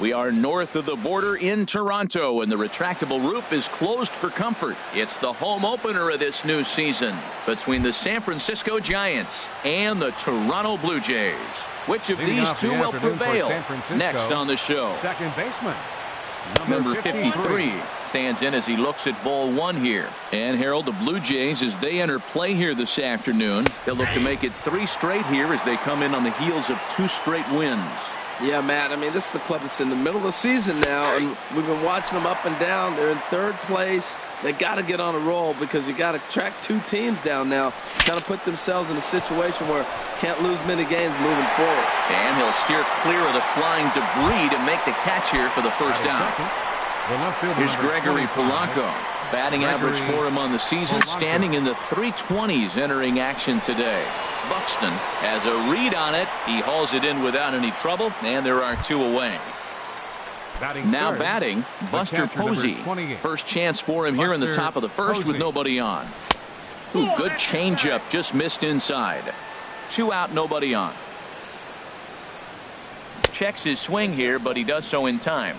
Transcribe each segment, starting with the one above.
We are north of the border in Toronto, and the retractable roof is closed for comfort. It's the home opener of this new season between the San Francisco Giants and the Toronto Blue Jays. Which of these two will prevail? Next on the show. Second baseman, Number 53 stands in as he looks at ball one here. And Harold, the Blue Jays, as they enter play here this afternoon, they'll look to make it 3 straight here as they come in on the heels of 2 straight wins. Yeah, Matt, I mean, this is the club that's in the middle of the season now, and we've been watching them up and down. They're in 3rd place. They got to get on a roll because you got to track 2 teams down now. Kind of put themselves in a situation where can't lose many games moving forward. And he'll steer clear of the flying debris to make the catch here for the first down. Here's Gregory Polanco. Batting average for him on the season standing in the 320s entering action today. Buxton has a read on it. He hauls it in without any trouble, and there are 2 away. Now batting, Buster Posey. First chance for him here in the top of the first with nobody on. Ooh, good changeup, just missed inside. 2 out, nobody on. Checks his swing here, but he does so in time.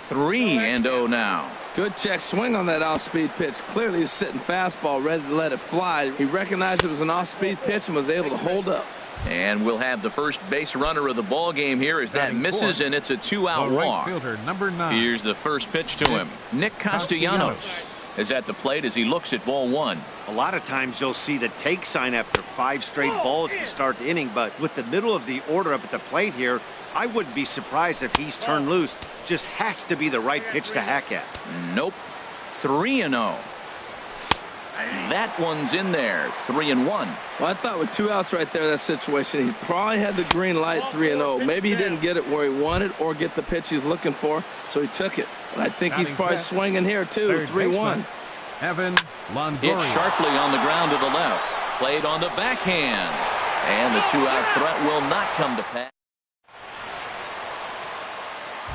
3-0 now. Good check swing on that off-speed pitch. Clearly he's sitting fastball ready to let it fly. He recognized it was an off-speed pitch and was able to hold up. And we'll have the first base runner of the ball game here as that misses, and it's a 2-out walk. Number 9. Here's the first pitch to him. Nick Castellanos is at the plate as he looks at ball one. A lot of times you'll see the take sign after 5 straight balls to start the inning, but with the middle of the order up at the plate here, I wouldn't be surprised if he's turned loose. Just has to be the right pitch to hack at. Nope. 3-0. That one's in there. 3-1. Well, I thought with 2 outs right there in that situation, he probably had the green light. 3-0. Maybe he didn't get it where he wanted or get the pitch he's looking for, so he took it. But I think he's probably swinging here too. 3-1. Evan Longoria. Hit sharply on the ground to the left. Played on the backhand. And the 2-out threat will not come to pass.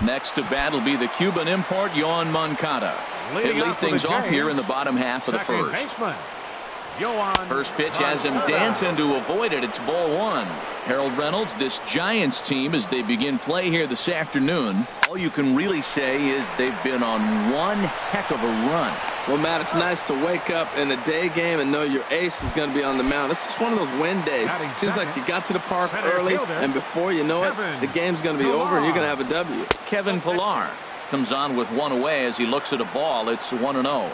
Next to bat will be the Cuban import, Yoan Moncada. He'll lead things off here in the bottom half of the first. First pitch has him dancing to avoid it. It's ball one. Harold Reynolds, this Giants team, as they begin play here this afternoon, all you can really say is they've been on one heck of a run. Well, Matt, it's nice to wake up in a day game and know your ace is going to be on the mound. It's just one of those win days. Seems like you got to the park early, and before you know it, the game's going to be over and you're going to have a W. Kevin Pillar comes on with 1 away as he looks at a ball. It's 1-0.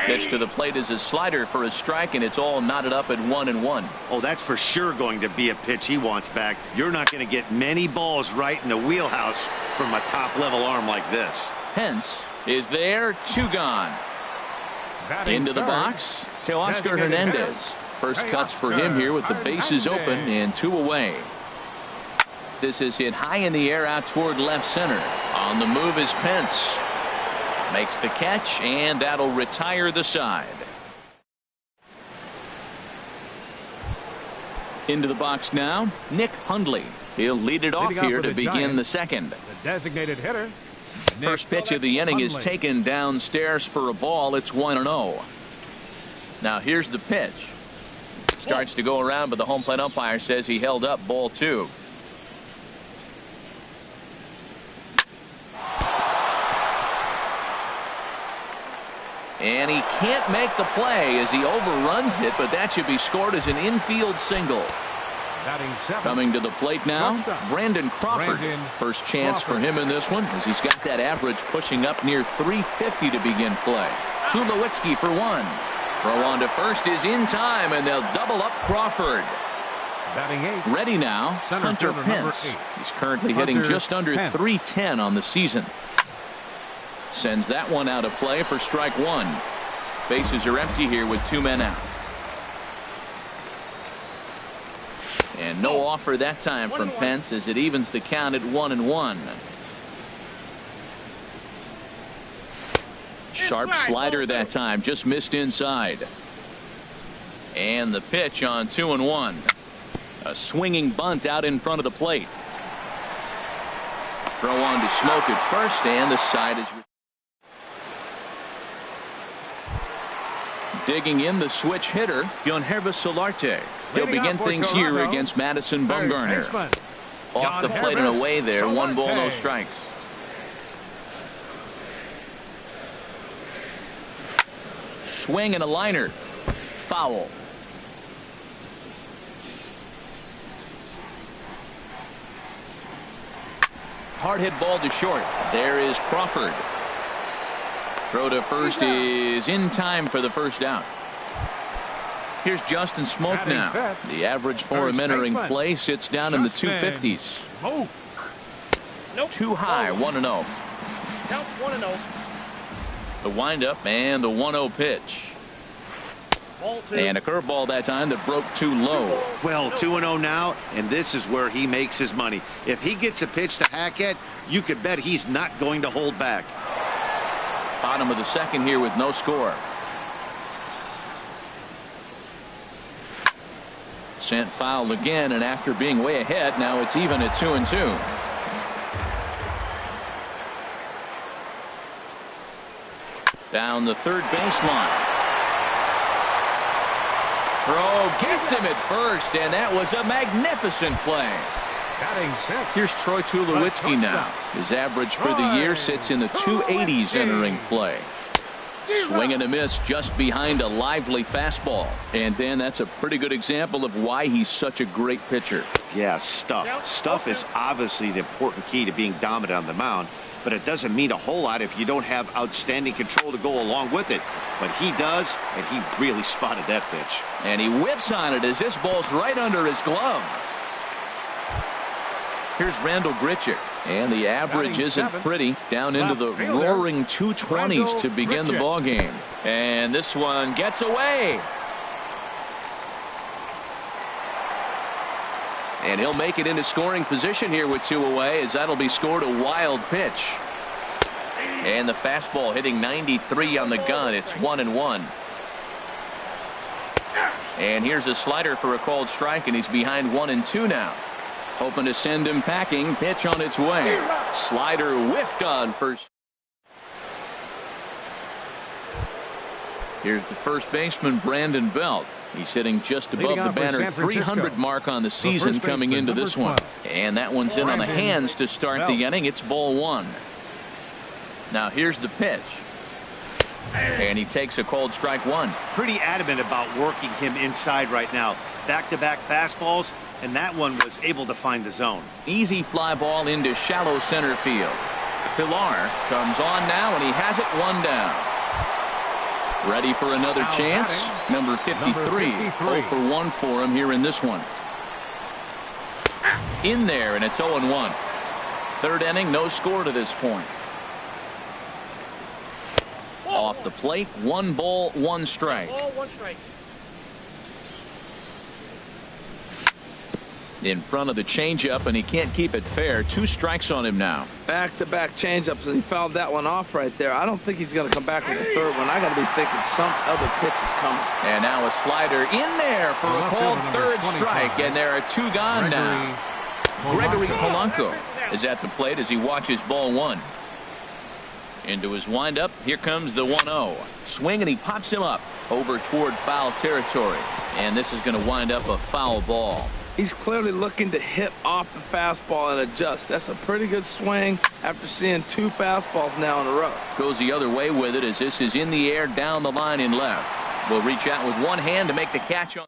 Pitch to the plate is a slider for a strike, and it's all knotted up at 1-1. Oh, that's for sure going to be a pitch he wants back. You're not going to get many balls right in the wheelhouse from a top-level arm like this. Pence is there. 2 gone. Into the box to Oscar Hernandez. First cuts for him here with the bases open and 2 away. This is hit high in the air out toward left center. On the move is Pence. Makes the catch, and that'll retire the side. Into the box now, Nick Hundley. He'll lead it off here to begin the second. The designated hitter. First pitch of the inning is taken downstairs for a ball. It's 1-0. Now here's the pitch. Starts to go around, but the home plate umpire says he held up ball 2. And he can't make the play as he overruns it, but that should be scored as an infield single. Coming to the plate now, Brandon Crawford. First chance for him in this one as he's got that average pushing up near 350 to begin play. Tulowitzki for 1. Throw on to first is in time, and they'll double up Crawford. Ready now, Hunter Pence. He's currently hitting just under 310 on the season. Sends that one out of play for strike 1. Bases are empty here with 2 men out. And no offer that time from Pence as it evens the count at 1-1. Sharp slider that time, just missed inside. And the pitch on 2-1. A swinging bunt out in front of the plate. Throw on to Smoke at first, and the side is. digging in, the switch hitter, Yonhervis Solarte. He'll begin things here against Madison Bumgarner. Off the plate and away there, 1 ball, no strikes. Swing and a liner. Foul. Hard hit ball to short. There is Crawford. Throw to first is in time for the first out. Here's Justin Smoke now. The average for him entering play sits down in the 250s. Too high, 1-0. Counts 1-0. The windup and the 1-0 pitch. And a curveball that time that broke too low. Well, 2-0 now, and this is where he makes his money. If he gets a pitch to hack at, you could bet he's not going to hold back. Bottom of the second here with no score. Sent foul again, and after being way ahead, now it's even at 2-2. Down the third baseline. Throw gets him at first, and that was a magnificent play. Here's Troy Tulowitzki now. His average for the year sits in the 280s entering play. Swing and a miss just behind a lively fastball. And then that's a pretty good example of why he's such a great pitcher. Yeah, stuff. Stuff is obviously the important key to being dominant on the mound, but it doesn't mean a whole lot if you don't have outstanding control to go along with it. But he does, and he really spotted that pitch. And he whips on it as this ball's right under his glove. Here's Randall Grichuk, and the average isn't pretty, down into the roaring 220s to begin the ball game. And this one gets away. And he'll make it into scoring position here with 2 away, as that'll be scored a wild pitch. And the fastball hitting 93 on the gun. It's 1-1. And here's a slider for a called strike, and he's behind 1-2 now. Hoping to send him packing. Pitch on its way. Slider whiffed on first. Here's the first baseman, Brandon Belt. He's hitting just above the banner 300 mark on the season coming into this one. And that one's in on the hands to start the inning. It's ball 1. Now here's the pitch. And he takes a called strike 1. Pretty adamant about working him inside right now. Back-to-back fastballs, and that one was able to find the zone. Easy fly ball into shallow center field. Pilar comes on now, and he has it 1 down. Ready for another chance. Number 53. 0 for 1 for him here in this one. In there, and it's 0-1. Third inning, no score to this point. Off the plate, 1 ball, 1 strike. In front of the changeup, and he can't keep it fair. 2 strikes on him now. Back-to-back changeups, and he fouled that one off right there. I don't think he's going to come back with the third one. I got to be thinking some other pitch is coming. And now a slider in there for a called third strike, and there are 2 gone now. Gregory Polanco is at the plate as he watches ball 1. Into his windup, here comes the 1-0. Swing, and he pops him up over toward foul territory. And this is going to wind up a foul ball. He's clearly looking to hit off the fastball and adjust. That's a pretty good swing after seeing 2 fastballs now in a row. Goes the other way with it as this is in the air down the line in left. Will reach out with 1 hand to make the catch on.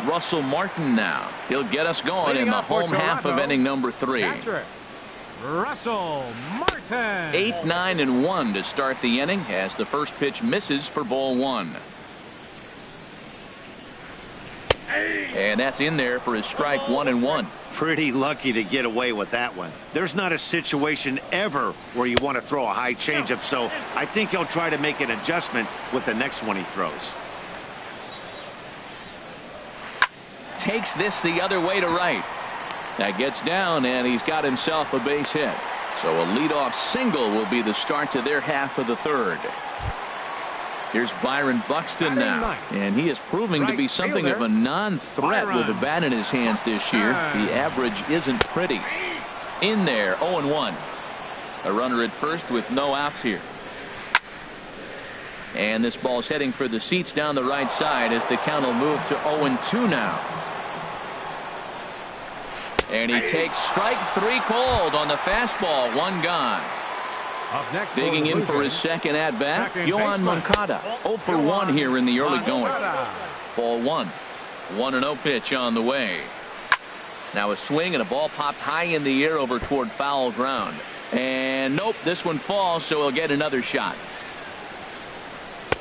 Russell Martin now. He'll get us going in the home half of inning number 3. Russell Martin. 8, 9, and 1 to start the inning as the first pitch misses for ball 1. And that's in there for his strike 1-1. Pretty lucky to get away with that one. There's not a situation ever where you want to throw a high changeup, so I think he'll try to make an adjustment with the next one he throws. Takes this the other way to right. That gets down, and he's got himself a base hit. So a leadoff single will be the start to their half of the third. Here's Byron Buxton now, and he is proving to be something of a non-threat with a bat in his hands this year. The average isn't pretty. In there, 0-1. A runner at first with no outs here. And this ball's heading for the seats down the right side as the count will move to 0-2 now. And he takes strike 3 called on the fastball. 1 gone. Up next, Digging in for his second at bat, Yohan Moncada. 0 for 1 here in the early going. Ball 1. 1-0 pitch on the way. Now a swing and a ball popped high in the air over toward foul ground. And nope, this one falls, so he'll get another shot.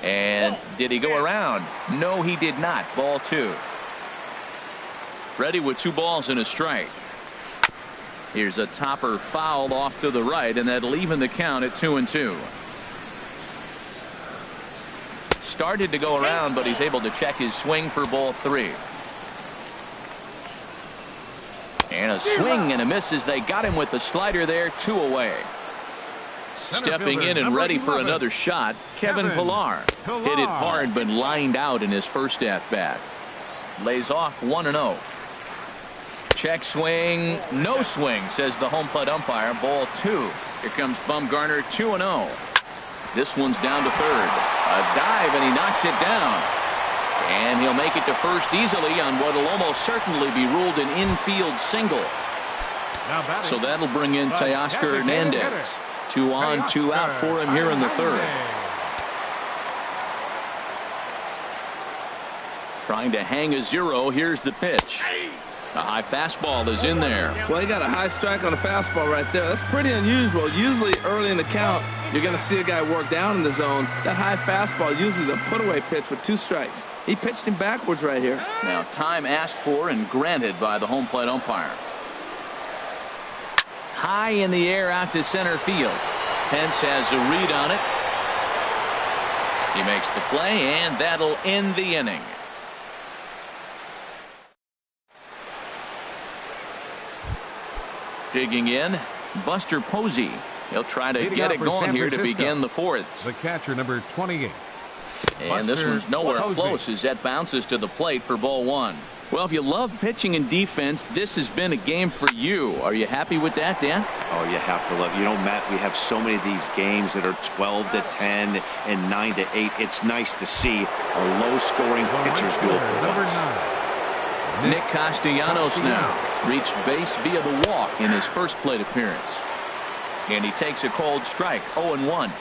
And did he go around? No, he did not. Ball 2. Ready with 2 balls and a strike. Here's a topper fouled off to the right, and that'll even the count at 2-2. Started to go around, but he's able to check his swing for ball 3. And a swing and a miss as they got him with the slider there. 2 away. Stepping in and ready for another shot, Kevin Pillar. Hit it hard but lined out in his first at bat. Lays off 1-0. Check swing, no swing, says the home plate umpire. Ball 2. Here comes Bumgarner. 2-0. This one's down to third. A dive and he knocks it down. And he'll make it to first easily on what will almost certainly be ruled an infield single. So that'll bring in Teoscar Hernandez. 2 on, 2 out for him here in the third. Trying to hang a 0. Here's the pitch. A high fastball is in there. Well, he got a high strike on a fastball right there. That's pretty unusual. Usually early in the count, you're going to see a guy work down in the zone. That high fastball usually the put-away pitch with 2 strikes. He pitched him backwards right here. Now time asked for and granted by the home plate umpire. High in the air out to center field. Pence has a read on it. He makes the play, and that'll end the inning. Digging in, Buster Posey. He'll try to get it going here to begin the 4th. The catcher, number 28. And this one's nowhere close as that bounces to the plate for ball 1. Well, if you love pitching and defense, this has been a game for you. Are you happy with that, Dan? Oh, you have to love. You know, Matt, we have so many of these games that are 12-10 and 9-8. It's nice to see our low-scoring pitchers duel for once. Nick Castellanos now reached base via the walk in his first plate appearance. And he takes a cold strike. 0-1.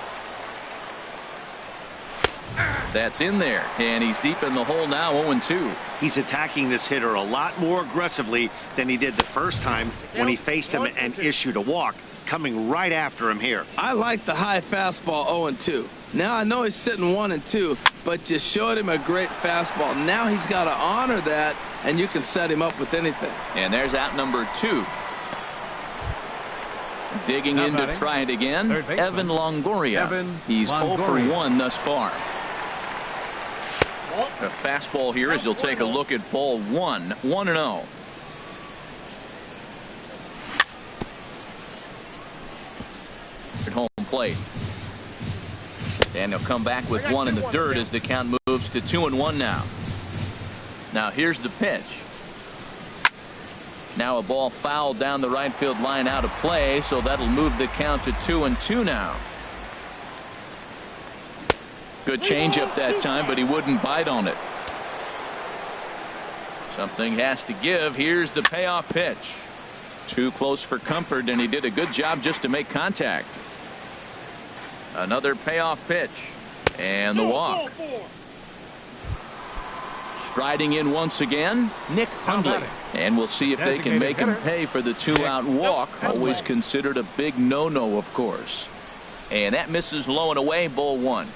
That's in there, and he's deep in the hole now. 0-2. He's attacking this hitter a lot more aggressively than he did the first time when he faced him and issued a walk, coming right after him here. I like the high fastball 0-2. Now I know he's sitting 1-2, but you showed him a great fastball. Now he's got to honor that, and you can set him up with anything. And there's out number 2. Digging in to try it again, Evan Longoria. He's 0 for 1 thus far. A fastball here as you'll take a look at ball 1. 1-0. At home plate. And he'll come back with 1 in the dirt as the count moves to 2-1 now. Now here's the pitch. Now a ball fouled down the right field line out of play, so that'll move the count to 2-2 now. Good changeup that time, but he wouldn't bite on it. Something has to give. Here's the payoff pitch. Too close for comfort, and he did a good job just to make contact. Another payoff pitch. And the walk. Striding in once again, Nick Hundley. And we'll see if they can make him pay for the 2-out walk. Always considered a big no-no, of course. And that misses low and away. Ball 1.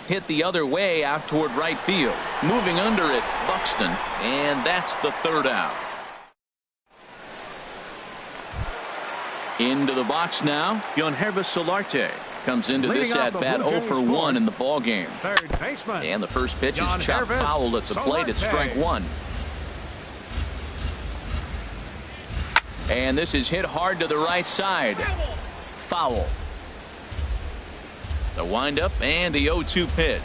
Hit the other way out toward right field. Moving under it, Buxton. And that's the 3rd out. Into the box now, Yonhervis Solarte comes into this at-bat 0 for 1 in the ballgame. And the first pitch is chopped foul at the plate at strike 1. And this is hit hard to the right side. Foul. The windup and the 0-2 pitch.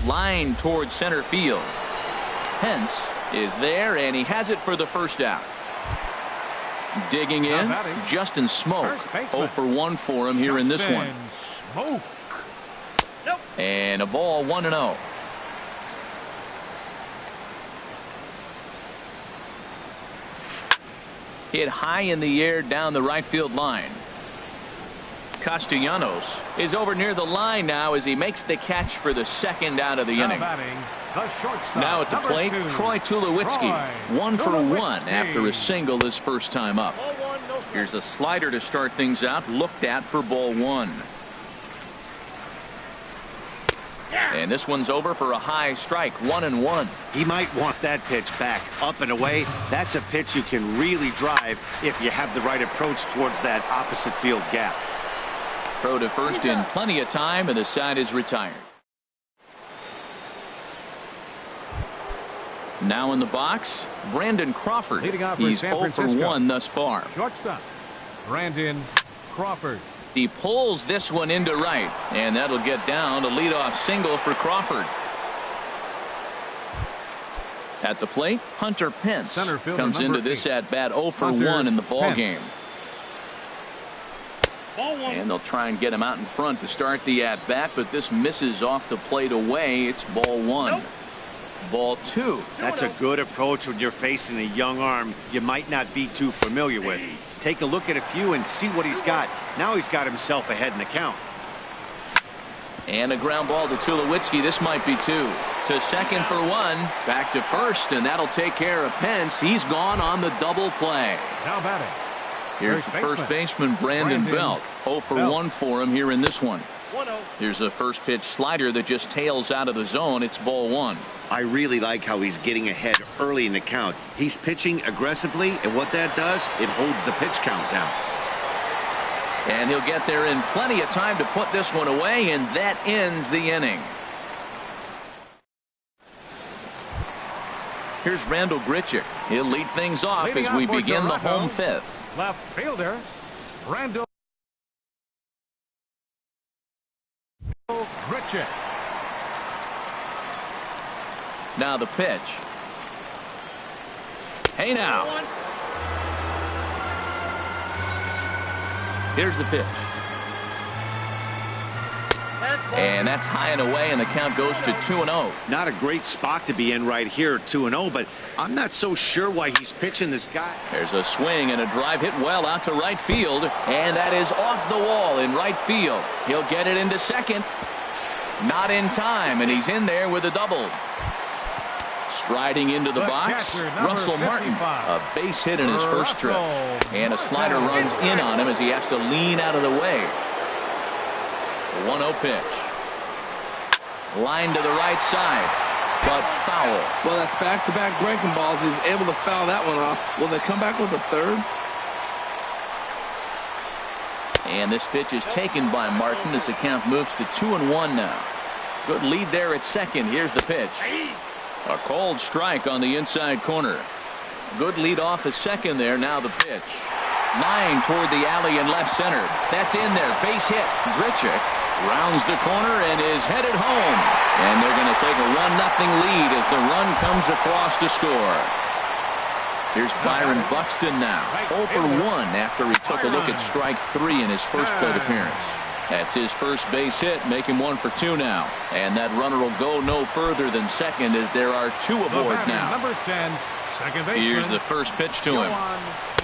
Line towards center field. Pence is there, and he has it for the first out. Digging in, Justin Smoke. 0 for 1 for him here in this one. And a ball 1-0. Hit high in the air down the right field line. Castellanos is over near the line now as he makes the catch for the second out of the inning. Now at the plate, Troy Tulowitzki. 1-for-1 after a single his first time up. Here's a slider to start things out, looked at for ball 1. And this one's over for a high strike, 1-1. He might want that pitch back, up and away. That's a pitch you can really drive if you have the right approach towards that opposite field gap. Throw to first in plenty of time, and the side is retired. Now in the box, Brandon Crawford. He's 0-for-1 thus far. Shortstop, Brandon Crawford. He pulls this one into right, and that'll get down a leadoff single for Crawford. At the plate, Hunter Pence comes into this at bat 0-for-1 in the ball game. And they'll try and get him out in front to start the at bat, but this misses off the plate away. It's ball 1. Ball 2. That's a good approach when you're facing a young arm you might not be too familiar with. Take a look at a few and see what he's got. Now he's got himself ahead in the count. And a ground ball to Tulowitzki. This might be 2. To second for 1. Back to first, and that'll take care of Pence. He's gone on the double play. Now batting. Here's the first baseman, Brandon Belt. 0-for-1 for him here in this one. Here's a first pitch slider that just tails out of the zone. It's ball 1. I really like how he's getting ahead early in the count. He's pitching aggressively, and what that does, it holds the pitch count down. And he'll get there in plenty of time to put this one away, and that ends the inning. Here's Randall Grichuk. He'll lead things off as we begin the home fifth. Left fielder, Randall Grichuk. Now the pitch. Hey now. Here's the pitch. And that's high and away, and the count goes to 2-0. Not a great spot to be in right here, 2-0, but I'm not so sure why he's pitching this guy. There's a swing and a drive hit well out to right field, and that is off the wall in right field. He'll get it into second. Not in time, and he's in there with a double. Striding into the box, Russell Martin, a base hit in his first trip. And a slider runs in on him as he has to lean out of the way. 1-0 pitch. Line to the right side, but foul. Well, that's back-to-back breaking balls. He's able to foul that one off. Will they come back with a third? And this pitch is taken by Martin as the count moves to 2-1 now. Good lead there at second. Here's the pitch. A cold strike on the inside corner. Good lead off at second there. Now the pitch. Line toward the alley in left center. That's in there. Base hit. Grichuk rounds the corner and is headed home. And they're going to take a 1-0 lead as the run comes across to score. Here's Byron Buxton now. 0-for-1 after he took a look at strike 3 in his first plate appearance. That's his first base hit, make him 1-for-2 now. And that runner will go no further than second as there are 2 aboard now. Number 10, second baseman. Here's the first pitch to him.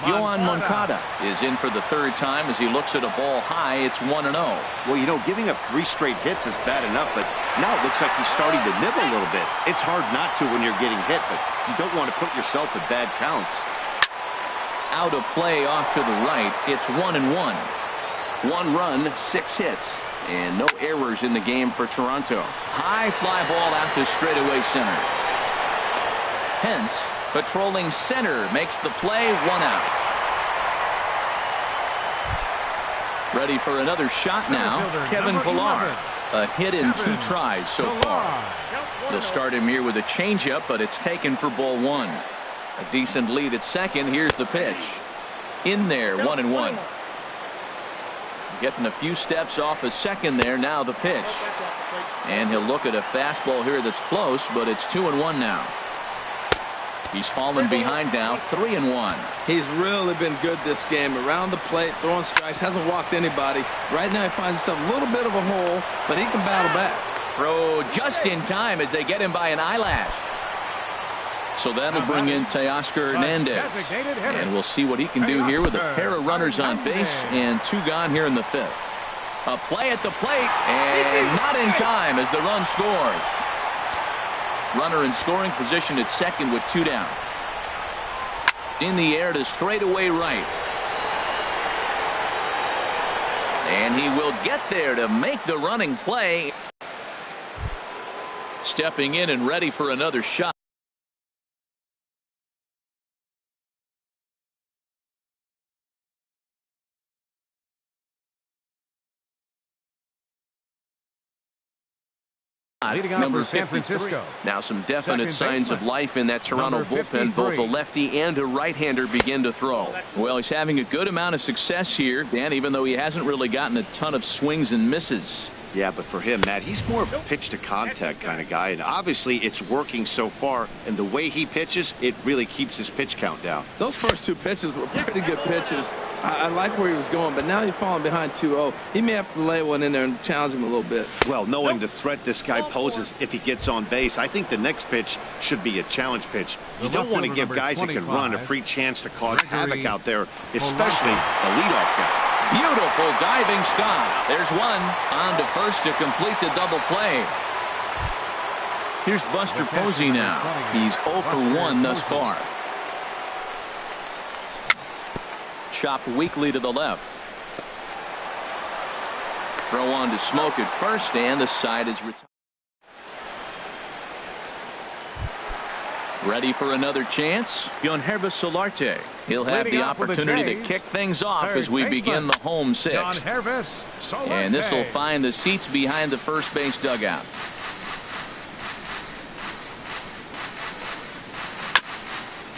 Yohan Moncada is in for the third time as he looks at a ball high. It's 1-0. Well, you know, giving up 3 straight hits is bad enough, but now it looks like he's starting to nibble a little bit. It's hard not to when you're getting hit, but you don't want to put yourself in bad counts. Out of play off to the right. It's 1-1. 1 run, 6 hits, and no errors in the game for Toronto. High fly ball out to straightaway center. Pence patrolling center makes the play. 1 out. Ready for another shot now. Kevin Pillar. A hit in 2 tries so far. They'll start him here with a changeup, but it's taken for ball 1. A decent lead at second. Here's the pitch. In there, 1-1. Getting a few steps off a second there. Now the pitch. And he'll look at a fastball here that's close, but it's 2-1 now. He's fallen behind now, 3-1. He's really been good this game. Around the plate, throwing strikes, hasn't walked anybody. Right now he finds himself a little bit of a hole, but he can battle back. Throw just in time as they get him by an eyelash. So that'll bring in Teoscar Hernandez. And we'll see what he can do here with a pair of runners on base and 2 gone here in the 5th. A play at the plate, and not in time as the run scores. Runner in scoring position at second with 2 down. In the air to straightaway right. And he will get there to make the running play. Stepping in and ready for another shot. Number 53. Now some definite signs of life in that Toronto bullpen. Both a lefty and a right-hander begin to throw. Well, he's having a good amount of success here, Dan, even though he hasn't really gotten a ton of swings and misses. Yeah, but for him, Matt, he's more of a pitch-to-contact kind of guy, and obviously it's working so far, and the way he pitches, it really keeps his pitch count down. Those first 2 pitches were pretty good pitches. I like where he was going, but now he's falling behind 2-0. He may have to lay one in there and challenge him a little bit. Well, knowing the threat this guy poses if he gets on base, I think the next pitch should be a challenge pitch. You don't want to give guys that can run a free chance to cause havoc out there, especially a leadoff guy. Beautiful diving stop. There's one. On to first to complete the double play. Here's Buster Posey now. He's 0 for 1 thus far. Chopped weakly to the left. Throw on to Smoke at first, and the side is retired. Ready for another chance? Yonhervis Solarte. He'll have the opportunity to kick things off as we begin the home 6th. And this will find the seats behind the first base dugout.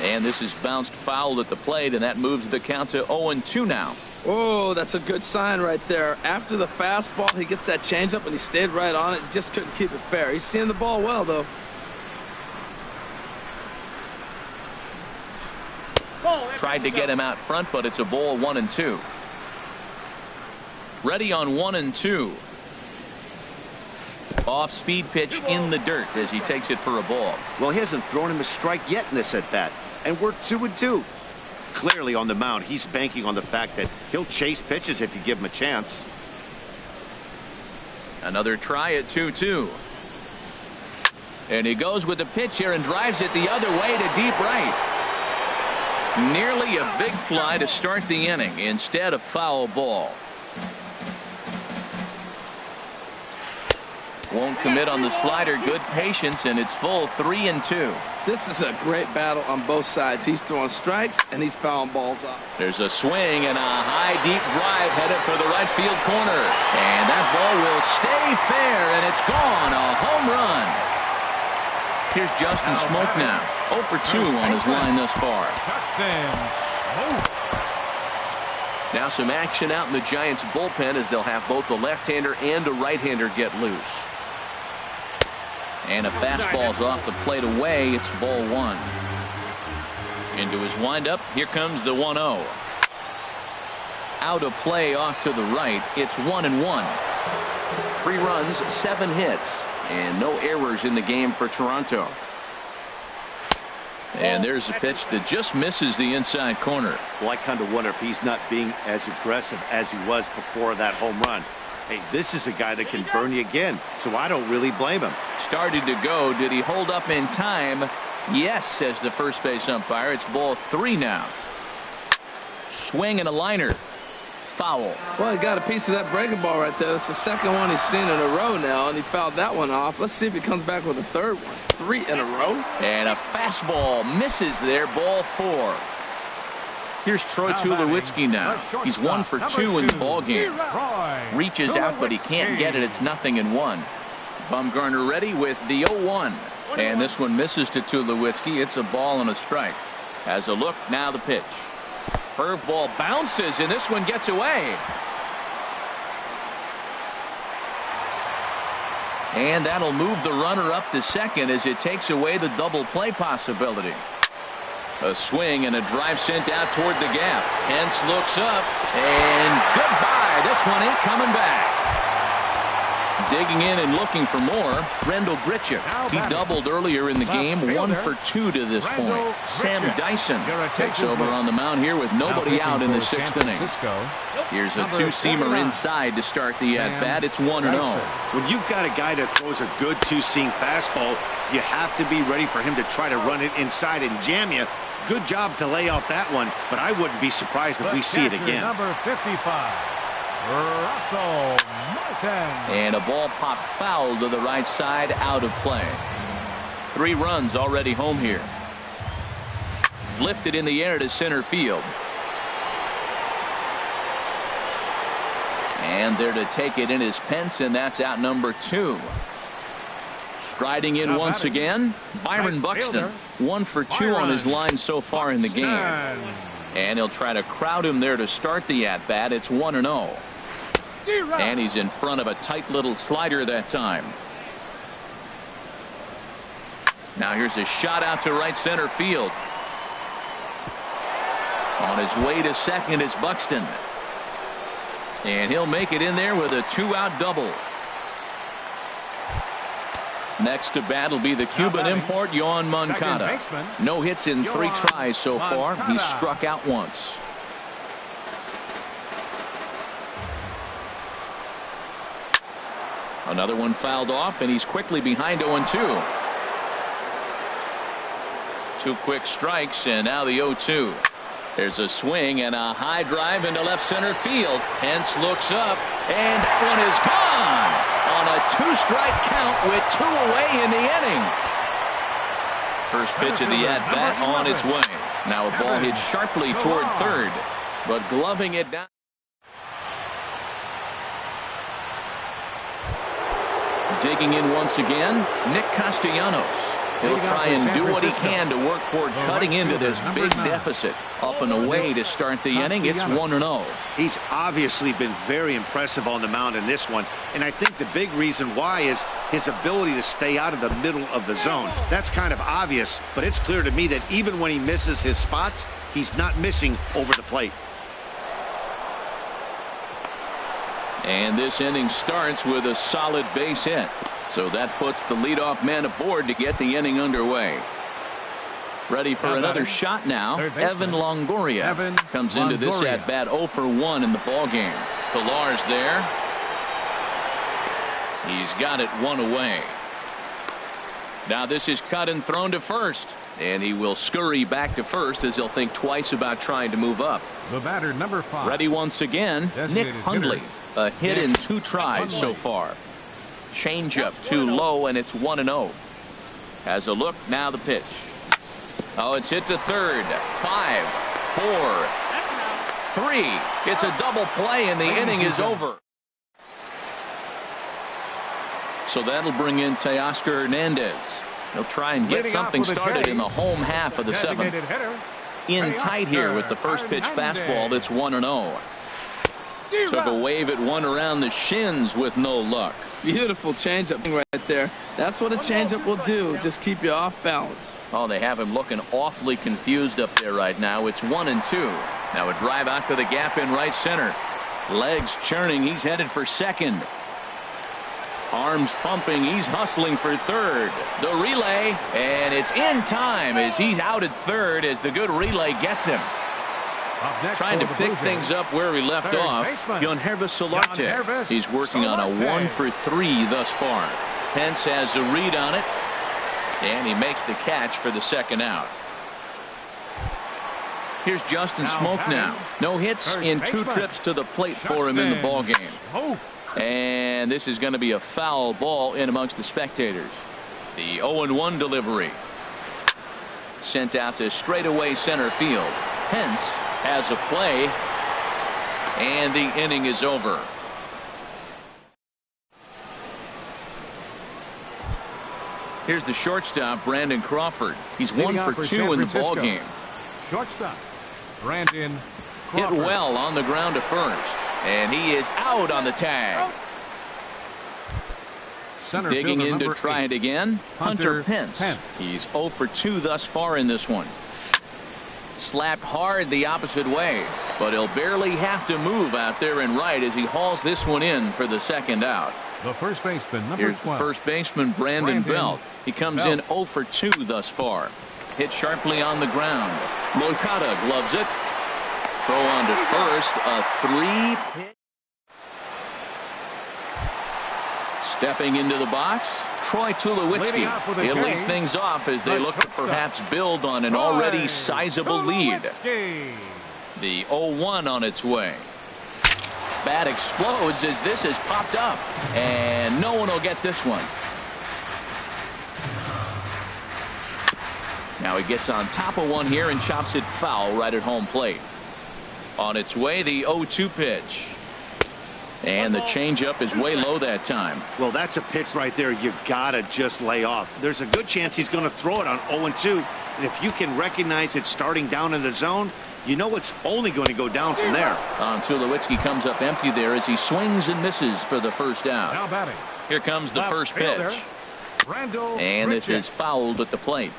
And this is bounced foul at the plate, and that moves the count to 0-2 now. Oh, that's a good sign right there. After the fastball, he gets that changeup, and he stayed right on it. Just couldn't keep it fair. He's seeing the ball well, though. Tried to get him out front, but it's a ball 1-2. Ready on 1-2. Off speed pitch in the dirt as he takes it for a ball. Well, he hasn't thrown him a strike yet in this at bat, and we're 2-2. Clearly on the mound, he's banking on the fact that he'll chase pitches if you give him a chance. Another try at 2-2. And he goes with the pitch here and drives it the other way to deep right. Nearly a big fly to start the inning. Instead, a foul ball. Won't commit on the slider. Good patience, and it's full 3-2. This is a great battle on both sides. He's throwing strikes, and he's fouling balls up. There's a swing and a high, deep drive headed for the right field corner. And that ball will stay fair, and it's gone. A home run. Here's Justin Smoke now. 0 for 2 on his line thus far. Now some action out in the Giants bullpen as they'll have both a left-hander and a right-hander get loose. And a fastball's off the plate away. It's ball 1. Into his windup. Here comes the 1-0. Out of play off to the right. It's 1-1. 3 runs, 7 hits. And no errors in the game for Toronto. And there's a pitch that just misses the inside corner. Well, I kind of wonder if he's not being as aggressive as he was before that home run. Hey, this is a guy that can burn you again, so I don't really blame him. Started to go. Did he hold up in time? Yes, says the first base umpire. It's ball 3 now. Swing and a liner. Foul. Well, he got a piece of that breaking ball right there. That's the second one he's seen in a row now, and he fouled that one off. Let's see if he comes back with a third one. 3 in a row. And a fastball misses there. Ball 4. Here's Troy Tulowitzki now. He's 1 for 2 in the ball game. Reaches out, but he can't get it. It's 0-1. Bumgarner ready with the 0-1. And this one misses to Tulowitzki. It's a ball and a strike. Has a look. Now the pitch. Curveball bounces, and this one gets away. And that'll move the runner up to second as it takes away the double play possibility. A swing and a drive sent out toward the gap. Hence looks up, and goodbye. This one ain't coming back. Digging in and looking for more, Rendell Grichuk. He doubled earlier in the game, 1 for 2 to this point. Sam Dyson takes over on the mound here with nobody out in the 6th inning. Here's a two-seamer inside to start the at-bat. It's 1-0. When you've got a guy that throws a good two-seam fastball, you have to be ready for him to try to run it inside and jam you. Good job to lay off that one, but I wouldn't be surprised if we see it again. Number 55. Russell Martin. And a ball popped foul to the right side, out of play. 3 runs already home here. Lifted in the air to center field. And there to take it in is Pence, and that's out number 2. Striding in once again, Byron Buxton. 1 for 2 on his line so far in the game. And he'll try to crowd him there to start the at-bat. It's 1-0. And he's in front of a tight little slider that time. Now here's a shot out to right center field. On his way to second is Buxton. And he'll make it in there with a 2-out double. Next to bat will be the Cuban import, Yohan Moncada. No hits in 3 tries so far. He's struck out once. Another one fouled off, and he's quickly behind 0-2. 2 quick strikes, and now the 0-2. There's a swing and a high drive into left center field. Pence looks up, and that one is gone on a 2-strike count with 2 away in the inning. First pitch of the at-bat on its way. Now a ball hit sharply toward third, but gloving it down. Digging in once again, Nick Castellanos. He'll try and do what he can to work toward cutting into this big deficit. Up and away to start the inning. It's 1-0. He's obviously been very impressive on the mound in this one, and I think the big reason why is his ability to stay out of the middle of the zone. That's kind of obvious, but it's clear to me that even when he misses his spots, he's not missing over the plate. And this inning starts with a solid base hit. So that puts the leadoff man aboard to get the inning underway. Ready for another shot now. Evan Longoria comes into this at bat 0 for 1 in the ball game. Pilar's there. He's got it 1 away. Now this is cut and thrown to first, and he will scurry back to first as he'll think twice about trying to move up. The batter, number 5. Ready once again, Nick Hundley. A hit in 2 tries so far. Changeup too low, and it's 1-0. Has a look, now the pitch. Oh, it's hit to third. 5, 4, 3. It's a double play, and the inning is over. So that'll bring in Teoscar Hernandez. He'll try and get something started in the home half of the 7th. In tight here with the first pitch fastball. That's 1-0. Took a wave at one around the shins with no luck. Beautiful changeup right there. That's what a changeup will do. Just keep you off balance. Oh, they have him looking awfully confused up there right now. It's 1-2. Now a drive out to the gap in right center. Legs churning. He's headed for second. Arms pumping. He's hustling for third. The relay, and it's in time as he's out at third as the good relay gets him. Trying to pick things up where he left off. Yohanrvis Solarte. He's working on a 1 for 3 thus far. Pence has a read on it, and he makes the catch for the second out. Here's Justin Smoke now. No hits in 2 trips to the plate for him in the ball game. And this is going to be a foul ball in amongst the spectators. The 0-1 delivery. Sent out to straightaway center field. Pence has a play, and the inning is over. Here's the shortstop, Brandon Crawford. He's 1 for 2 in the ball game. Shortstop, Brandon Crawford. Hit well on the ground to first, and he is out on the tag. Digging in to try it again, Hunter Pence. He's 0 for 2 thus far in this one. Slapped hard the opposite way. but he'll barely have to move out there in right as he hauls this one in for the second out. The first baseman, number Here's 12. the first baseman, Brandon Belt. He comes in 0 for 2 thus far. Hit sharply on the ground. Moncada gloves it. Throw on to first. A 3-pitch. Stepping into the box, Troy Tulowitzki. He'll lead things off as they look to perhaps build on an already sizable lead. The 0-1 on its way. Bat explodes as this has popped up, and no one will get this one. Now he gets on top of one here and chops it foul right at home plate. On its way, the 0-2 pitch. And the changeup is way low that time. Well, that's a pitch right there you gotta just lay off. There's a good chance he's going to throw it on 0-2. And if you can recognize it starting down in the zone, you know it's only going to go down from there. Tulowitzki comes up empty there as he swings and misses for the first out. Now batting. Here comes the first pitch. And this is fouled at the plate.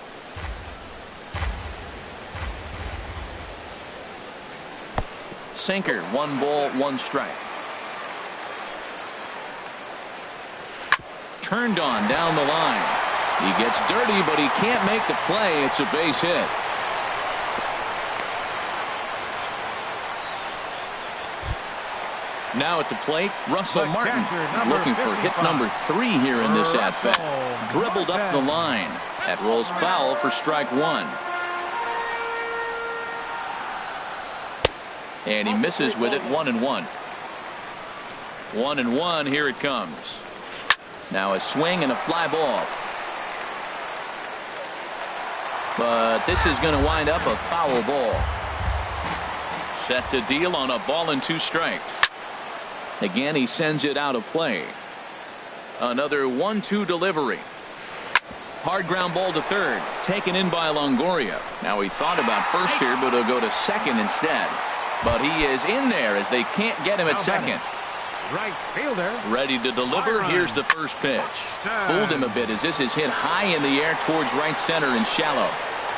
Sinker, 1 ball, 1 strike. Turned on down the line. He gets dirty, but he can't make the play. It's a base hit. Now at the plate, Russell Martin is looking for hit number 3 here in this at-bat. Dribbled up the line. That rolls foul for strike 1. And he misses with it. 1-1. 1-1. Here it comes. Now a swing and a fly ball. But this is going to wind up a foul ball. Set to deal on a ball and 2 strikes. Again, he sends it out of play. Another 1-2 delivery. Hard ground ball to third. Taken in by Longoria. Now he thought about first here, but he'll go to second instead. But he is in there as they can't get him at second. Right fielder. Ready to deliver. Here's the first pitch. Fooled him a bit as this is hit high in the air towards right center and shallow.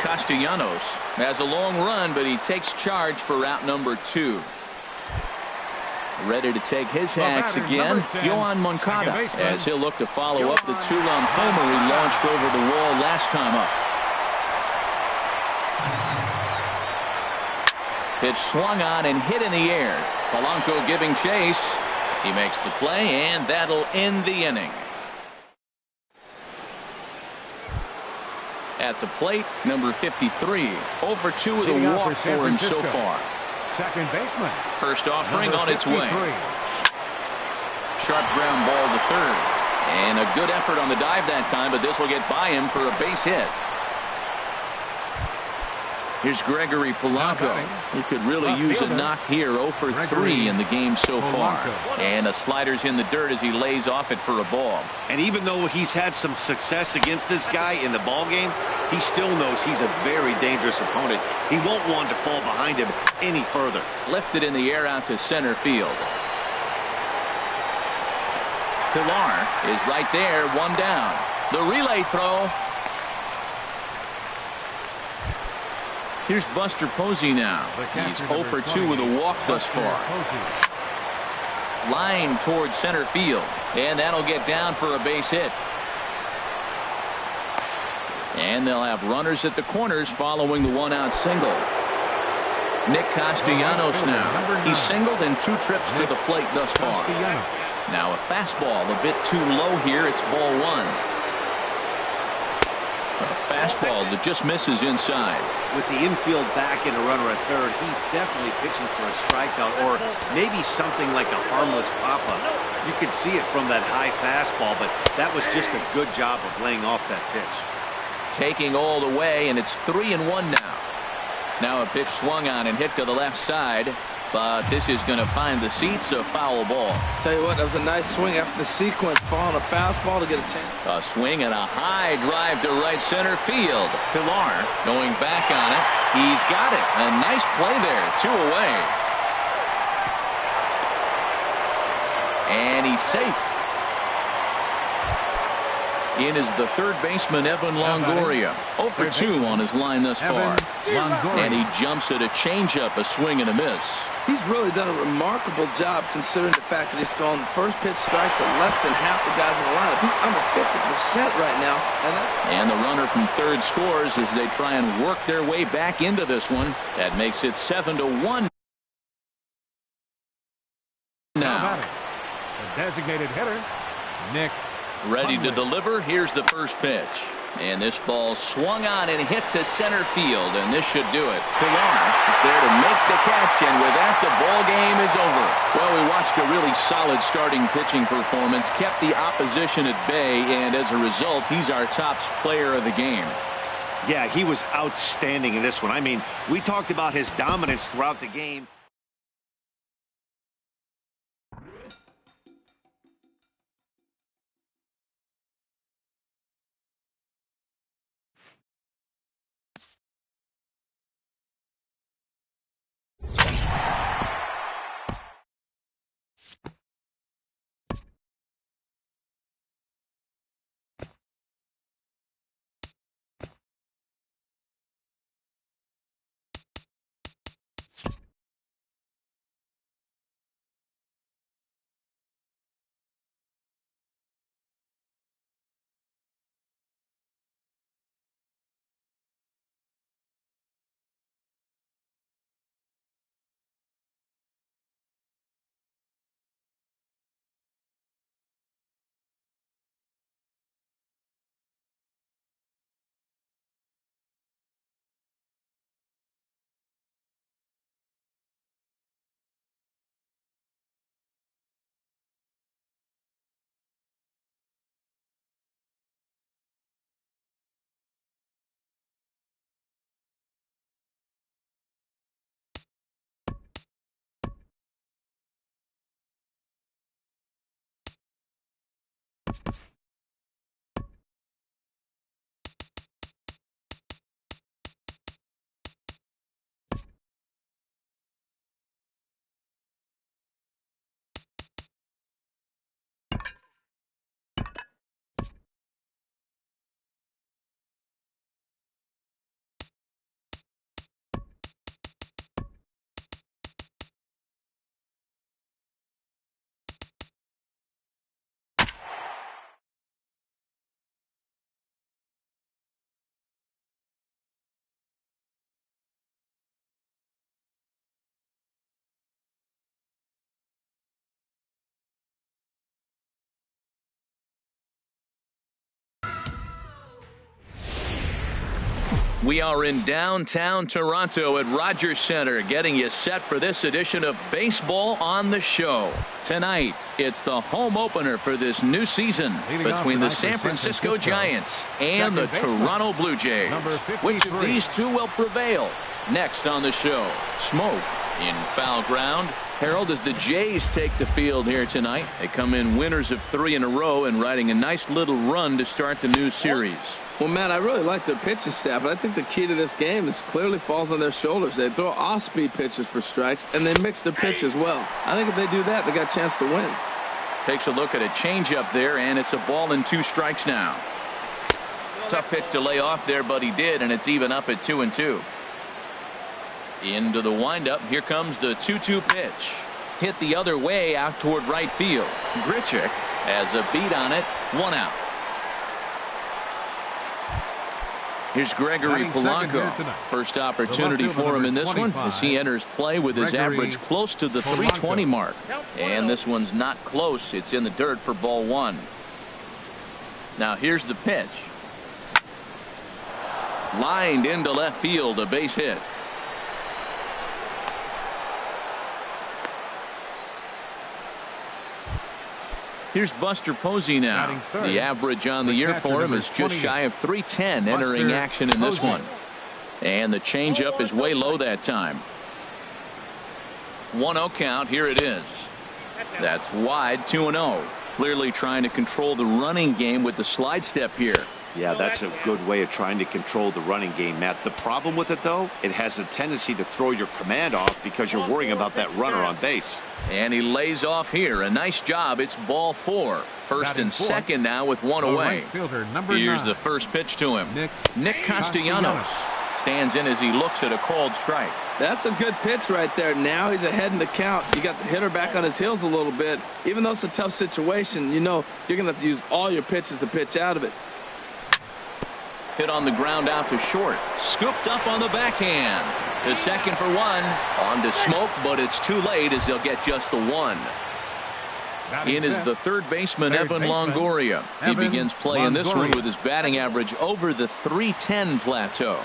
Castellanos has a long run, but he takes charge for out number 2. Ready to take his hacks again, Yohan Moncada, as he'll look to follow up the 2-run homer he launched over the wall last time up. Pitch swung on and hit in the air. Polanco giving chase. He makes the play, and that'll end the inning. At the plate, number 53. 0 for 2 with a walk for him so far. Second baseman. First offering on its way. Sharp ground ball to third. And a good effort on the dive that time, but this will get by him for a base hit. Here's Gregory Polanco. He could really use a knock here. 0 for 3 in the game so far. And a slider's in the dirt as he lays off it for a ball. And even though he's had some success against this guy in the ball game, he still knows he's a very dangerous opponent. He won't want to fall behind him any further. Lifted in the air out to center field. Pilar is right there, 1 down. The relay throw. Here's Buster Posey now. He's 0 for 2 with a walk thus far. Line towards center field. And that'll get down for a base hit. And they'll have runners at the corners following the 1-out single. Nick Castellanos now. He's singled in 2 trips to the plate thus far. Now a fastball a bit too low here. It's ball 1. A fastball that just misses inside. With the infield back and a runner at third, he's definitely pitching for a strikeout or maybe something like a harmless pop-up. You could see it from that high fastball, but that was just a good job of laying off that pitch. Taking all the way, and it's 3-1 now. Now a pitch swung on and hit to the left side, but this is going to find the seats, a foul ball. Tell you what, that was a nice swing after the sequence, following a fastball to get a chance. A swing and a high drive to right center field. Pilar going back on it. He's got it. A nice play there. 2 away. And he's safe. in is the third baseman, Evan Longoria. 0 for 2 on his line thus far. And he jumps at a changeup, a swing and a miss. He's really done a remarkable job considering the fact that he's thrown the first pitch strike to less than half the guys in the lineup. He's under 50% right now. And the runner from third scores as they try and work their way back into this one. That makes it 7-1. Now, the designated hitter, Nick. Ready to deliver. Here's the first pitch. And this ball swung on and hit to center field, and this should do it. Pilar is there to make the catch, and with that, the ball game is over. Well, we watched a really solid starting pitching performance, kept the opposition at bay, and as a result, he's our top player of the game. Yeah, he was outstanding in this one. I mean, we talked about his dominance throughout the game. We are in downtown Toronto at Rogers Center, getting you set for this edition of Baseball on the Show. Tonight, it's the home opener for this new season between the San Francisco Giants and the Toronto Blue Jays. Which of these two will prevail? Next on the show, Smoke in foul ground. Harold, as the Jays take the field here tonight, they come in winners of 3 in a row and riding a nice little run to start the new series. Well, Matt, I really like their pitching staff, but I think the key to this game is clearly falls on their shoulders. They throw off-speed pitches for strikes, and they mix their pitch as well. I think if they do that, they got a chance to win. Takes a look at a changeup there, and it's a ball and 2 strikes now. Tough pitch to lay off there, but he did, and it's even up at 2-2. Into the windup. Here comes the 2-2 pitch. Hit the other way out toward right field. Grichuk has a beat on it. 1 out. Here's Gregory Polanco. First opportunity for him in this one as he enters play with his average close to the 320 mark. And this one's not close. It's in the dirt for ball 1. Now here's the pitch. Lined into left field, a base hit. Here's Buster Posey now. The average on the year for him is just shy of 310 entering action in this one. And the changeup is way low that time. 1-0 count. Here it is. That's wide. 2-0. Clearly trying to control the running game with the slide step here. Yeah, that's a good way of trying to control the running game, Matt. The problem with it, though, it has a tendency to throw your command off because you're worrying about that runner on base. And he lays off here. A nice job. It's ball 4. First and second now with one away. Here's the first pitch to him. Nick Castellanos stands in as he looks at a called strike. That's a good pitch right there. Now he's ahead in the count. You got the hitter back on his heels a little bit. Even though it's a tough situation, you know you're going to have to use all your pitches to pitch out of it. Hit on the ground out to short. Scooped up on the backhand. The second for one. On to Smoke, but it's too late as he'll get just the one. In is the third baseman, Evan Longoria. He begins play in this one with his batting average over the .310 plateau.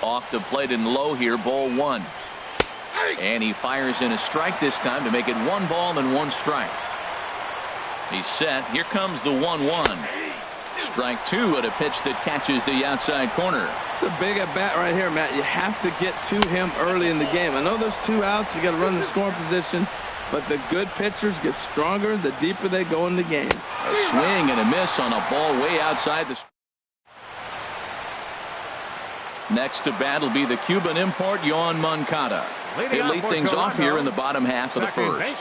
Off the plate and low here, ball 1. And he fires in a strike this time to make it 1 ball and 1 strike. He's set. Here comes the 1-1. Strike 2 at a pitch that catches the outside corner. It's a big at bat right here, Matt. You have to get to him early in the game. I know there's 2 outs. You got to run the scoring position. But the good pitchers get stronger the deeper they go in the game. A swing and a miss on a ball way outside the. Next to bat will be the Cuban import, Yoan Moncada. He'll lead things off here in the bottom half of the first.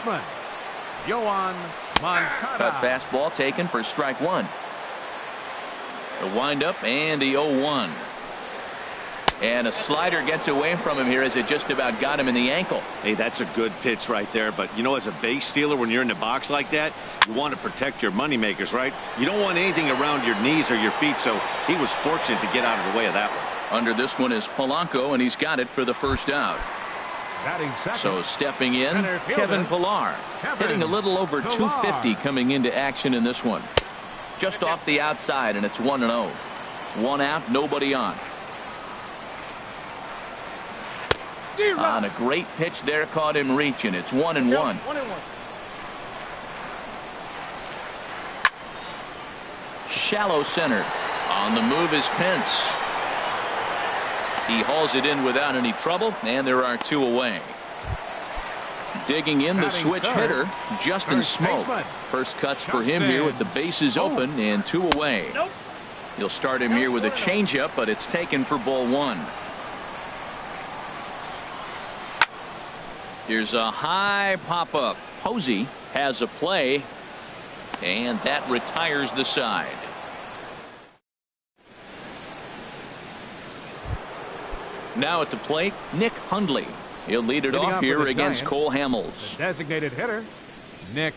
Yoan Moncada. Cut fastball taken for strike 1. The windup and the 0-1. And a slider gets away from him here as it just about got him in the ankle. Hey, that's a good pitch right there. But, you know, as a base stealer, when you're in the box like that, you want to protect your moneymakers, right? You don't want anything around your knees or your feet, so he was fortunate to get out of the way of that one. Under this one is Polanco, and he's got it for the first out. So stepping in, Kevin Pillar. Hitting a little over 250 coming into action in this one. Just off the outside, and it's 1-0. 1 out, nobody on. On a great pitch there, caught him reaching. It's 1-1. Shallow center. On the move is Pence. He hauls it in without any trouble, and there are 2 away. Digging in the switch hitter, Justin Smoke. First cuts for him here with the bases open and 2 away. He'll start him here with a changeup, but it's taken for ball 1. Here's a high pop-up. Posey has a play, and that retires the side. Now at the plate, Nick Hundley. He'll lead it off here against Cole Hamels. Designated hitter, Nick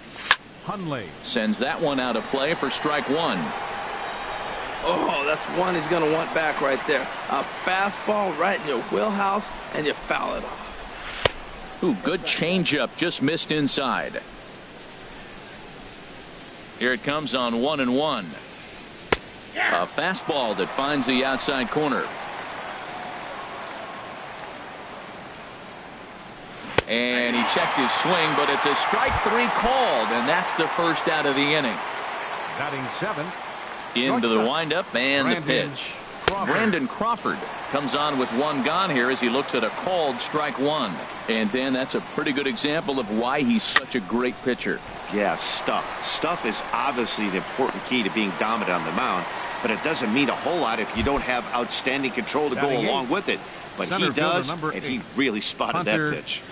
Hundley. Sends that one out of play for strike 1. Oh, that's one he's going to want back right there. A fastball right in your wheelhouse, and you foul it off. Ooh, good changeup, just missed inside. Here it comes on 1-1. A fastball that finds the outside corner. And he checked his swing, but it's a strike 3 called, and that's the first out of the inning. Batting 7. Into the windup and the pitch. Brandon Crawford comes on with 1 gone here as he looks at a called strike 1. And Dan, that's a pretty good example of why he's such a great pitcher. Yeah, stuff. Stuff is obviously the important key to being dominant on the mound, but it doesn't mean a whole lot if you don't have outstanding control to go along with it. But he does, and he really spotted that pitch.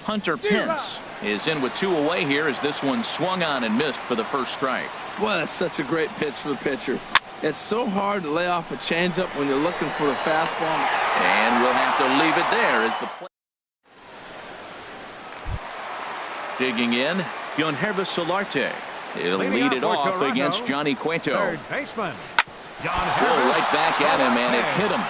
Hunter Pence is in with 2 away here as this one swung on and missed for the first strike. Boy, that's such a great pitch for the pitcher. It's so hard to lay off a changeup when you're looking for a fastball. And we'll have to leave it there as the play. Digging in, Yonhervis Solarte. He'll lead it off against Johnny Cueto. Third baseman, Pull right back at him, and it hit him.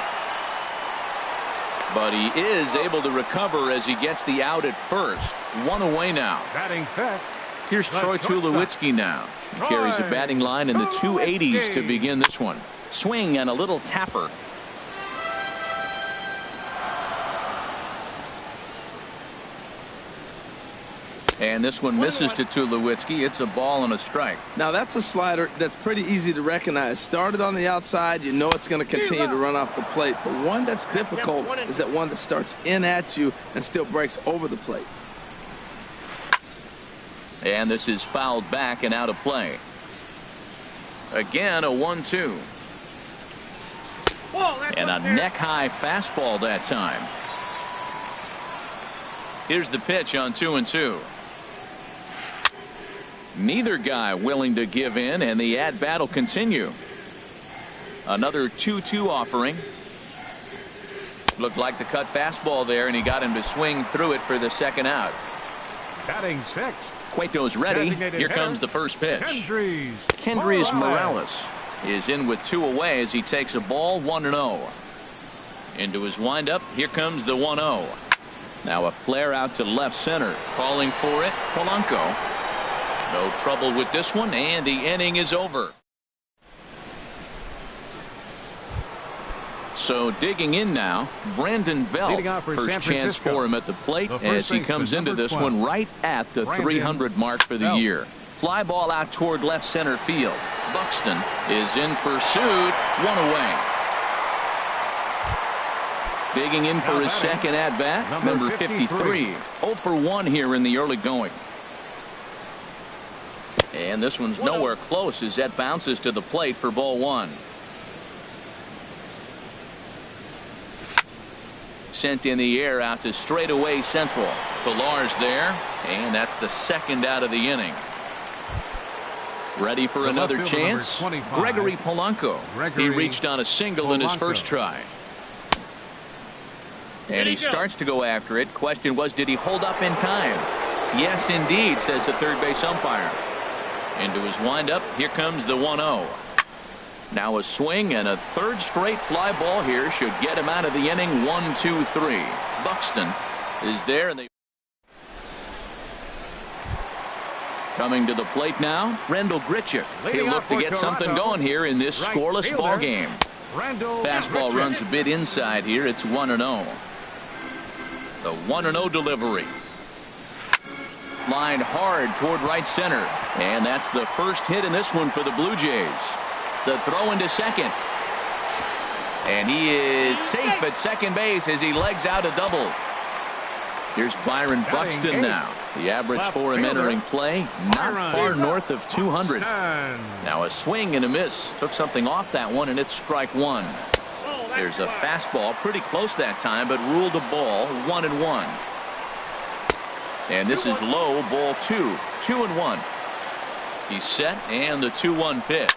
But he is able to recover as he gets the out at first. 1 away now. Batting fifth. Here's Troy Tulowitzki now. He carries a batting line in the 280s to begin this one. Swing and a little tapper. And this one misses to Tulowitzki. It's a ball and a strike. Now that's a slider that's pretty easy to recognize. Started on the outside, you know it's going to continue to run off the plate. But one that's difficult is that one that starts in at you and still breaks over the plate. And this is fouled back and out of play. Again, a 1-2. And a neck-high fastball that time. Here's the pitch on 2-2. Neither guy willing to give in, and the at-bat will continue. Another 2-2 offering. Looked like the cut fastball there, and he got him to swing through it for the second out. Batting sixth. Cueto's ready. Here comes the first pitch. Kendrys Morales is in with 2 away as he takes a ball 1-0. Into his windup. Here comes the 1-0. Now a flare out to left center. Calling for it, Polanco. No trouble with this one, and the inning is over. So digging in now, Brandon Belt. First chance for him at the plate as he comes into this one right at the 300 mark for the year. Fly ball out toward left center field. Buxton is in pursuit. 1 away. Digging in for his second at bat, number 53. 0 for 1 here in the early going. And this one's nowhere close as that bounces to the plate for ball 1. Sent in the air out to straightaway central. Pilar's there, and that's the second out of the inning. Ready for another chance. Gregory Polanco. He reached on a single in his first try. And he starts to go after it. Question was, did he hold up in time? Yes, indeed, says the third base umpire. Into his windup. Here comes the 1-0. Now a swing and a third straight fly ball here should get him out of the inning. 1-2-3. Buxton is there, and they coming to the plate now. Randall Grichuk. He'll look to get something going here in this scoreless ball game. Fastball runs a bit inside here. It's 1-0. The 1-0 delivery. Lined hard toward right center, and that's the first hit in this one for the Blue Jays. The throw into second. And he is safe at second base as he legs out a double. Here's Byron Buxton now. The average for him entering play, not far north of 200. Now a swing and a miss. Took something off that one, and it's strike 1. There's a fastball pretty close that time, but ruled a ball. 1-1. And this is low, ball 2. 2-1. He's set, and the 2-1 pitch.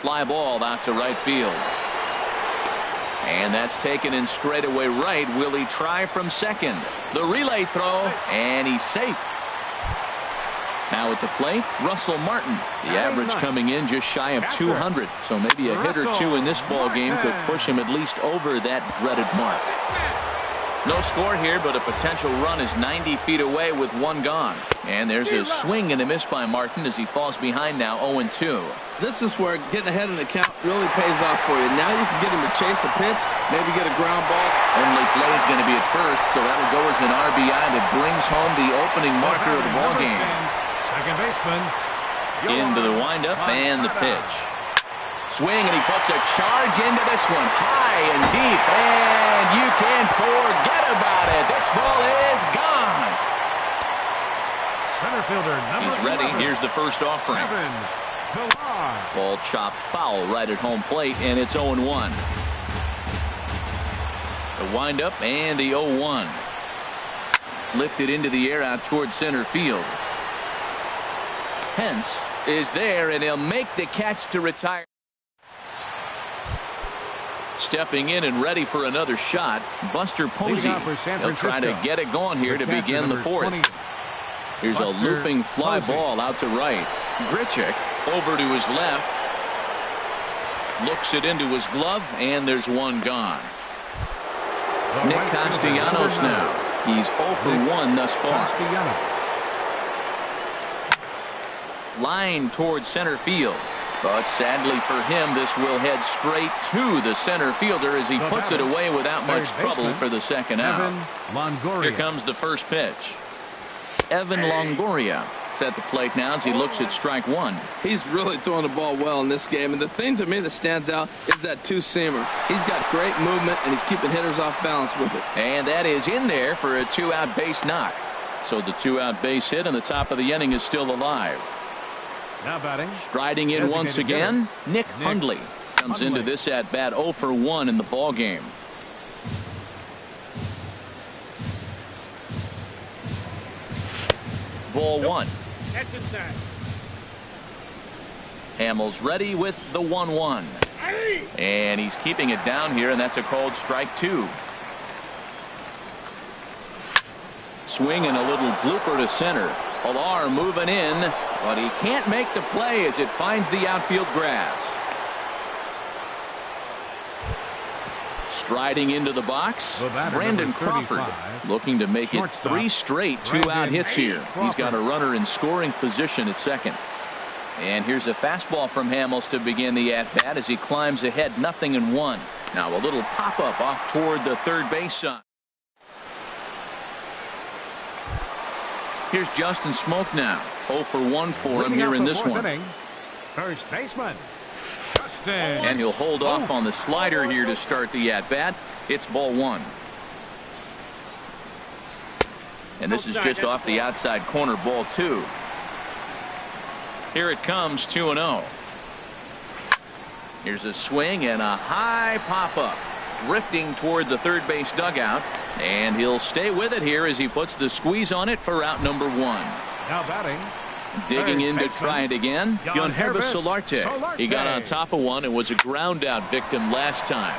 Fly ball out to right field. And that's taken in straightaway right. Will he try from second? The relay throw, and he's safe. Now at the plate, Russell Martin. The average coming in just shy of 200. So maybe a hit or two in this ball game could push him at least over that dreaded mark. No score here, but a potential run is 90 feet away with 1 gone. And there's a swing and a miss by Martin as he falls behind now 0-2. This is where getting ahead in the count really pays off for you. Now you can get him to chase a pitch, maybe get a ground ball. Only play is going to be at first, so that'll go as an RBI that brings home the opening marker of the ball game. Second baseman. Into the windup and the pitch. Swing, and he puts a charge into this one. High and deep, and you can forget about it. This ball is gone. Center fielder number He's ready. 11. Here's the first offering. Ball chopped foul right at home plate, and it's 0-1. The windup and the 0-1. Lifted into the air out toward center field. Pence is there, and he'll make the catch to retire. Stepping in and ready for another shot, Buster Posey. He'll try to get it going here to begin the fourth. Here's a looping fly ball out to right. Grichuk over to his left. Looks it into his glove, and there's 1 gone. Nick Castellanos now. He's 0 for 1 thus far. Line towards center field. But sadly for him, this will head straight to the center fielder as he puts it away without much trouble for the second out. Here comes the first pitch. Evan Longoria is at the plate now as he looks at strike 1. He's really throwing the ball well in this game, and the thing to me that stands out is that 2-seamer. He's got great movement, and he's keeping hitters off balance with it. And that is in there for a 2-out base knock. So the 2-out base hit, and the top of the inning is still alive. Now batting. Striding in once again, Nick Hundley comes into this at bat 0 for 1 in the ball game. Ball 1. That's inside. Hamels ready with the 1-1. And he's keeping it down here, and that's a called strike 2. Swing and a little blooper to center. Pilar moving in, but he can't make the play as it finds the outfield grass. Striding into the box, Brandon Crawford looking to make it 3 straight 2-out hits here. He's got a runner in scoring position at second. And here's a fastball from Hamels to begin the at-bat as he climbs ahead 0-1. Now a little pop-up off toward the third base side. Here's Justin Smoke now. 0 for 1 for him here in this one. First baseman. And he'll hold off on the slider here to start the at-bat. It's ball 1. And this is just off the outside corner, ball 2. Here it comes, 2-0. Here's a swing and a high pop-up. Drifting toward the third base dugout. And he'll stay with it here as he puts the squeeze on it for out number 1. Now batting. Digging in to try it again, Hervis Solarte. He got on top of one and was a ground out victim last time.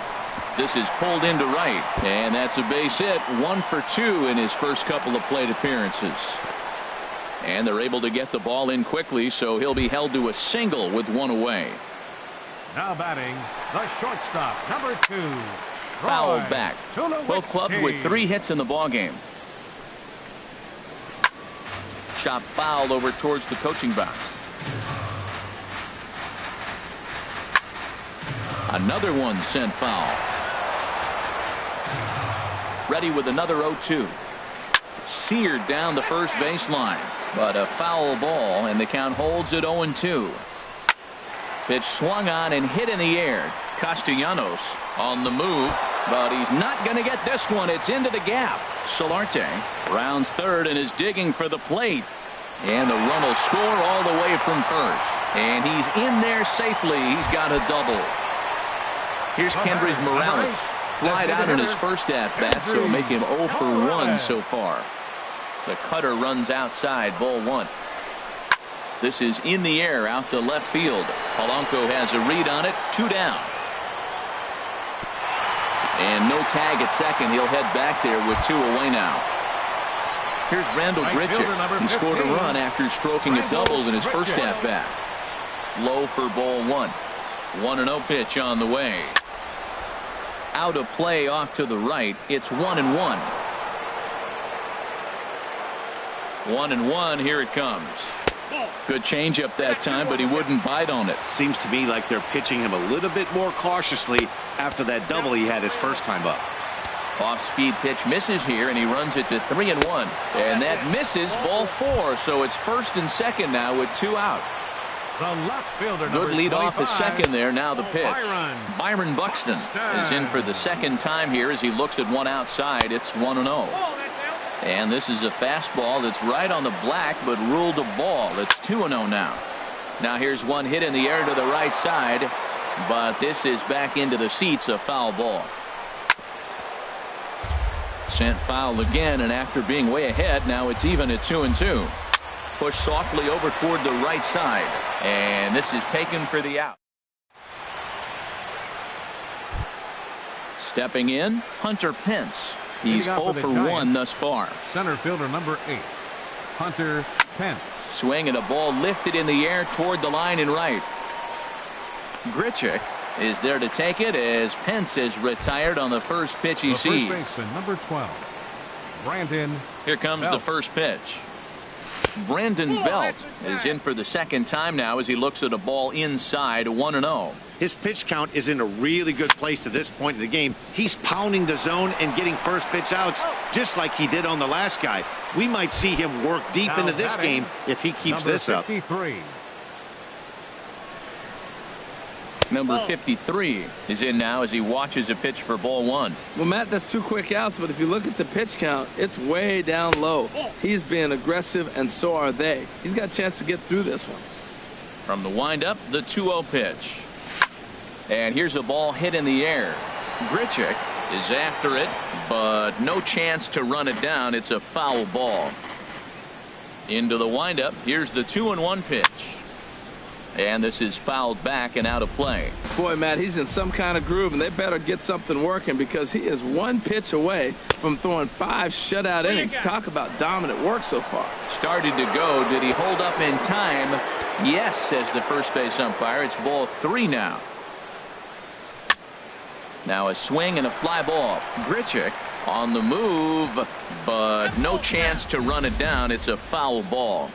This is pulled into right, and that's a base hit. 1 for 2 in his first couple of plate appearances. And they're able to get the ball in quickly, so he'll be held to a single with 1 away. Now batting, the shortstop, number 2. Fouled back. Both clubs with 3 hits in the ballgame. Shot fouled over towards the coaching box. Another one sent foul. Ready with another 0-2. Seared down the first baseline, but a foul ball, and the count holds at 0-2. Pitch swung on and hit in the air. Castellanos on the move, but he's not going to get this one. It's into the gap. Solarte rounds third and is digging for the plate. And the run will score all the way from first. And he's in there safely. He's got a double. Here's Kendrys Morales. Flied out in his first at-bat, so make him 0 for 1 so far. The cutter runs outside, ball 1. This is in the air out to left field. Polanco has a read on it. 2 down. And no tag at second. He'll head back there with 2 away now. Here's Randall Grichuk. He scored a run after stroking a double in his first at-bat. Low for ball 1. 1-0 pitch on the way. Out of play off to the right. It's 1-1. 1-1. Here it comes. Good changeup that time, but he wouldn't bite on it. Seems to me like they're pitching him a little bit more cautiously after that double he had his first time up. Off-speed pitch misses here, and he runs it to 3-1. And that misses, ball 4. So it's first and second now with 2 out. The left fielder, good lead off at second there. Now the pitch. Byron Buxton is in for the second time here as he looks at one outside. It's 1-0. And this is a fastball that's right on the black, but ruled a ball. It's 2-0 now. Now here's one hit in the air to the right side, but this is back into the seats, a foul ball. Sent foul again, and after being way ahead, now it's even at 2-2. Pushed softly over toward the right side, and this is taken for the out. Stepping in, Hunter Pence. He's 0 for 1 thus far. Center fielder number 8, Hunter Pence. Swing and a ball lifted in the air toward the line and right. Grichuk is there to take it as Pence is retired on the first pitch he sees. First baseman number 12, Brandon. Here comes Belt. The first pitch. Brandon Belt is in for the second time now as he looks at a ball inside, 1-0. His pitch count is in a really good place at this point in the game. He's pounding the zone and getting first pitch outs just like he did on the last guy. We might see him work deep into this game if he keeps this up. Number 53 is in now as he watches a pitch for ball 1. Well, Matt, that's 2 quick outs, but if you look at the pitch count, it's way down low. He's being aggressive, and so are they. He's got a chance to get through this one. From the windup, the 2-0 pitch. And here's a ball hit in the air. Grichuk is after it, but no chance to run it down. It's a foul ball. Into the windup, here's the 2-1 pitch. And this is fouled back and out of play. Boy, Matt, he's in some kind of groove, and they better get something working because he is one pitch away from throwing 5 shutout innings. Talk about dominant work so far. Started to go. Did he hold up in time? Yes, says the first base umpire. It's ball 3 now. Now a swing and a fly ball. Grichuk on the move, but no chance to run it down. It's a foul ball.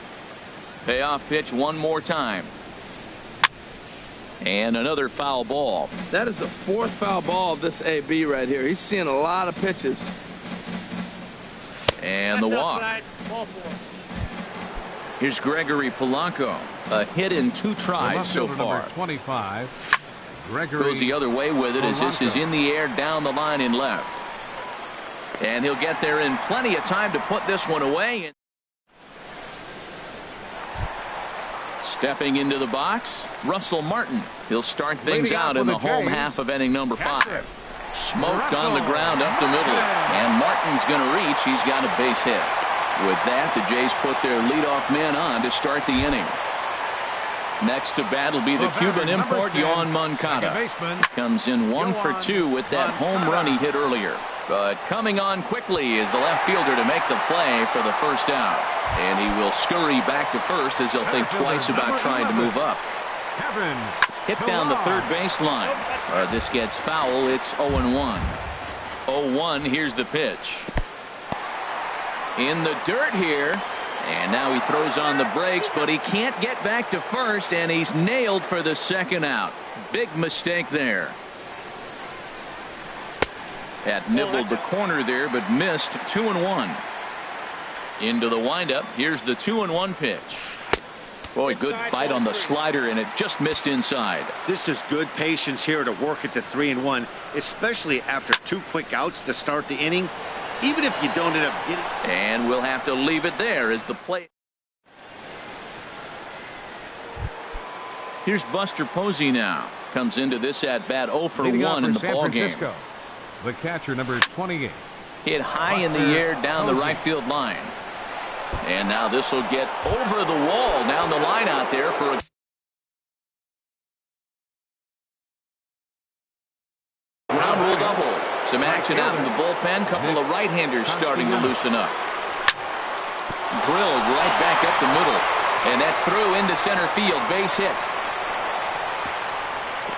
Payoff pitch one more time. And another foul ball. That is the 4th foul ball of this AB right here. He's seeing a lot of pitches. And the walk. Here's Gregory Polanco. A hit in 2 tries so far. Number 25. Gregory Goes the other way with it as this is in the air down the line in left. And he'll get there in plenty of time to put this one away. Stepping into the box, Russell Martin. He'll start things out in the home half of inning number 5. Smoked on the ground up the middle. And Martin's going to reach. He's got a base hit. With that, the Jays put their leadoff man on to start the inning. Next to bat will be the Cuban import, Yoan Moncada. Comes in 1 for 2 with that home run he hit earlier. But coming on quickly is the left fielder to make the play for the first out. And he will scurry back to first as he'll think twice about trying to move up. Hit down the third baseline. This gets foul. It's 0-1. 0-1. Here's the pitch. In the dirt here. And now he throws on the brakes, but he can't get back to first, and he's nailed for the second out. Big mistake there. Had nibbled the corner there, but missed. 2-1. Into the windup. Here's the 2-1 pitch. Boy, good bite on the slider, and it just missed inside. This is good patience here to work at the 3-1, especially after 2 quick outs to start the inning. Even if you don't end up getting. And we'll have to leave it there as the play. Here's Buster Posey now. Comes into this at bat 0 for 1 in the ball game. The catcher, number 28. Hit high in the air down the right field line. And now this will get over the wall down the line out there for a ground rule double. Some action out in the bullpen. Couple of right-handers starting to loosen up. Drilled right back up the middle. And that's through into center field. Base hit.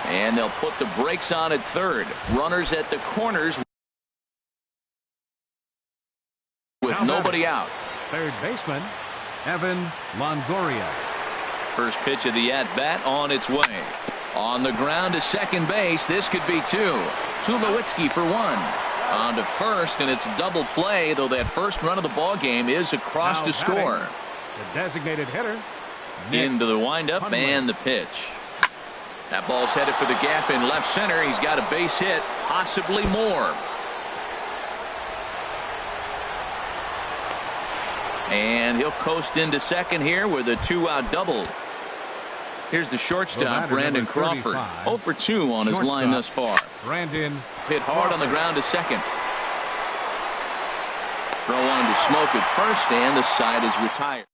And they'll put the brakes on at third. Runners at the corners with nobody out. Third baseman, Evan Longoria. First pitch of the at-bat on its way. On the ground to second base. This could be 2. Tulowitzki for 1. On to first, and it's a double play, though that first run of the ball game is across to score. The designated hitter. Into the windup and the pitch. That ball's headed for the gap in left center. He's got a base hit, possibly more. And he'll coast into second here with a 2-out double. Here's the shortstop, Brandon Crawford. 0 for 2 on his line thus far. Brandon hit hard on the ground to second. Throw on to Smoke at first, and the side is retired.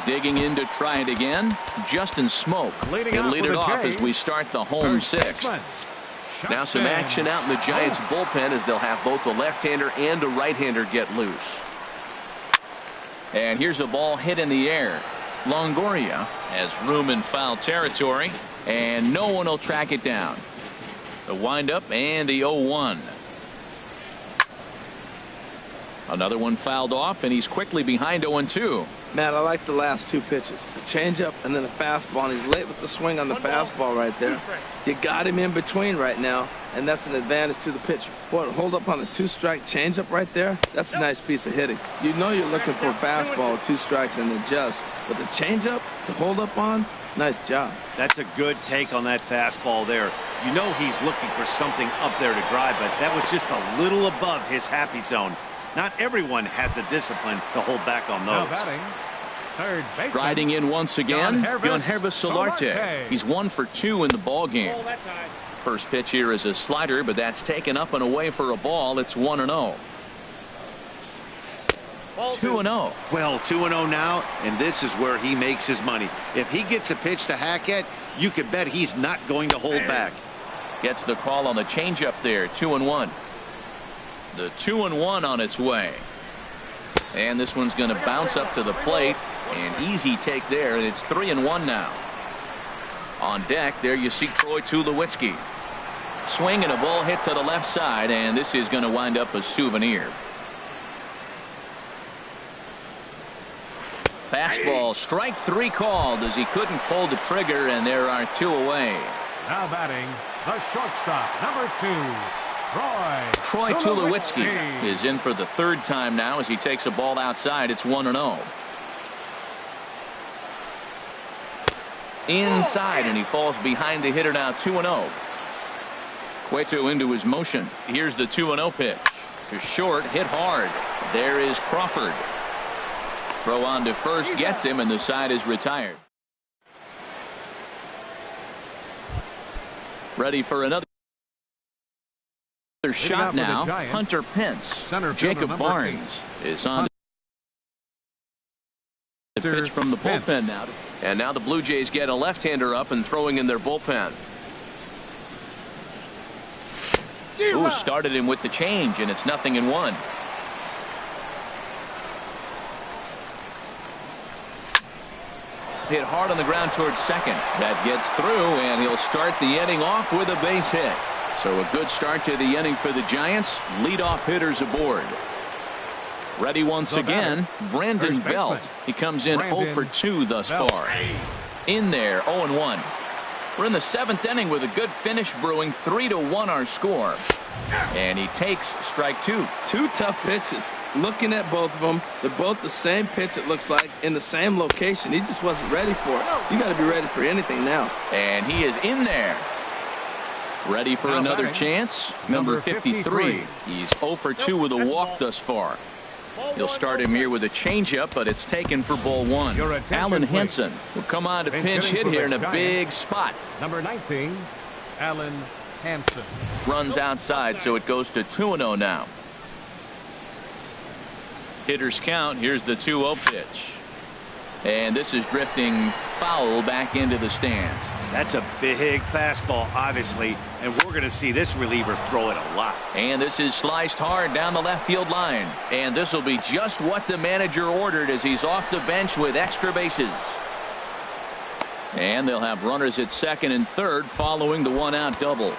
Digging in to try it again. Justin Smoke. He'll lead it off as we start the home 6th. Now some action out in the Giants bullpen as they'll have both a left-hander and a right-hander get loose. And here's a ball hit in the air. Longoria has room in foul territory, and no one will track it down. The windup and the 0-1. Another one fouled off, and he's quickly behind 0-2. Matt, I like the last 2 pitches. A changeup and then a fastball, and he's late with the swing on the fastball right there. You got him in between right now, and that's an advantage to the pitcher. Boy, hold up on a 2-strike changeup right there. That's a nice piece of hitting. You know you're looking for a fastball with 2 strikes and adjust, but the changeup to hold up on, nice job. That's a good take on that fastball there. You know he's looking for something up there to drive, but that was just a little above his happy zone. Not everyone has the discipline to hold back on those. Now batting, Third baseman. Striding in once again, Yohannervis Solarte. He's 1 for 2 in the ball game. Oh, that's high. First pitch here is a slider, but that's taken up and away for a ball. It's 1-0. 2-0. Well, 2-0 now, and this is where he makes his money. If he gets a pitch to hack at, you can bet he's not going to hold back. Gets the call on the changeup there. 2-1. The 2-1 on its way. And this one's going to bounce up to the plate. An easy take there, and it's 3-1 now. On deck, there you see Troy Tulowitzki. Swing and a ball hit to the left side, and this is going to wind up a souvenir. Fastball, strike 3 called as he couldn't pull the trigger, and there are 2 away. Now batting, the shortstop, number 2, Troy Tulowitzki is in for the 3rd time now as he takes a ball outside. It's 1-0. Inside, and he falls behind the hitter now. 2-0. Cueto into his motion. Here's the 2-0 pitch. To short, hit hard. There is Crawford. Throw on to first, gets him, and the side is retired. Ready for another shot now. Hunter Pence. Jacob Barnes is on the pitch from the bullpen now. And now the Blue Jays get a left-hander up and throwing in their bullpen. Ooh, started him with the change, and it's 0-1. Hit hard on the ground towards second. That gets through, and he'll start the inning off with a base hit. So a good start to the inning for the Giants. Leadoff hitters aboard. Ready once again, Brandon Belt. He comes in 0 for 2 thus far. In there, 0-1. We're in the 7th inning with a good finish brewing. 3-1 our score. And he takes strike 2. 2 tough pitches. Looking at both of them, they're both the same pitch, it looks like, in the same location. He just wasn't ready for it. You got to be ready for anything now. And he is in there. Ready for another chance. Number 53. He's 0 for 2 with a walk thus far. He'll start him here with a changeup, but it's taken for ball 1. Alan Henson will come on to pinch hit here in a big spot. Number 19, Alan Hansen. Runs outside, so it goes to 2-0 now. Hitters count. Here's the 2-0 pitch. And this is drifting foul back into the stands. That's a big fastball, obviously, and we're going to see this reliever throw it a lot. And this is sliced hard down the left field line. And this will be just what the manager ordered as he's off the bench with extra bases. And they'll have runners at second and third following the 1-out double.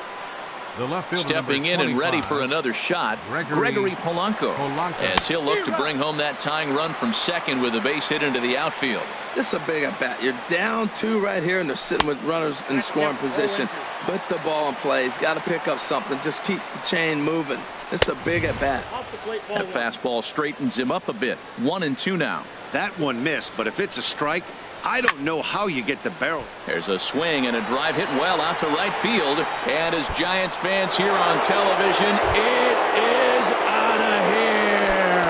The left fielder, stepping in and ready for another shot, Gregory Polanco, as he'll look to bring home that tying run from second with a base hit into the outfield. This is a big at bat. You're down 2 right here, and they're sitting with runners in scoring position. Put the ball in play. He's got to pick up something. Just keep the chain moving. This is a big at bat. That fastball straightens him up a bit. 1-2 now. That one missed, but if it's a strike, I don't know how you get the barrel. There's a swing and a drive hit well out to right field. And as Giants fans here on television, it is out of here.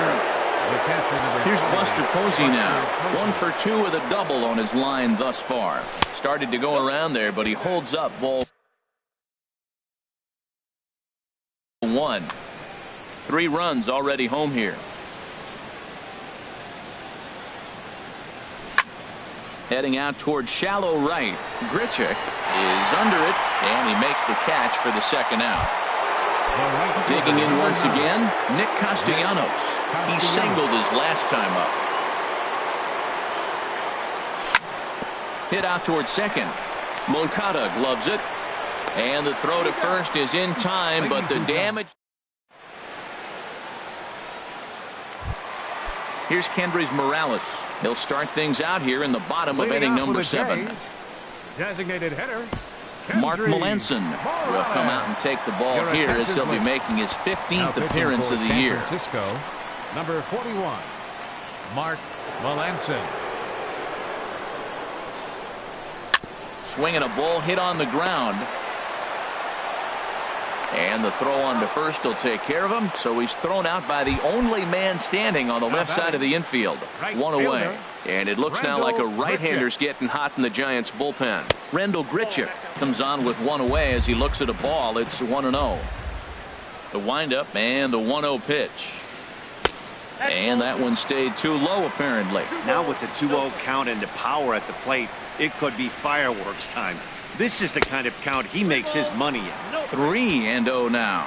Here's Buster Posey now. 1 for 2 with a double on his line thus far. Started to go around there, but he holds up ball 1. 3 runs already home here. Heading out towards shallow right. Grichuk is under it, and he makes the catch for the 2nd out. Digging in once again, Nick Castellanos. He singled his last time up. Hit out towards second. Moncada gloves it. And the throw to first is in time, but the damage. Here's Kendrys Morales. He'll start things out here in the bottom of inning number 7. Designated hitter, Mark Melanson will come out and take the ball here as he'll be making his 15th appearance of the year. Francisco, number 41, Mark Melanson. Swinging a ball hit on the ground. And the throw on to first will take care of him. So he's thrown out by the only man standing on the left side of the infield. One away. And it looks now like a right-hander's getting hot in the Giants bullpen. Rendell Grichuk comes on with one away as he looks at a ball. It's 1-0. The windup and the 1-0 pitch. And that one stayed too low apparently. Now with the 2-0 count and the power at the plate, it could be fireworks time. This is the kind of count he makes his money in. 3-0 now.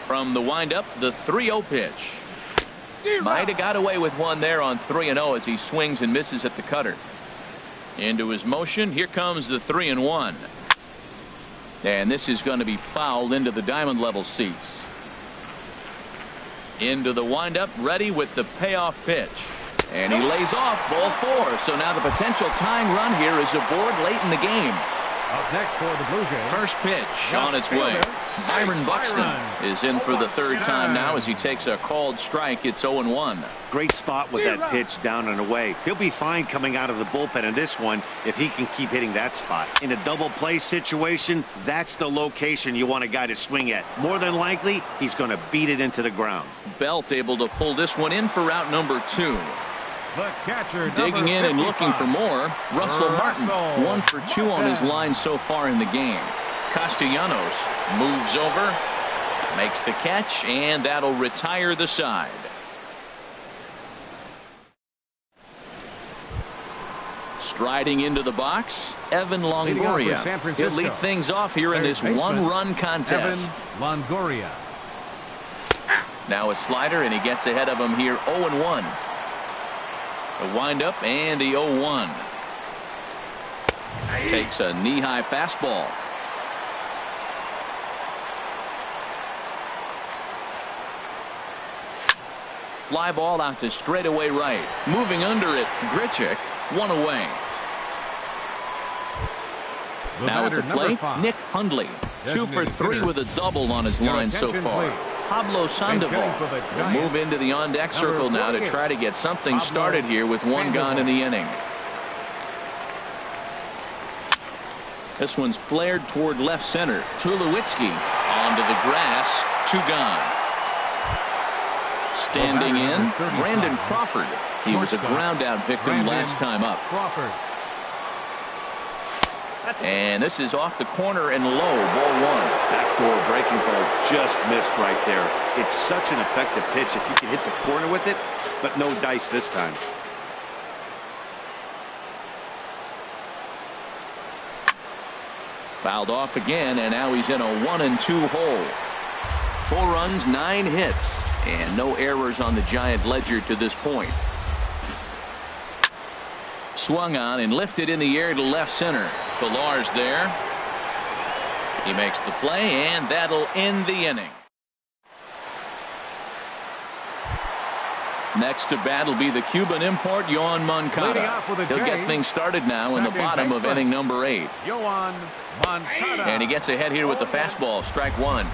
From the windup, the 3-0 pitch. Might have got away with one there on 3-0 as he swings and misses at the cutter. Into his motion. Here comes the 3-1. And this is going to be fouled into the diamond level seats. Into the windup, ready with the payoff pitch. And he lays off ball 4. So now the potential tying run here is aboard late in the game. Up next for the Blue Jays. First pitch on its way. Byron Buxton is in for the third time now as he takes a called strike. It's 0-1. Great spot with that pitch down and away. He'll be fine coming out of the bullpen in this one if he can keep hitting that spot. In a double play situation, that's the location you want a guy to swing at. More than likely, he's going to beat it into the ground. Belt able to pull this one in for out number 2. The catcher, digging in and looking for more. Russell Martin, 1 for 2 on his line so far in the game. Castellanos moves over, makes the catch, and that'll retire the side. Striding into the box, Evan Longoria. He'll lead things off here in this one-run contest. Evan Longoria. Now a slider, and he gets ahead of him here, 0-1. The windup and the 0-1. Takes a knee-high fastball. Fly ball out to straightaway right. Moving under it, Grichuk, 1 away. Now at the plate, Nick Hundley, 2 for 3 with a double on his line so far. Pablo Sandoval will move into the on-deck circle now to try to get something started here with 1 gone in the inning. This one's flared toward left center. Tulowitzki onto the grass, 2 gone. Standing in, Brandon Crawford. He was a ground-out victim last time up. And this is off the corner and low, ball 1. Backdoor breaking ball just missed right there. It's such an effective pitch if you can hit the corner with it, but no dice this time. Fouled off again, and now he's in a 1-2 hole. 4 runs, 9 hits, and no errors on the Giant ledger to this point. Swung on and lifted in the air to left center. Pillar's there. He makes the play, and that'll end the inning. Next to bat will be the Cuban import, Yoan Moncada. He'll get things started now in the bottom of inning number 8. Yoan Moncada. And he gets ahead here with the fastball, strike 1.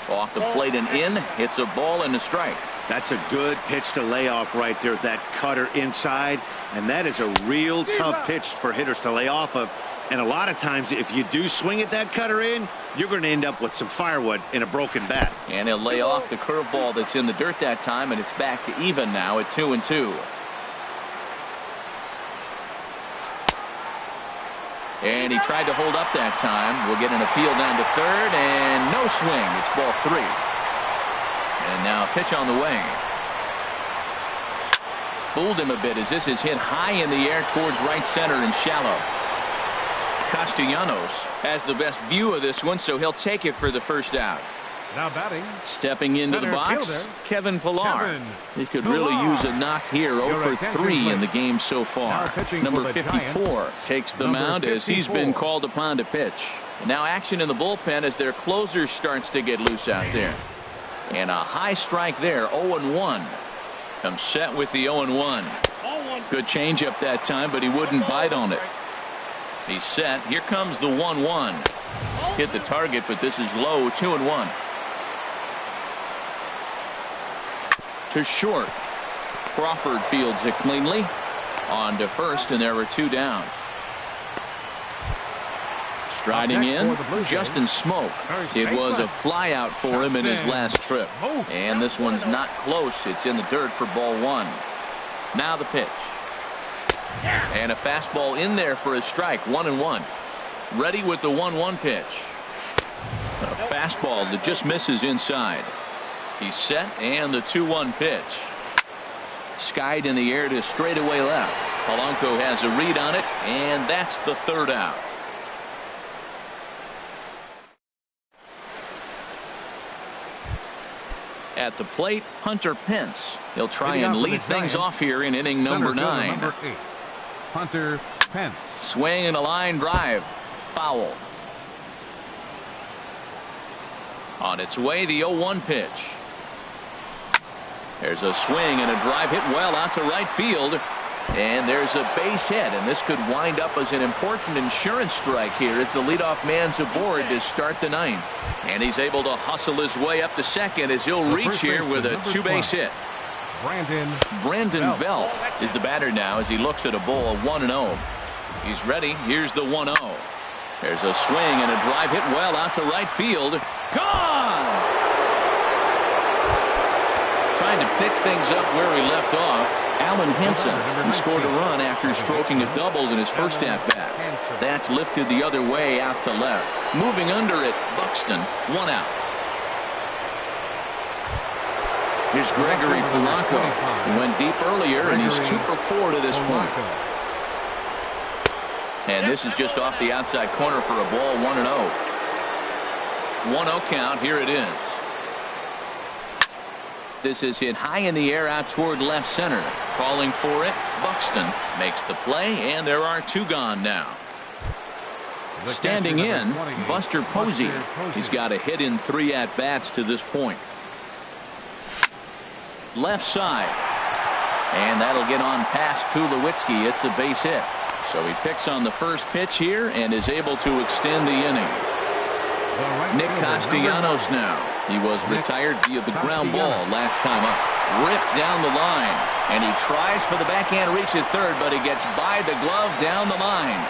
Off the plate and in, hits a ball and a strike. That's a good pitch to lay off right there, that cutter inside, and that is a real tough pitch for hitters to lay off of. And a lot of times if you do swing at that cutter in, you're going to end up with some firewood in a broken bat. And he'll lay off the curveball that's in the dirt that time, and it's back to even now at 2-2. And he tried to hold up that time. We'll get an appeal down to third, and no swing. It's ball 3. And now a pitch on the way. Fooled him a bit as this is hit high in the air towards right center and shallow. Castellanos has the best view of this one, so he'll take it for the first out. Now batting. Stepping into the box, fielder, Kevin Pillar. He could really use a knock here. 0 for 3 in the game so far. Number 54 takes the mound as he's been called upon to pitch. Now action in the bullpen as their closer starts to get loose out there. And a high strike there, 0-1. Comes set with the 0-1. Good changeup that time, but he wouldn't bite on it. He's set. Here comes the 1-1. Hit the target, but this is low, 2-1. To short. Crawford fields it cleanly. On to first, and there were 2 down. Striding in, Justin Smoke. It was a flyout for him in his last trip. And this one's not close. It's in the dirt for ball one. Now the pitch. And a fastball in there for a strike. 1-1. Ready with the 1-1 pitch. A fastball that just misses inside. He's set, and the 2-1 pitch. Skied in the air to straightaway left. Polanco has a read on it, and that's the third out. At the plate, Hunter Pence. He'll try and lead things off here in inning number 9. Number 8, Hunter Pence. Swing and a line drive. Foul. On its way, the 0-1 pitch. There's a swing and a drive hit well out to right field. And there's a base hit, and this could wind up as an important insurance strike here as the leadoff man's aboard to start the 9th. And he's able to hustle his way up to second as he'll reach here with a 2-base hit. Brandon Belt is the batter now as he looks at a ball 1-0. He's ready. Here's the 1-0. There's a swing and a drive hit well out to right field. Gone! Trying to pick things up where he left off. Alan Henson, who scored a run after stroking a double in his first at-bat. That's lifted the other way out to left. Moving under it, Buxton, 1 out. Here's Gregory Polanco. He went deep earlier, and he's 2 for 4 to this point. And this is just off the outside corner for a ball, 1-0. 1-0 count. Here it is. This is hit high in the air out toward left center. Calling for it, Buxton makes the play, and there are 2 gone now. Standing in, Buster Posey. He's got a hit in 3 at-bats to this point. Left side. And that'll get on past Tulowitzki. It's a base hit. So he picks on the first pitch here and is able to extend the inning. Nick Castellanos now. He was retired via the ground ball last time up. Ripped down the line. And he tries for the backhand reach at third, but he gets by the glove down the line.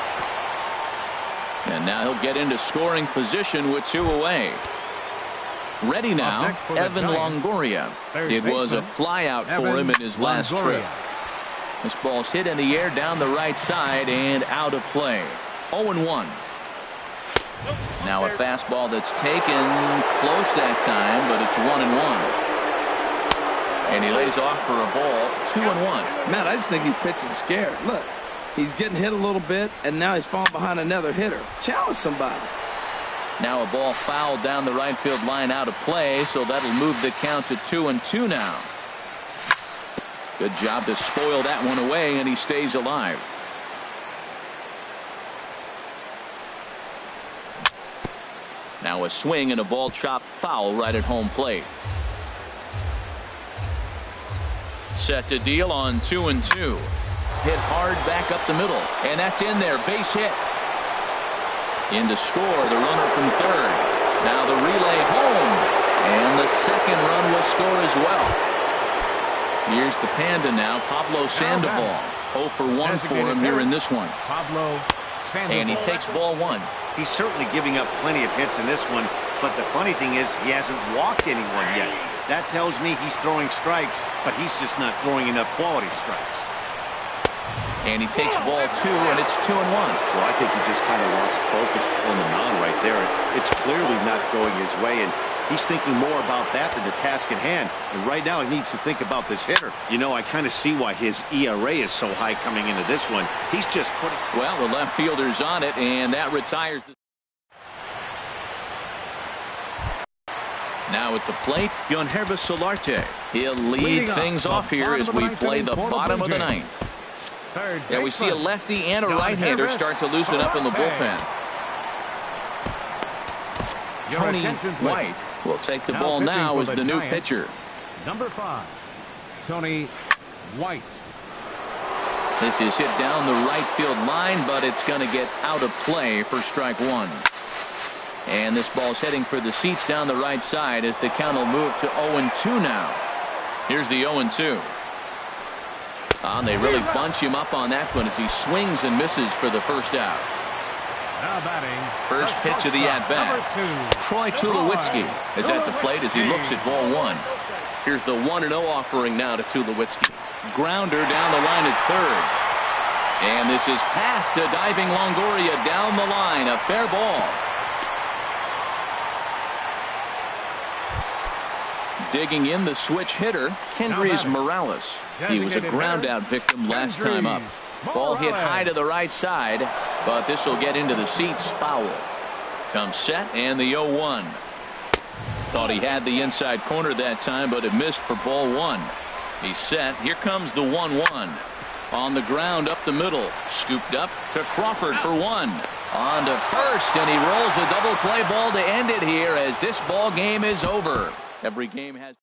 And now he'll get into scoring position with 2 away. Ready now, Evan Longoria. It was a flyout for him in his last trip. This ball's hit in the air down the right side and out of play. 0-1. Now a fastball that's taken close that time, but it's 1-1. And he lays off for a ball, 2-1. Matt, I just think he's pitching scared. Look, he's getting hit a little bit, and now he's falling behind another hitter. Challenge somebody. Now a ball fouled down the right field line out of play, so that'll move the count to 2-2 now. Good job to spoil that one away, and he stays alive. Now a swing and a ball chopped foul right at home plate. Set to deal on 2-2. Hit hard back up the middle, and that's in there. Base hit. In to score, the runner from third. Now the relay home, and the second run will score as well. Here's the Panda now, Pablo Sandoval. 0 for 1 for him here in this one. And he takes ball 1. He's certainly giving up plenty of hits in this one, but the funny thing is he hasn't walked anyone yet. That tells me he's throwing strikes, but he's just not throwing enough quality strikes. And he takes ball 2, and it's 2-1. Well, I think he just kind of lost focus on the mound right there. It's clearly not going his way, and he's thinking more about that than the task at hand. And right now he needs to think about this hitter. You know, I kind of see why his ERA is so high coming into this one. He's just putting... Well, the left fielder's on it, and that retires. Now at the plate, Yonhervis Solarte. He'll lead things off here as we play the bottom of the 9th. Yeah, we see a lefty and a right-hander start to loosen up in the bullpen. Tony White will take the ball now as the new pitcher. Number 5, Tony White. This is hit down the right field line, but it's going to get out of play for strike 1. And this ball's heading for the seats down the right side as the count will move to 0-2 now. Here's the 0-2. They really bunch him up on that one as he swings and misses for the first out. Now batting. First pitch of the at-bat. Troy Tulowitzki is at the plate as he looks at ball one. Here's the 1-0 offering now to Tulowitzki. Grounder down the line at third. And this is past a diving Longoria down the line. A fair ball. Digging in the switch hitter, Kendrys Morales. He was a ground out victim last time up. Ball hit high to the right side, but this will get into the seats. Foul. Comes set and the 0-1. Thought he had the inside corner that time, but it missed for ball one. He's set. Here comes the 1-1. On the ground up the middle. Scooped up to Crawford for one. On to first, and he rolls a double play ball to end it here as this ball game is over. Every game has.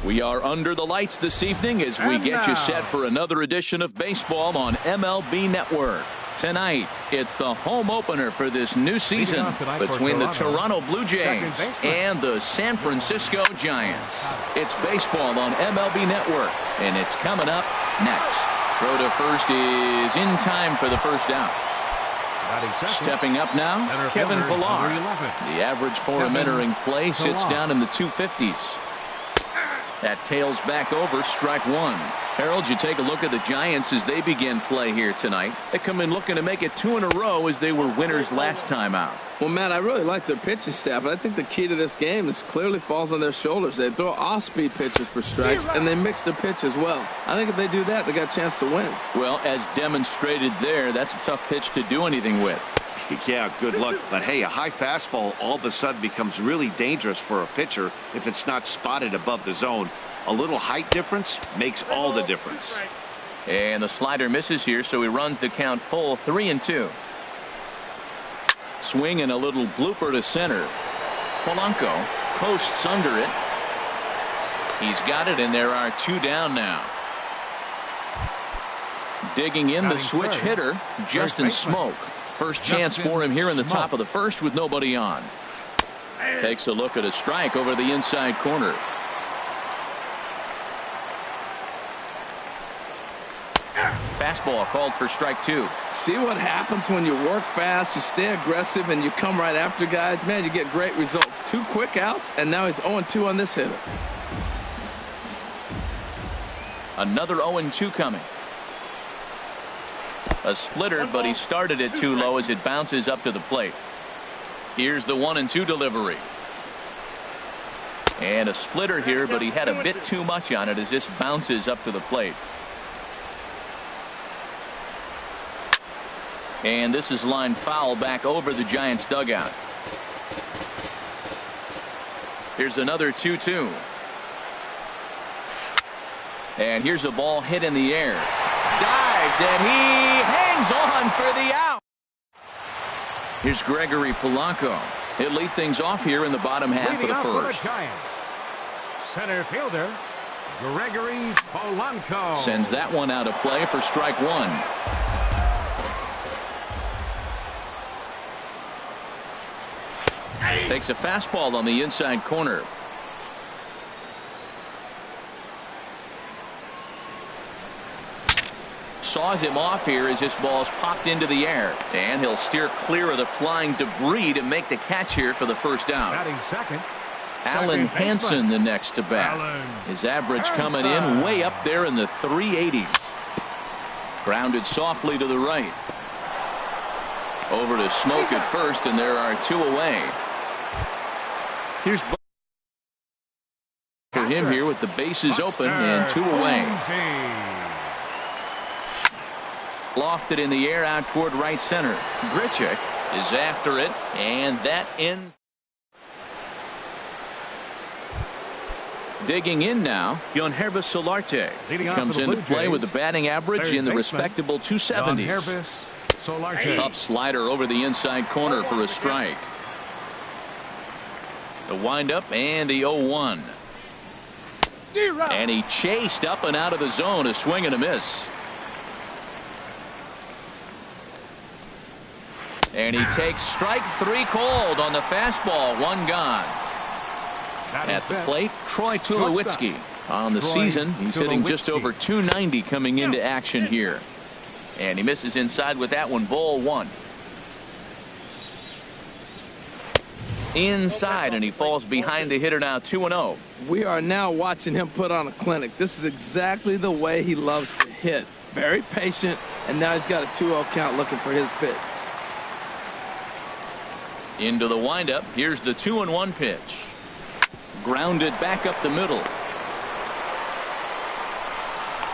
We are under the lights this evening as we get you set for another edition of baseball on MLB Network. Tonight, it's the home opener for this new season between the Toronto Blue Jays and the San Francisco Giants. It's baseball on MLB Network, and it's coming up next. Throw to first is in time for the first out. Stepping up now, Kevin Pillar. The average for him entering play sits down in the 250s. That tails back over, strike one. Harold, you take a look at the Giants as they begin play here tonight. They come in looking to make it 2 in a row as they were winners last time out. Well, Matt, I really like their pitching staff, but I think the key to this game is clearly falls on their shoulders. They throw off-speed pitches for strikes, and they mix the pitch as well. I think if they do that, they got a chance to win. Well, as demonstrated there, that's a tough pitch to do anything with. Yeah, good luck. But, hey, a high fastball all of a sudden becomes really dangerous for a pitcher if it's not spotted above the zone. A little height difference makes all the difference. And the slider misses here, so he runs the count full, 3-2. Swing and a little blooper to center. Polanco coasts under it. He's got it, and there are 2 down now. Digging in the switch hitter, Justin Smoak. First chance for him here in the top of the first with nobody on. Takes a look at a strike over the inside corner. Fastball called for strike 2. See what happens when you work fast, you stay aggressive, and you come right after guys? Man, you get great results. 2 quick outs, and now he's 0-2 on this hitter. Another 0-2 coming. A splitter, but he started it too low as it bounces up to the plate. Here's the 1-2 delivery. And a splitter here, but he had a bit too much on it as this bounces up to the plate. And this is lined foul back over the Giants dugout. Here's another 2-2. And here's a ball hit in the air. Dives, and he hangs on for the out. Here's Gregory Polanco. He'll lead things off here in the bottom half of the first. Center fielder, Gregory Polanco. Sends that one out of play for strike 1. Takes a fastball on the inside corner. Saws him off here as this ball's popped into the air. And he'll steer clear of the flying debris to make the catch here for the first out. Batting second. Alan Hansen the next to bat. His average coming in way up there in the 380s. Grounded softly to the right. Over to Smoke at first, and there are 2 away. Here's for him here with the bases open and 2 away. Lofted in the air out toward right center. Grichuk is after it, and that ends. Digging in now, Yonhervis Solarte comes into play with a batting average in the respectable 270s. Tough slider over the inside corner for a strike. The windup and the 0-1. And he chased up and out of the zone, a swing and a miss. And he takes strike 3 called on the fastball. 1 gone. At the plate, Troy Tulowitzki. On the season, he's hitting just over 290 coming into action here. And he misses inside with that one. Ball 1. Inside, and he falls behind the hitter now. 2-0. We are now watching him put on a clinic. This is exactly the way he loves to hit. Very patient, and now he's got a 2-0 count looking for his pitch. Into the windup. Here's the 2-1 pitch. Grounded back up the middle.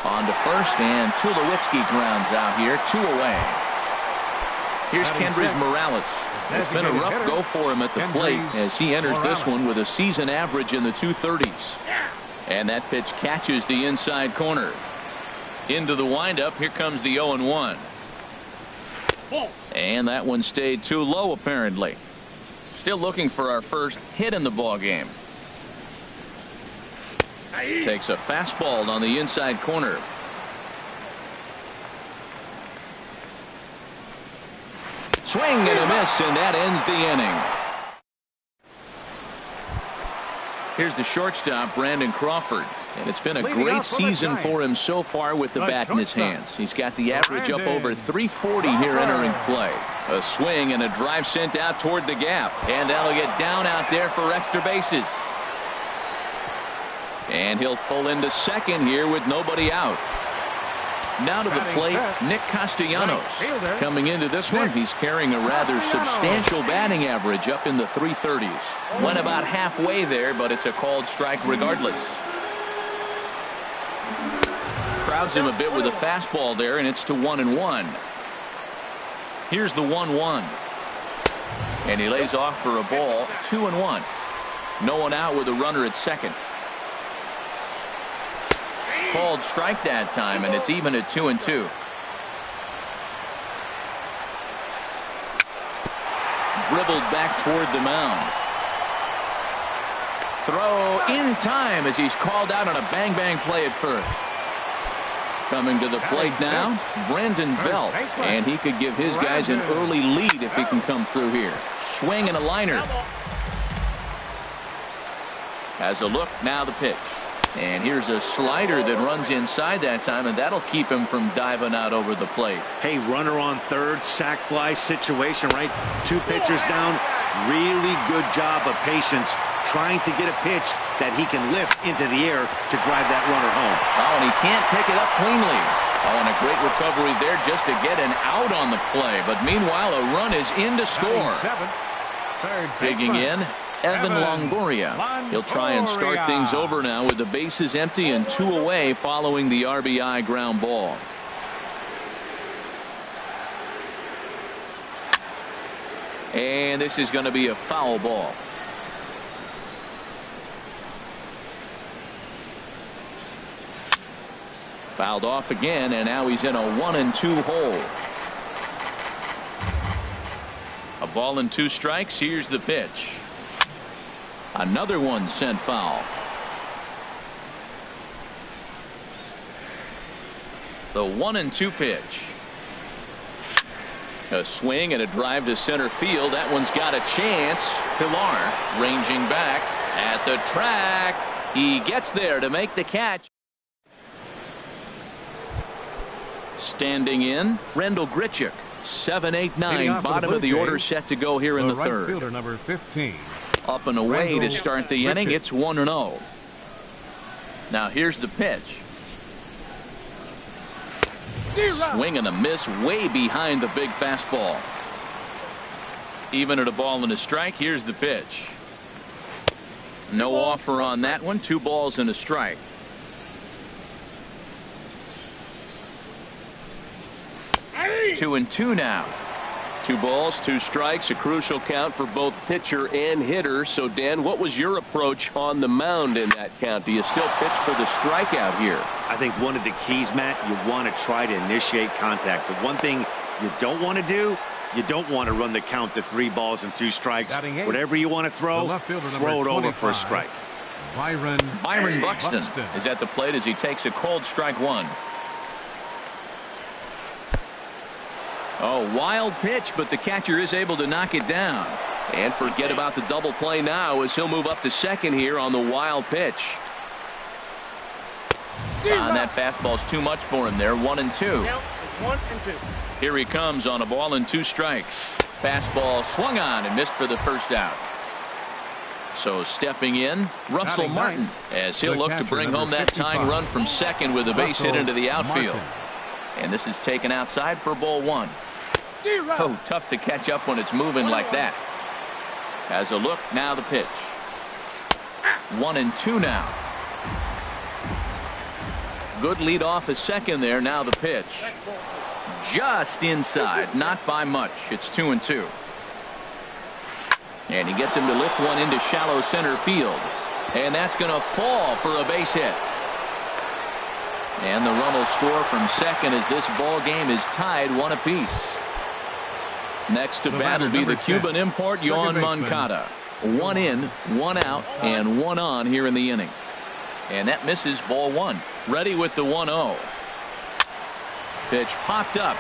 On to first, and Tulowitzki grounds out here. 2 away. Here's Kendrys Morales. It's been a rough go for him at the plate as he enters this one with a season average in the 230s. And that pitch catches the inside corner. Into the windup. Here comes the 0-1. And that one stayed too low apparently. Still looking for our first hit in the ball game. Takes a fastball on the inside corner. Swing and a miss, and that ends the inning. Here's the shortstop, Brandon Crawford. And it's been a great season for him so far with the bat in his hands. He's got the average up over 340 here entering play. A swing and a drive sent out toward the gap. And that'll get down out there for extra bases. And he'll pull into second here with nobody out. Now to the plate, Nick Castellanos. Coming into this one, he's carrying a rather substantial batting average up in the 330s. Went about halfway there, but it's a called strike regardless. Crowds him a bit with a fastball there, and it's to 1-1. Here's the 1-1. And he lays off for a ball. 2-1. No one out with a runner at second. Called strike that time, and it's even at 2-2. Dribbled back toward the mound. Throw in time as he's called out on a bang-bang play at first. Coming to the plate now, Brandon Belt, and he could give his guys an early lead if he can come through here. Swing and a liner. Has a look, now the pitch. And here's a slider that runs inside that time, and that'll keep him from diving out over the plate. Hey, runner on third, sac fly situation, right? 2 pitchers down. Really good job of patience, trying to get a pitch that he can lift into the air to drive that runner home. Oh, and he can't pick it up cleanly. Oh, and a great recovery there just to get an out on the play. But meanwhile, a run is in to score. Digging in, Evan Longoria. He'll try and start things over now with the bases empty and 2 away following the RBI ground ball. And this is going to be a foul ball. Fouled off again, and now he's in a 1-2 hole. A ball and 2 strikes. Here's the pitch. Another one sent foul. The 1-2 pitch. A swing and a drive to center field. That one's got a chance. Pilar ranging back at the track. He gets there to make the catch. Standing in, Rendell Grichuk. 7-8-9, bottom of the order, set to go here in the third. Fielder number 15. Up and away to start the inning. It's 1-0. Now here's the pitch. Swing and a miss way behind the big fastball. Even at a ball and a strike. Here's the pitch. No offer on that one. 2 balls and a strike. Two and 2 now. 2 balls, 2 strikes, a crucial count for both pitcher and hitter. So, Dan, what was your approach on the mound in that count? Do you still pitch for the strikeout here? I think one of the keys, Matt, you want to try to initiate contact. The one thing you don't want to do, you don't want to run the count to 3 balls and 2 strikes. Whatever you want to throw, throw it over for a strike. Byron Buxton is at the plate as he takes a cold strike 1. Oh, wild pitch, but the catcher is able to knock it down. And forget about the double play now as he'll move up to second here on the wild pitch. And that fastball's too much for him there. 1-2. Here he comes on a ball and 2 strikes. Fastball swung on and missed for the first out. So stepping in, Russell Martin, as he'll look to bring home that tying run from second with a base hit into the outfield. And this is taken outside for ball 1. Oh, tough to catch up when it's moving like that. Has a look, now the pitch. 1-2 now. Good lead off at second there. Now the pitch. Just inside, not by much. It's 2-2. And he gets him to lift one into shallow center field. And that's going to fall for a base hit. And the run will score from second as this ball game is tied 1 apiece. Next to bat will be the Cuban import, Yoan Moncada. 1 in, 1 out, and 1 on here in the inning. And that misses ball 1. Ready with the 1-0. Pitch popped up.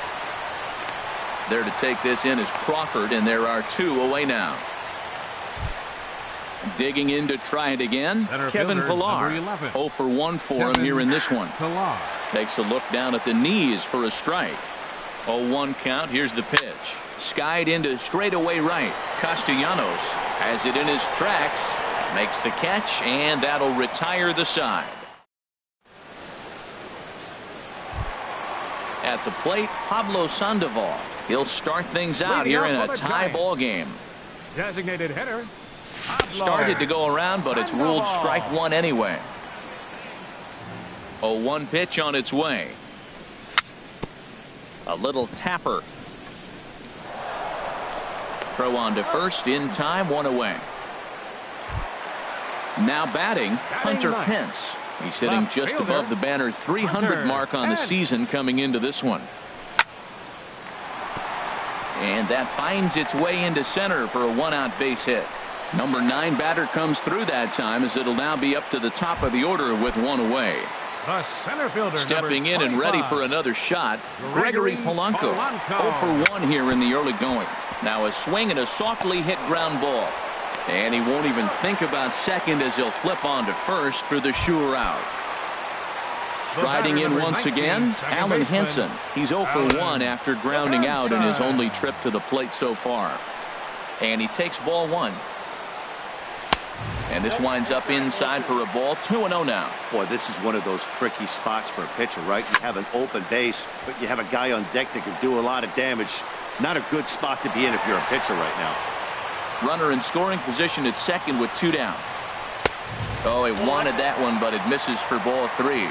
There to take this in is Crawford, and there are 2 away now. Digging in to try it again, Kevin Pilar. 0 for 1 for him here in this one. Takes a look down at the knees for a strike. 0-1 count. Here's the pitch. Skied into straightaway right. Castellanos has it in his tracks. Makes the catch, and that'll retire the side. At the plate, Pablo Sandoval. He'll start things out here in a tie ball game. Designated hitter. Started to go around, but it's ruled strike 1 anyway. 0-1 pitch on its way. A little tapper. Throw on to first in time, 1 away. Now batting, Hunter Pence. He's hitting just above the banner 300 mark on the season coming into this one. And that finds its way into center for a 1-out base hit. Number 9 batter comes through that time as it'll now be up to the top of the order with 1 away. The center fielder, stepping in and ready for another shot, Gregory Polanco. 0 for 1 here in the early going. Now a swing and a softly hit ground ball. And he won't even think about second as he'll flip on to first for the sure out. Riding in once again, Alan Henson. He's 0 for 1 after grounding out in his only trip to the plate so far. And he takes ball 1. And this winds up inside for a ball. 2-0 now. Boy, this is one of those tricky spots for a pitcher, right? You have an open base, but you have a guy on deck that can do a lot of damage. Not a good spot to be in if you're a pitcher right now. Runner in scoring position at second with 2 down. Oh, he wanted that one, but it misses for ball 3.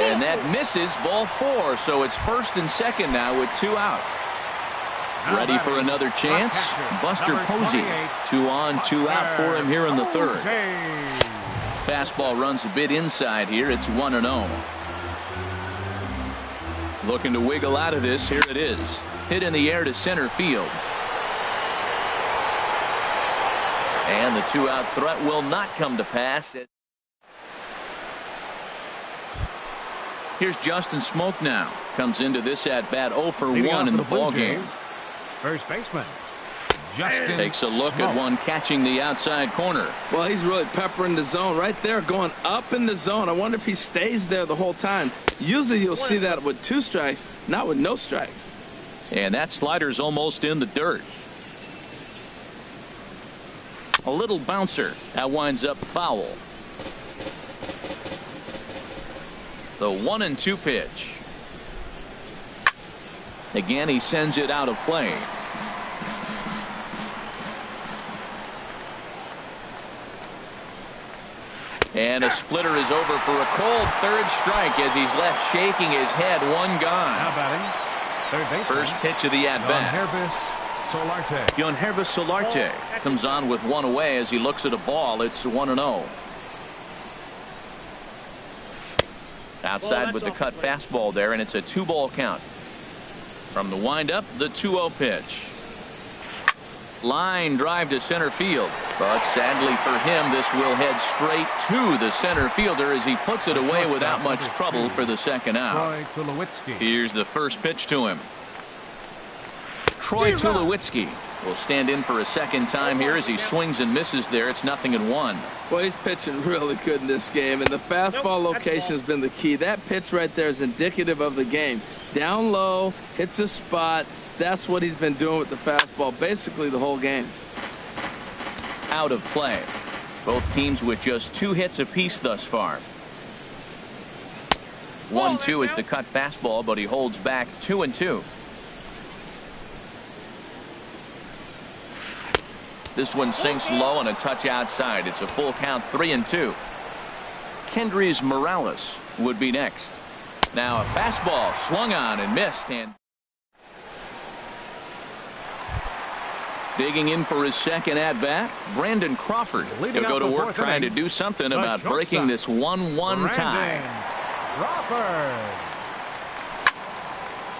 And that misses ball 4. So it's first and second now with 2 out. Ready for another chance. Buster Posey. 2 on, 2 out for him here in the third. Fastball runs a bit inside here. It's 1-0. Looking to wiggle out of this. Here it is. Hit in the air to center field. And the 2-out threat will not come to pass. Here's Justin Smoke now. Comes into this at bat 0 for 1 in the ball game. First baseman Justin takes a look Smoke. at one catching the outside corner. Well, he's really peppering the zone right there, going up in the zone. I wonder if he stays there the whole time. Usually you'll see that with 2 strikes, not with no strikes. And that slider's almost in the dirt. A little bouncer. That winds up foul. The 1-2 pitch. Again, he sends it out of play. And a splitter is over for a cold third strike as he's left shaking his head. 1 gone. Now batting, third baseman. First pitch of the at-bat. Yohannes Solarte comes on with 1 away as he looks at a ball. It's 1-0. Outside with the cut fastball there, and it's a 2-ball count. From the windup, the 2-0 pitch. Line drive to center field, but sadly for him, this will head straight to the center fielder as he puts it away without much trouble for the second out. Here's the first pitch to him. Troy Tulowitzki will stand in for a second time here as he swings and misses there. It's 0-1. Well, he's pitching really good in this game, and the fastball location has been the key. That pitch right there is indicative of the game. Down low, hits a spot. That's what he's been doing with the fastball basically the whole game. Out of play. Both teams with just 2 hits apiece thus far. 1-2 is the cut fastball, but he holds back 2-2. This one sinks low and a touch outside. It's a full count, 3-2. Kendrys Morales would be next. Now a fastball swung on and missed. And digging in for his second at bat, Brandon Crawford. He'll go to work trying to do something about breaking this 1-1 tie. Crawford.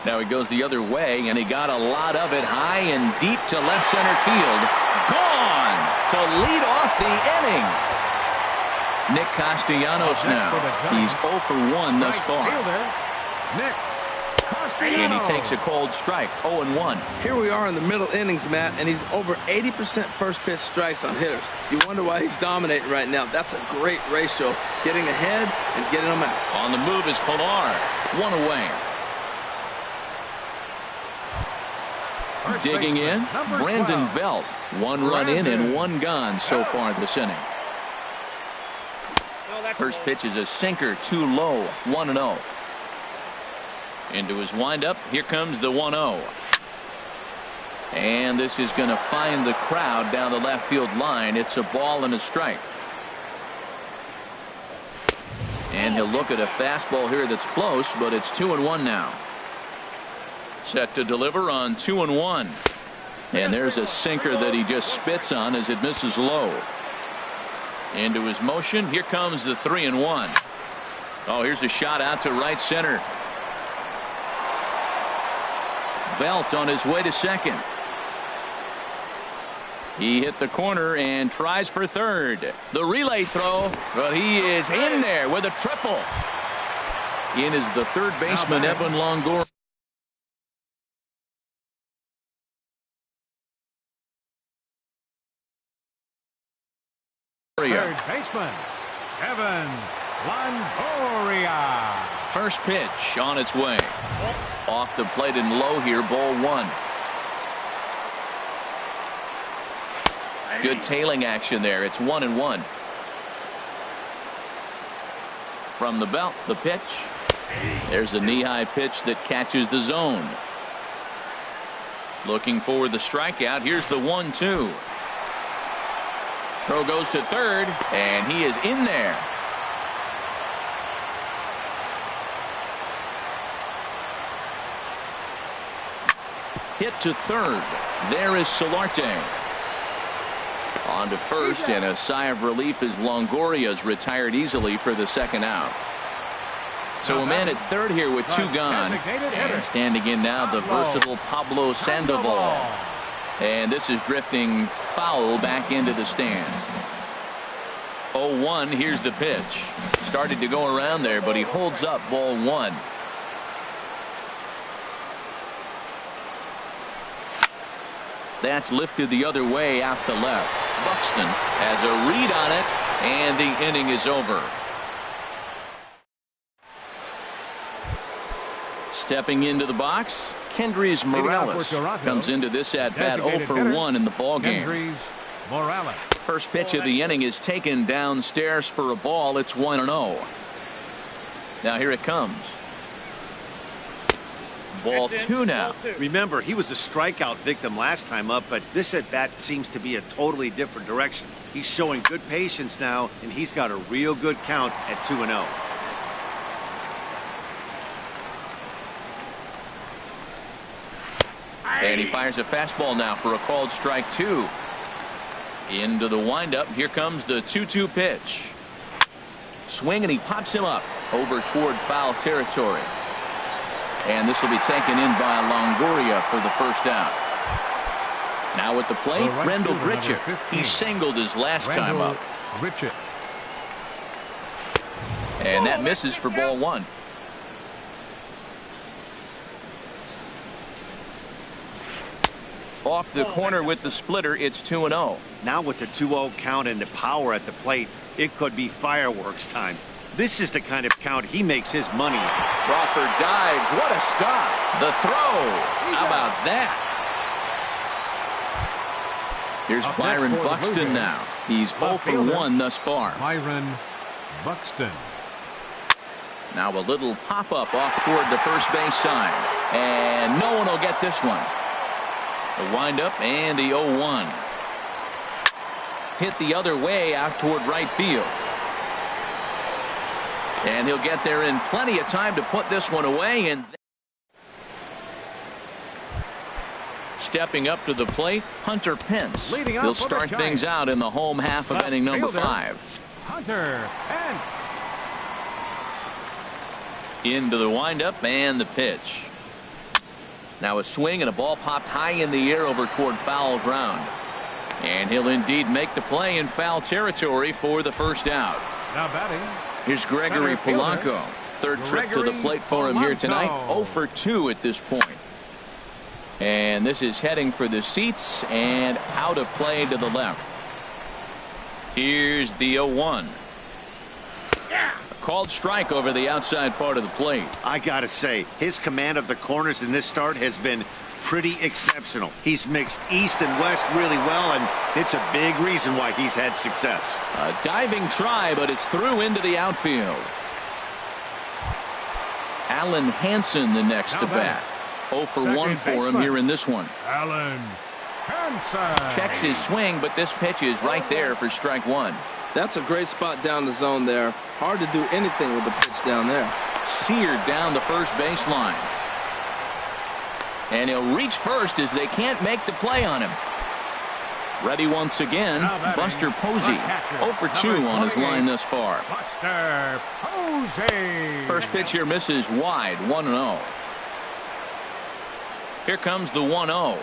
Now he goes the other way, and he got a lot of it high and deep to left center field. Gone to lead off the inning. Nick Castellanos now. He's 0 for 1 thus far. Nick And he takes a cold strike, 0-1. Here we are in the middle innings, Matt, and he's over 80% first pitch strikes on hitters. You wonder why he's dominating right now. That's a great ratio. Getting ahead and getting them out. On the move is Pilar. 1 away. Digging in, Brandon Belt. 1 run in and 1 gone so far this inning. First pitch is a sinker, too low, 1-0. Into his windup, here comes the 1-0. And this is going to find the crowd down the left field line. It's a ball and a strike. And he'll look at a fastball here that's close, but it's 2-1 now. Set to deliver on 2-1. And there's a sinker that he just spits on as it misses low. Into his motion. Here comes the 3-1. Oh, here's a shot out to right center. Belt on his way to second. He hit the corner and tries for third. The relay throw, but he is in there with a triple. In is the third baseman, Evan Longoria. Longoria. Third baseman, Evan Longoria. First pitch on its way. Off the plate and low here, ball one. Good tailing action there. It's 1-1. From the belt, the pitch. There's a knee-high pitch that catches the zone. Looking for the strikeout. Here's the 1-2. Throw goes to third, and he is in there. Hit to third. There is Solarte. On to first, and a sigh of relief as Longoria's retired easily for the second out. So a man at third here with two gone. And standing in now, the versatile Pablo Sandoval. And this is drifting foul back into the stands. 0-1, here's the pitch. Started to go around there, but he holds up ball one. That's lifted the other way out to left. Buxton has a read on it, and the inning is over. Stepping into the box, Kendrys Morales comes into this at-bat 0 for 1 in the ballgame. First pitch of the inning is taken downstairs for a ball. It's 1-0. Now here it comes. Ball two now. Remember, he was a strikeout victim last time up, but this at-bat seems to be a totally different direction. He's showing good patience now, and he's got a real good count at 2-0. And he fires a fastball now for a called strike two. Into the windup. Here comes the 2-2 pitch. Swing, and he pops him up over toward foul territory. And this will be taken in by Longoria for the first out. Now at the plate, Rendell Grichuk. He singled his last time up. And that misses for ball one. Off the corner with the splitter, it's 2-0. Now with the 2-0 count and the power at the plate, it could be fireworks time. This is the kind of count he makes his money. Crawford dives. What a stop. The throw. How about that? Here's Byron Buxton now. He's 0 for 1 thus far. Byron Buxton. Now a little pop-up off toward the first base side. And no one will get this one. The windup and the 0-1. Hit the other way out toward right field. And he'll get there in plenty of time to put this one away. And stepping up to the plate, Hunter Pence. He'll start things out in the home half of inning number 5. Hunter Pence. Into the windup and the pitch. Now a swing and a ball popped high in the air over toward foul ground. And he'll indeed make the play in foul territory for the first out. Now batting. Here's Gregory Polanco. Third trip to the plate for him here tonight. 0 for 2 at this point. And this is heading for the seats and out of play to the left. Here's the 0-1. Called strike over the outside part of the plate. I gotta say, his command of the corners in this start has been pretty exceptional. He's mixed east and west really well, and it's a big reason why he's had success. A diving try, but it's through into the outfield. Alan Hansen the next to bat. 0 for 1 for him here in this one. Alan Hansen checks his swing, but this pitch is right there for strike one. That's a great spot down the zone there. Hard to do anything with the pitch down there. Seared down the first baseline. And he'll reach first as they can't make the play on him. Ready once again, Buster Posey. 0 for 2 on his line thus far. Buster Posey. First pitch here misses wide, 1-0. Here comes the 1-0.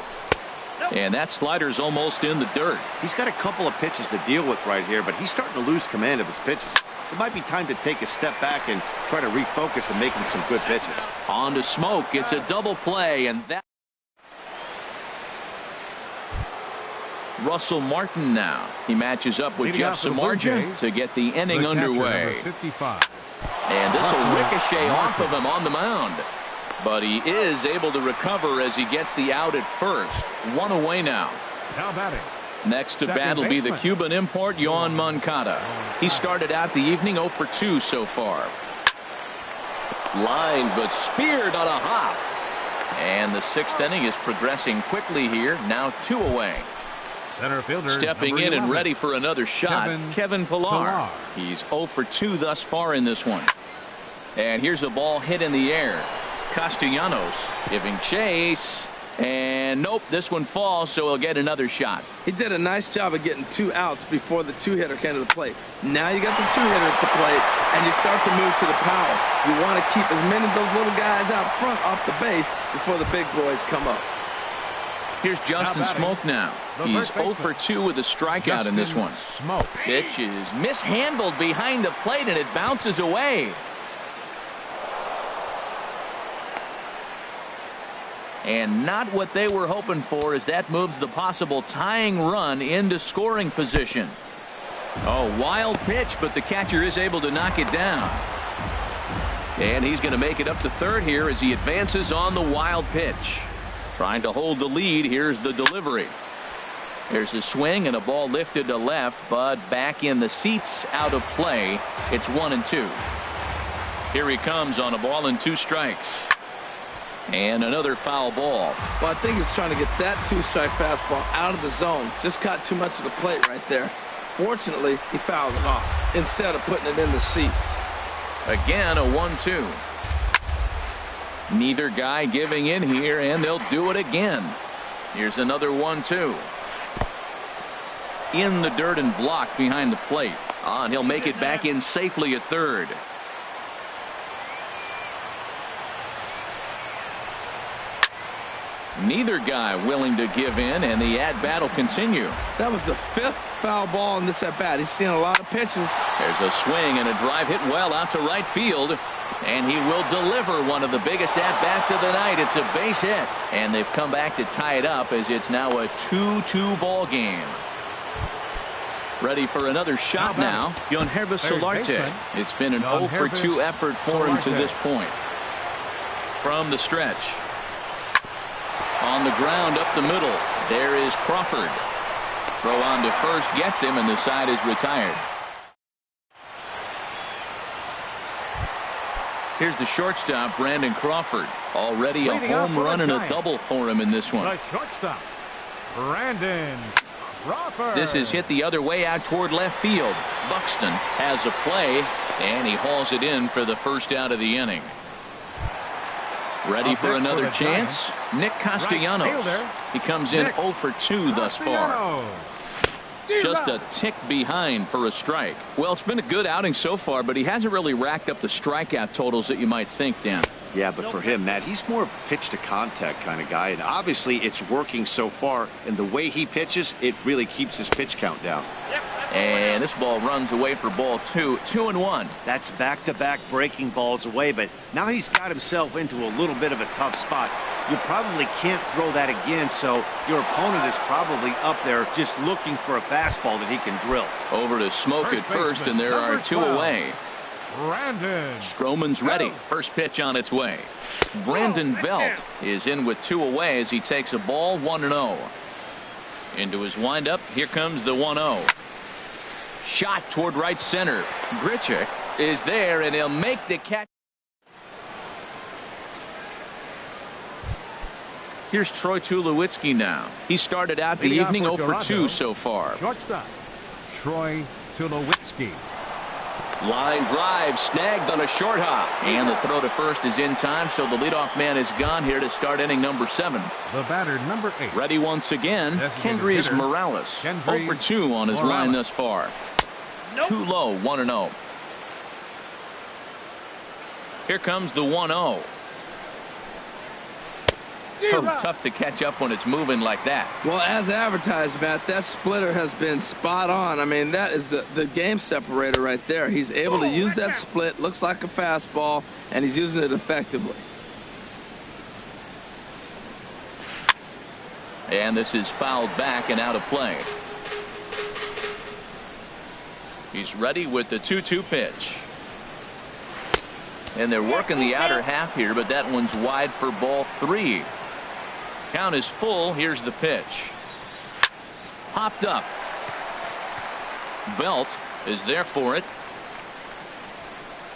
And that slider's almost in the dirt. He's got a couple of pitches to deal with right here, but he's starting to lose command of his pitches. It might be time to take a step back and try to refocus and make him some good pitches. On to Smoke. It's a double play, and that Russell Martin now. He matches up with Jeff Samardzija to get the inning underway. And this will ricochet off of him on the mound. But he is able to recover as he gets the out at first. One away now. Now batting. Next to bat will be the Cuban import, Yoan Moncada. He started out the evening 0 for 2 so far. Line, but speared on a hop. And the 6th inning is progressing quickly here. Now 2 away. Center fielder stepping in and ready for another shot, Kevin Pillar. He's 0 for 2 thus far in this one. And here's a ball hit in the air. Castellanos giving chase. And nope, this one falls, so he'll get another shot. He did a nice job of getting 2 outs before the 2-hitter came to the plate. Now you got the 2-hitter at the plate, and you start to move to the power. You want to keep as many of those little guys out front off the base before the big boys come up. Here's Justin Smoke now. He's 0 for 2 with a strikeout in this one. Pitch is mishandled behind the plate, and it bounces away. And not what they were hoping for, as that moves the possible tying run into scoring position. Oh, wild pitch, but the catcher is able to knock it down. And he's going to make it up to third here as he advances on the wild pitch. Trying to hold the lead. Here's the delivery. There's a swing and a ball lifted to left, but back in the seats, out of play. It's 1-2. Here he comes on a ball and 2 strikes. And another foul ball. Well, I think he's trying to get that 2-strike fastball out of the zone. Just caught too much of the plate right there. Fortunately, he fouls it off instead of putting it in the seats. Again, a 1-2. Neither guy giving in here, and they'll do it again. Here's another 1-2. In the dirt and blocked behind the plate. And he'll make it back in safely at third. Neither guy willing to give in, and the at-bat will continue. That was the 5th foul ball in this at-bat. He's seen a lot of pitches. There's a swing and a drive hit well out to right field. And he will deliver one of the biggest at-bats of the night. It's a base hit. And they've come back to tie it up as it's now a 2-2 ball game. Ready for another shot now. Yoanhervis Solarte. It's been an 0 for 2 effort for him to this point. From the stretch. On the ground up the middle. There is Crawford. Throw on to first gets him, and the side is retired. Here's the shortstop, Brandon Crawford. Already a home run and a double for him in this one. The shortstop, Brandon Crawford. This is hit the other way out toward left field. Buxton has a play, and he hauls it in for the first out of the inning. Ready for another chance? Nick Castellanos. He comes in 0 for 2 thus far. Just a tick behind for a strike. Well, it's been a good outing so far, but he hasn't really racked up the strikeout totals that you might think, Dan. Yeah, but for him, Matt, he's more of a pitch to contact kind of guy, and obviously it's working so far, and the way he pitches, it really keeps his pitch count down. And this ball runs away for ball 2. 2-1. That's back-to-back breaking balls away, but now he's got himself into a little bit of a tough spot. You probably can't throw that again, so your opponent is probably up there just looking for a fastball that he can drill. Over to Smoke at first, and there are 2 away. Brandon Stroman's ready. First pitch on its way. Brandon Belt is in with 2 away as he takes a ball 1-0. Into his windup. Here comes the 1-0. Shot toward right center. Grichuk is there, and he'll make the catch. Here's Troy Tulowitzki now. He started out the evening 0 for 2 so far. Shortstop, Troy Tulowitzki. Line drive snagged on a short hop, and the throw to first is in time, so the leadoff man is gone here to start inning number 7. The batter, number 8. Ready once again, Kendrys Morales. 0 for 2 on his line thus far. Too low, 1-0. Here comes the 1-0. Tough to catch up when it's moving like that. Well, as advertised, Matt, that splitter has been spot on. I mean, that is the game separator right there. He's able to use that split, looks like a fastball, and he's using it effectively. And this is fouled back and out of play. He's ready with the 2-2 pitch. And they're working the outer half here, but that one's wide for ball 3. Count is full. Here's the pitch. Popped up. Belt is there for it.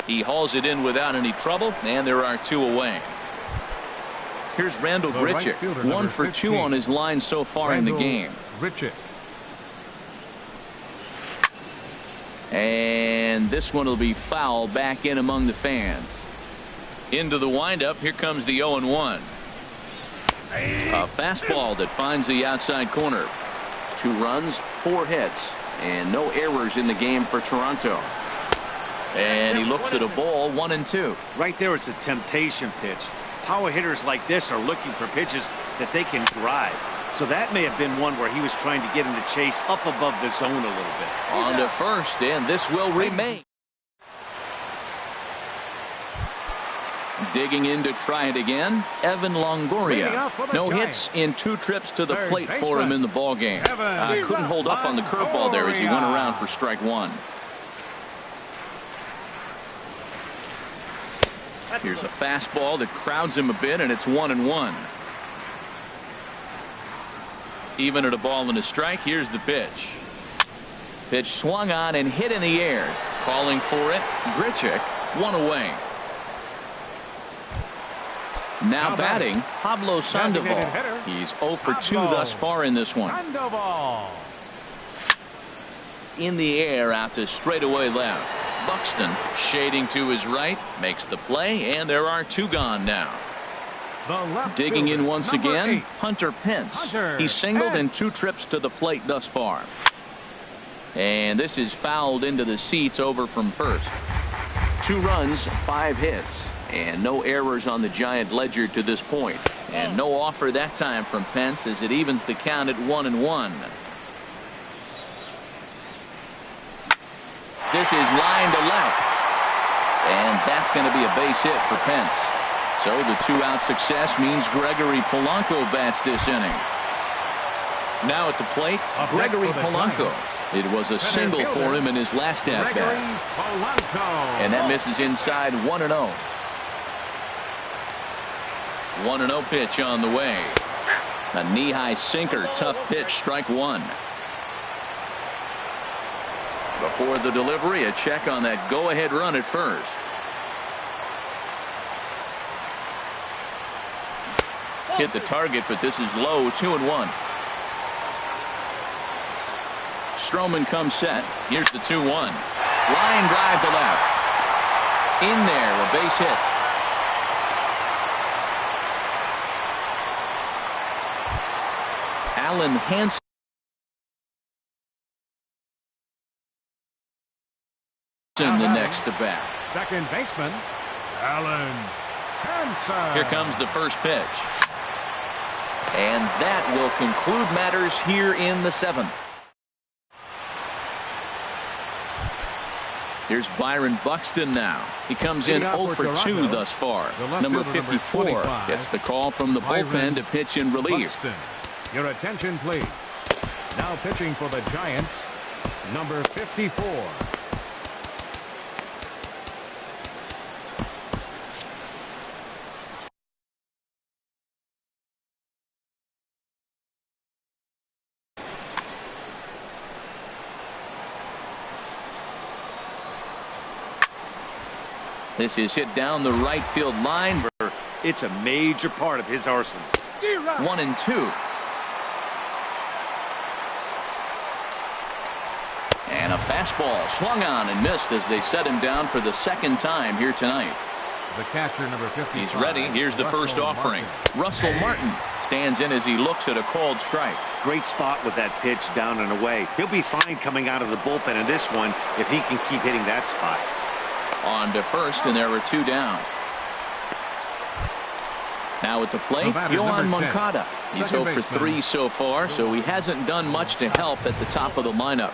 He hauls it in without any trouble, and there are 2 away. Here's Randall Grichuk, 1 for 2 on his line so far in the game. Grichuk. And this one will be foul back in among the fans. Into the windup. Here comes the 0-1. A fastball that finds the outside corner. 2 runs, 4 hits, and no errors in the game for Toronto. And he looks at a ball, 1-2. Right there is a temptation pitch. Power hitters like this are looking for pitches that they can drive. So that may have been one where he was trying to get him to chase up above the zone a little bit. On to first, and this will remain. Digging in to try it again, Evan Longoria. No hits in 2 trips to the plate for him in the ballgame. Couldn't hold up on the curveball there as he went around for strike 1. Here's a fastball that crowds him a bit, and it's 1-1. Even at a ball and a strike. Here's the pitch. Pitch swung on and hit in the air. Calling for it, Grichuk, 1 away. Now batting, Pablo Sandoval. He's 0 for 2 thus far in this one. In the air out to straightaway left. Buxton shading to his right, makes the play, and there are 2 gone now. Digging in once again, Hunter Pence. He's singled in 2 trips to the plate thus far. And this is fouled into the seats over from first. 2 runs, 5 hits, and no errors on the Giant ledger to this point. And no offer that time from Pence as it evens the count at 1-1. This is line to left. And that's going to be a base hit for Pence. So the 2-out success means Gregory Polanco bats this inning. Now at the plate, Gregory Polanco. It was a single for him in his last at-bat. And that misses inside 1-0. 1-0 pitch on the way. A knee-high sinker, tough pitch, strike 1. Before the delivery, a check on that go-ahead run at first. Hit the target, but this is low, 2-1. Stroman comes set. Here's the 2-1. Line drive to left. In there, a base hit. Alan Hansen. The next to bat. Second baseman, Alan Hansen. Here comes the first pitch. And that will conclude matters here in the 7th. Here's Byron Buxton now. He comes in 0 for 2 thus far. Number 54 gets the call from the bullpen to pitch in relief. Buxton. Your attention, please. Now pitching for the Giants, number 54. This is hit down the right field line. It's a major part of his arsenal. 1-2. And a fastball swung on and missed as they set him down for the 2nd time here tonight. The catcher, number 50. He's ready. Here's the first offering. Russell Martin stands in as he looks at a called strike. Great spot with that pitch down and away. He'll be fine coming out of the bullpen in this one if he can keep hitting that spot. On to first, and there were 2 down. Now at the plate, Yohan Moncada. He's 0 for 3 so far, so he hasn't done much to help at the top of the lineup.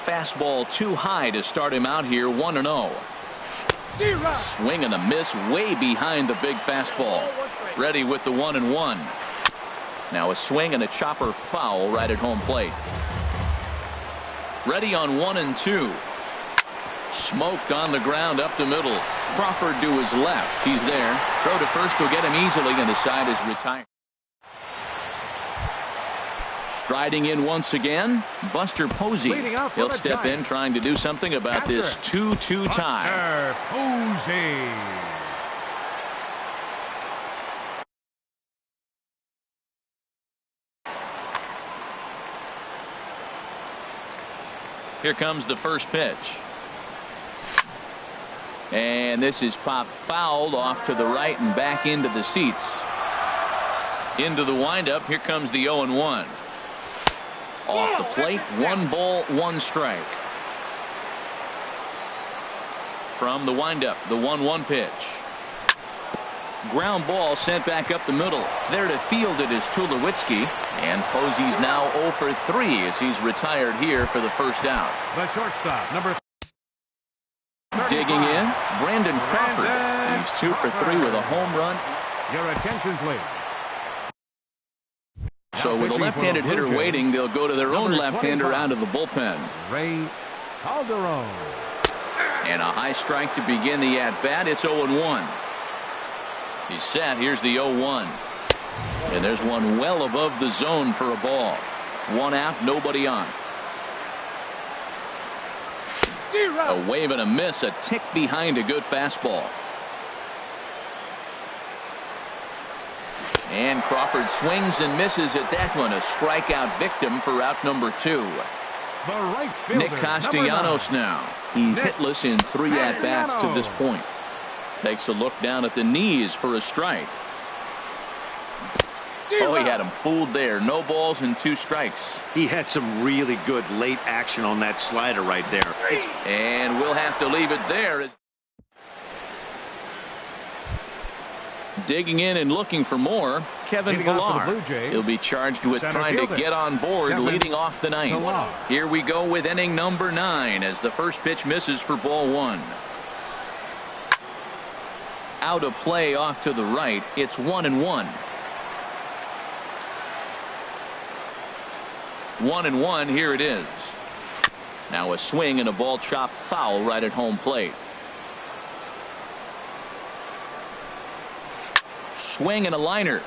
Fastball too high to start him out here, 1-0. Swing and a miss way behind the big fastball. Ready with the 1-1. Now a swing and a chopper foul right at home plate. Ready on 1-2. Smoked on the ground up the middle. Crawford to his left. He's there. Throw to first will get him easily, and the side is retired. Striding in once again, Buster Posey. He'll step in trying to do something about this 2-2 tie. Posey. Here comes the first pitch. And this is popped fouled off to the right and back into the seats. Into the windup. Here comes the 0-1. Off the plate, 1 ball, 1 strike. From the windup, the 1-1 pitch. Ground ball sent back up the middle. There to field it is Tulowitzki. And Posey's now 0 for 3 as he's retired here for the first out. The shortstop, number 35. Digging in, Brandon Crawford. He's 2 for 3 with a home run. Your attention, please. So with a left-handed hitter waiting, they'll go to their own left-hander out of the bullpen. Ray Calderon. And a high strike to begin the at-bat. It's 0-1. He's set. Here's the 0-1. And there's one well above the zone for a ball. 1 out, nobody on. A wave and a miss, a tick behind a good fastball. And Crawford swings and misses at that one. A strikeout victim for out number 2. Nick Castellanos now. He's hitless in 3 at-bats to this point. Takes a look down at the knees for a strike. Oh, he had him fooled there. No balls and 2 strikes. He had some really good late action on that slider right there. And we'll have to leave it there. Digging in and looking for more, Kevin Pillar. He'll be charged with trying to get on board leading off the 9th. Here we go with inning number 9 as the first pitch misses for ball 1. Out of play off to the right. It's 1-1. 1-1. Here it is. Now a swing and a ball chopped foul right at home plate. Swing and a liner.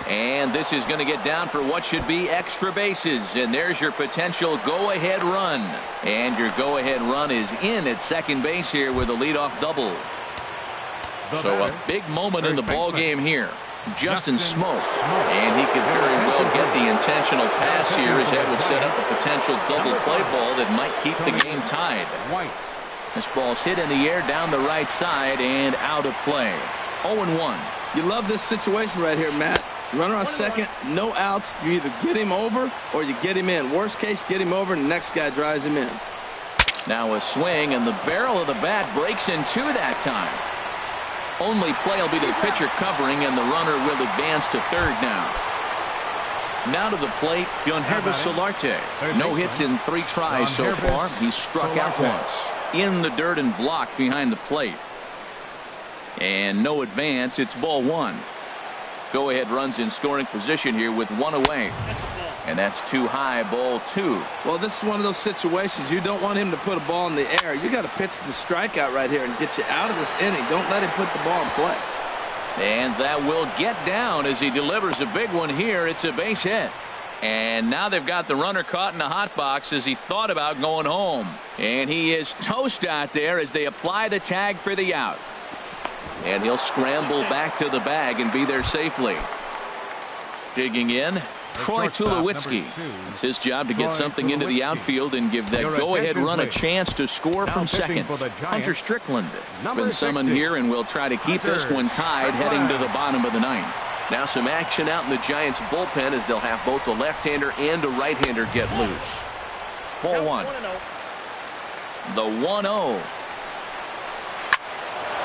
And this is going to get down for what should be extra bases. And there's your potential go-ahead run. And your go-ahead run is in at second base here with a leadoff double. So a big moment in the ball game here. Justin Smoke. And he could very well get the intentional pass here as that would set up a potential double play ball that might keep the game tied. This ball's hit in the air down the right side and out of play. 0-1. You love this situation right here, Matt. Runner on second, no outs. You either get him over or you get him in. Worst case, get him over and the next guy drives him in. Now a swing and the barrel of the bat breaks in 2 that time. Only play will be to the pitcher covering and the runner will advance to third now. Now to the plate, Yonhervis Solarte. No hits in 3 tries so far. He's struck out once. In the dirt and blocked behind the plate. And no advance. It's ball 1. Go-ahead runs in scoring position here with 1 away. And that's too high, ball 2. Well, this is one of those situations. You don't want him to put a ball in the air. You got to pitch the strikeout right here and get you out of this inning. Don't let him put the ball in play. And that will get down as he delivers a big one here. It's a base hit. And now they've got the runner caught in the hot box as he thought about going home. And he is toast out there as they apply the tag for the out. And he'll scramble back to the bag and be there safely. Digging in, Troy Tulowitzki. It's his job to get something into the outfield and give that go-ahead run a chance to score from second. Hunter Strickland has been summoned here and will try to keep this one tied heading to the bottom of the 9th. Now some action out in the Giants bullpen as they'll have both a left-hander and a right-hander get loose. Ball 1. The 1-0.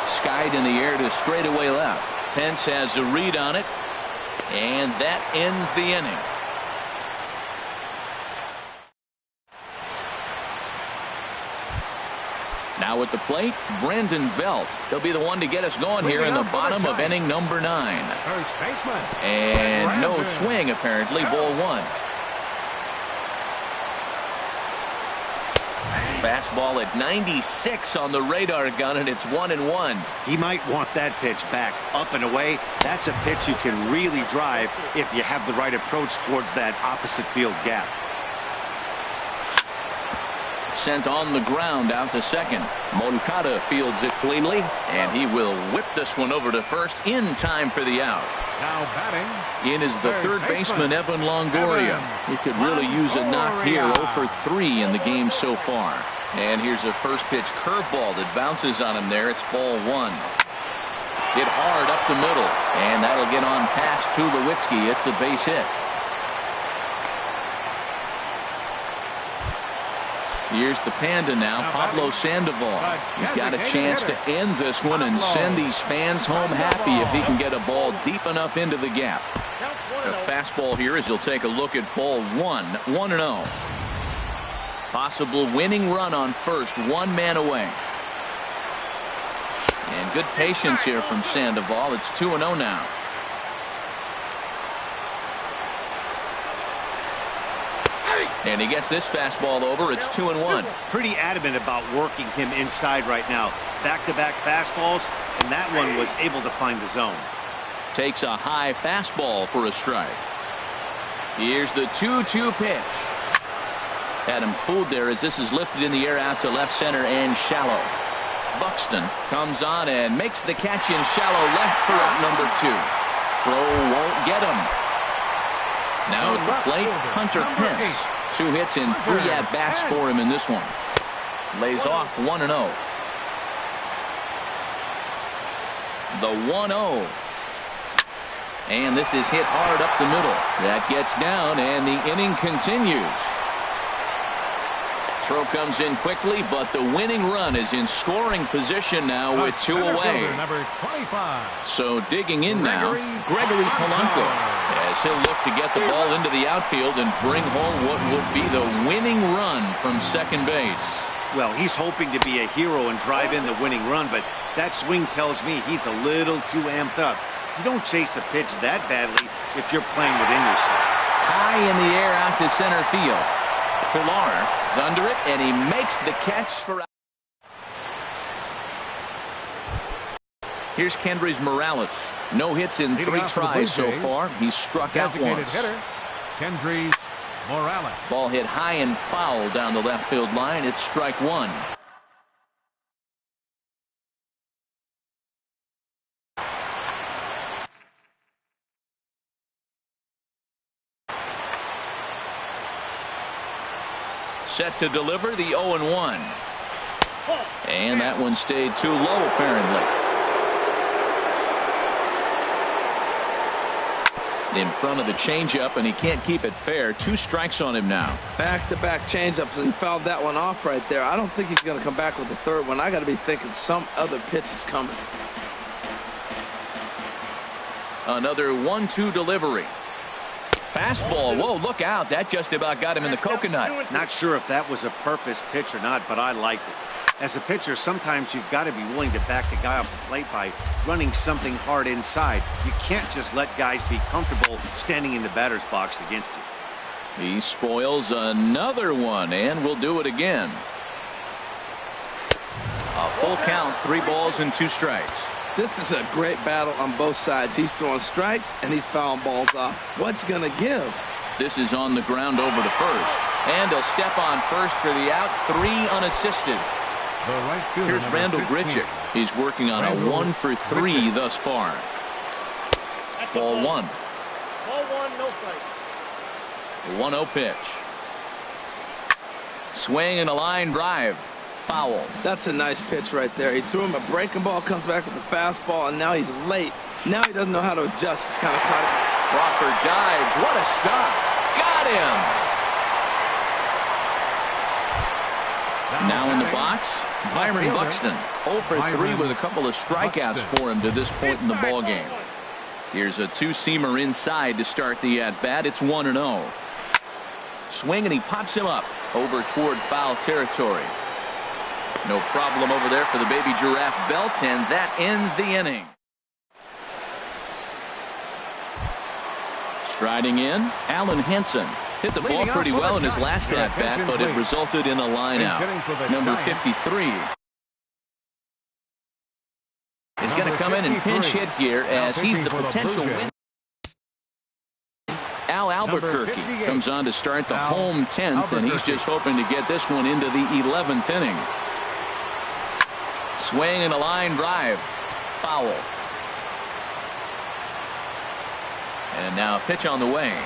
Skied in the air to straightaway left. Pence has a read on it. And that ends the inning. Now at the plate, Brandon Belt. He'll be the one to get us going here in the bottom of inning number 9. First baseman. And no swing, apparently. Ball 1. Fastball at 96 on the radar gun, and it's 1-1. He might want that pitch back, up and away. That's a pitch you can really drive if you have the right approach towards that opposite field gap. Sent on the ground out to second. Moncada fields it cleanly, and he will whip this one over to first in time for the out. Now batting. In is the third baseman, Evan Longoria. He could really use a knock here. 0 for 3 in the game so far. And here's a first pitch curveball that bounces on him there. It's ball 1. Hit hard up the middle, and that'll get on past Tulowitzki. It's a base hit. Here's the Panda now, Pablo Sandoval. He's got a chance to end this one and send these fans home happy if he can get a ball deep enough into the gap. A fastball here as he'll take a look at ball 1, 1-0. Possible winning run on first, 1 man away. And good patience here from Sandoval. It's 2-0 now. And he gets this fastball over. It's 2-1. Pretty adamant about working him inside right now. Back-to-back fastballs, and that one was able to find the zone. Takes a high fastball for a strike. Here's the 2-2 pitch. Had him fooled there as this is lifted in the air out to left center and shallow. Buxton comes on and makes the catch in shallow left for out number 2. Throw won't get him. Now at the plate, Hunter Pence. 2 hits and 3 at-bats for him in this one. Lays off 1-0. The 1-0. And this is hit hard up the middle. That gets down, and the inning continues. Throw comes in quickly, but the winning run is in scoring position now with 2 away. Number 25. So digging in now, Gregory Polanco, as he'll look to get the ball into the outfield and bring home what would be the winning run from second base. Well, he's hoping to be a hero and drive in the winning run, but that swing tells me he's a little too amped up. You don't chase a pitch that badly if you're playing within yourself. High in the air out to center field. Pilar is under it, and he makes the catch for out. Here's Kendrys Morales. No hits in 3 tries so far. He's struck out once. Hitter, Kendrys Morales. Ball hit high and foul down the left field line. It's strike 1. Set to deliver the 0-1. And that one stayed too low, apparently. In front of the changeup, and he can't keep it fair. 2 strikes on him now. Back-to-back changeups, and he fouled that one off right there. I don't think he's going to come back with the third one. I got to be thinking some other pitch is coming. Another 1-2 delivery. Fastball. Whoa, look out. That just about got him in the coconut. Not sure if that was a purpose pitch or not, but I liked it. As a pitcher, sometimes you've got to be willing to back the guy off the plate by running something hard inside. You can't just let guys be comfortable standing in the batter's box against you. He spoils another one, and will do it again. A full count, 3 balls and 2 strikes. This is a great battle on both sides. He's throwing strikes, and he's fouling balls off. What's he going to give? This is on the ground over to first. And he'll step on first for the out. 3 unassisted. Here's Randall Grichuk. He's working on a 1 for 3 thus far. Ball 1. Ball 1, no strike. 1-0 pitch. Swing and a line drive. Foul. That's a nice pitch right there. He threw him a breaking ball, comes back with a fastball, and now he's late. Now he doesn't know how to adjust. He's kind of caught it. Crawford dives. What a stop. Got him. Now in the box, Byron Buxton. 0 for 3 with a couple of strikeouts for him to this point in the ball game. Here's a 2-seamer inside to start the at-bat. It's 1-0. Swing, and he pops him up over toward foul territory. No problem over there for the baby giraffe belt, and that ends the inning. Striding in, Alan Henson. Hit the ball pretty well in his last at-bat, but it resulted in a line-out. Number 53 is going to come in and pinch hit here as he's the potential winner. Al Albuquerque comes on to start the home 10th, and he's just hoping to get this one into the 11th inning. Swing and a line drive. Foul. And now a pitch on the way.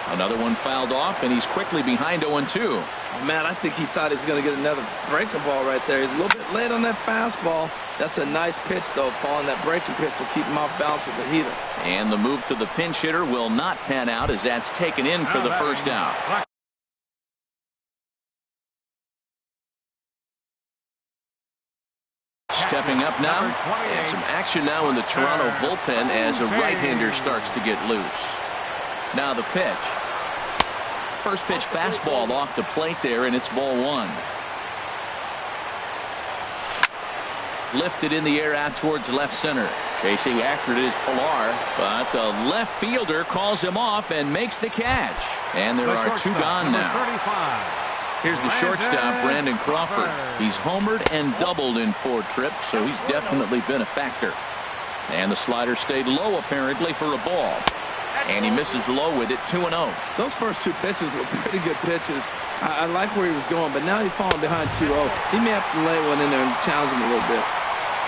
Another one fouled off, and he's quickly behind 0-2. Man, I think he thought he was going to get another breaking ball right there. He's a little bit late on that fastball. That's a nice pitch, though, following that breaking pitch to keep him off balance with the heater. And the move to the pinch hitter will not pan out as that's taken in for the first out. Stepping up now, and some action now in the Toronto bullpen as a right-hander starts to get loose. Now the pitch. First pitch fastball off the plate there, and it's ball one. Lifted in the air out towards left center. Chasing after it is Pilar, but the left fielder calls him off and makes the catch. And there are two gone now. Here's the shortstop, Brandon Crawford. He's homered and doubled in 4 trips, so he's definitely been a factor. And the slider stayed low apparently for a ball. And he misses low with it, 2-0. Those first 2 pitches were pretty good pitches. I like where he was going, but now he's falling behind 2-0. He may have to lay one in there and challenge him a little bit.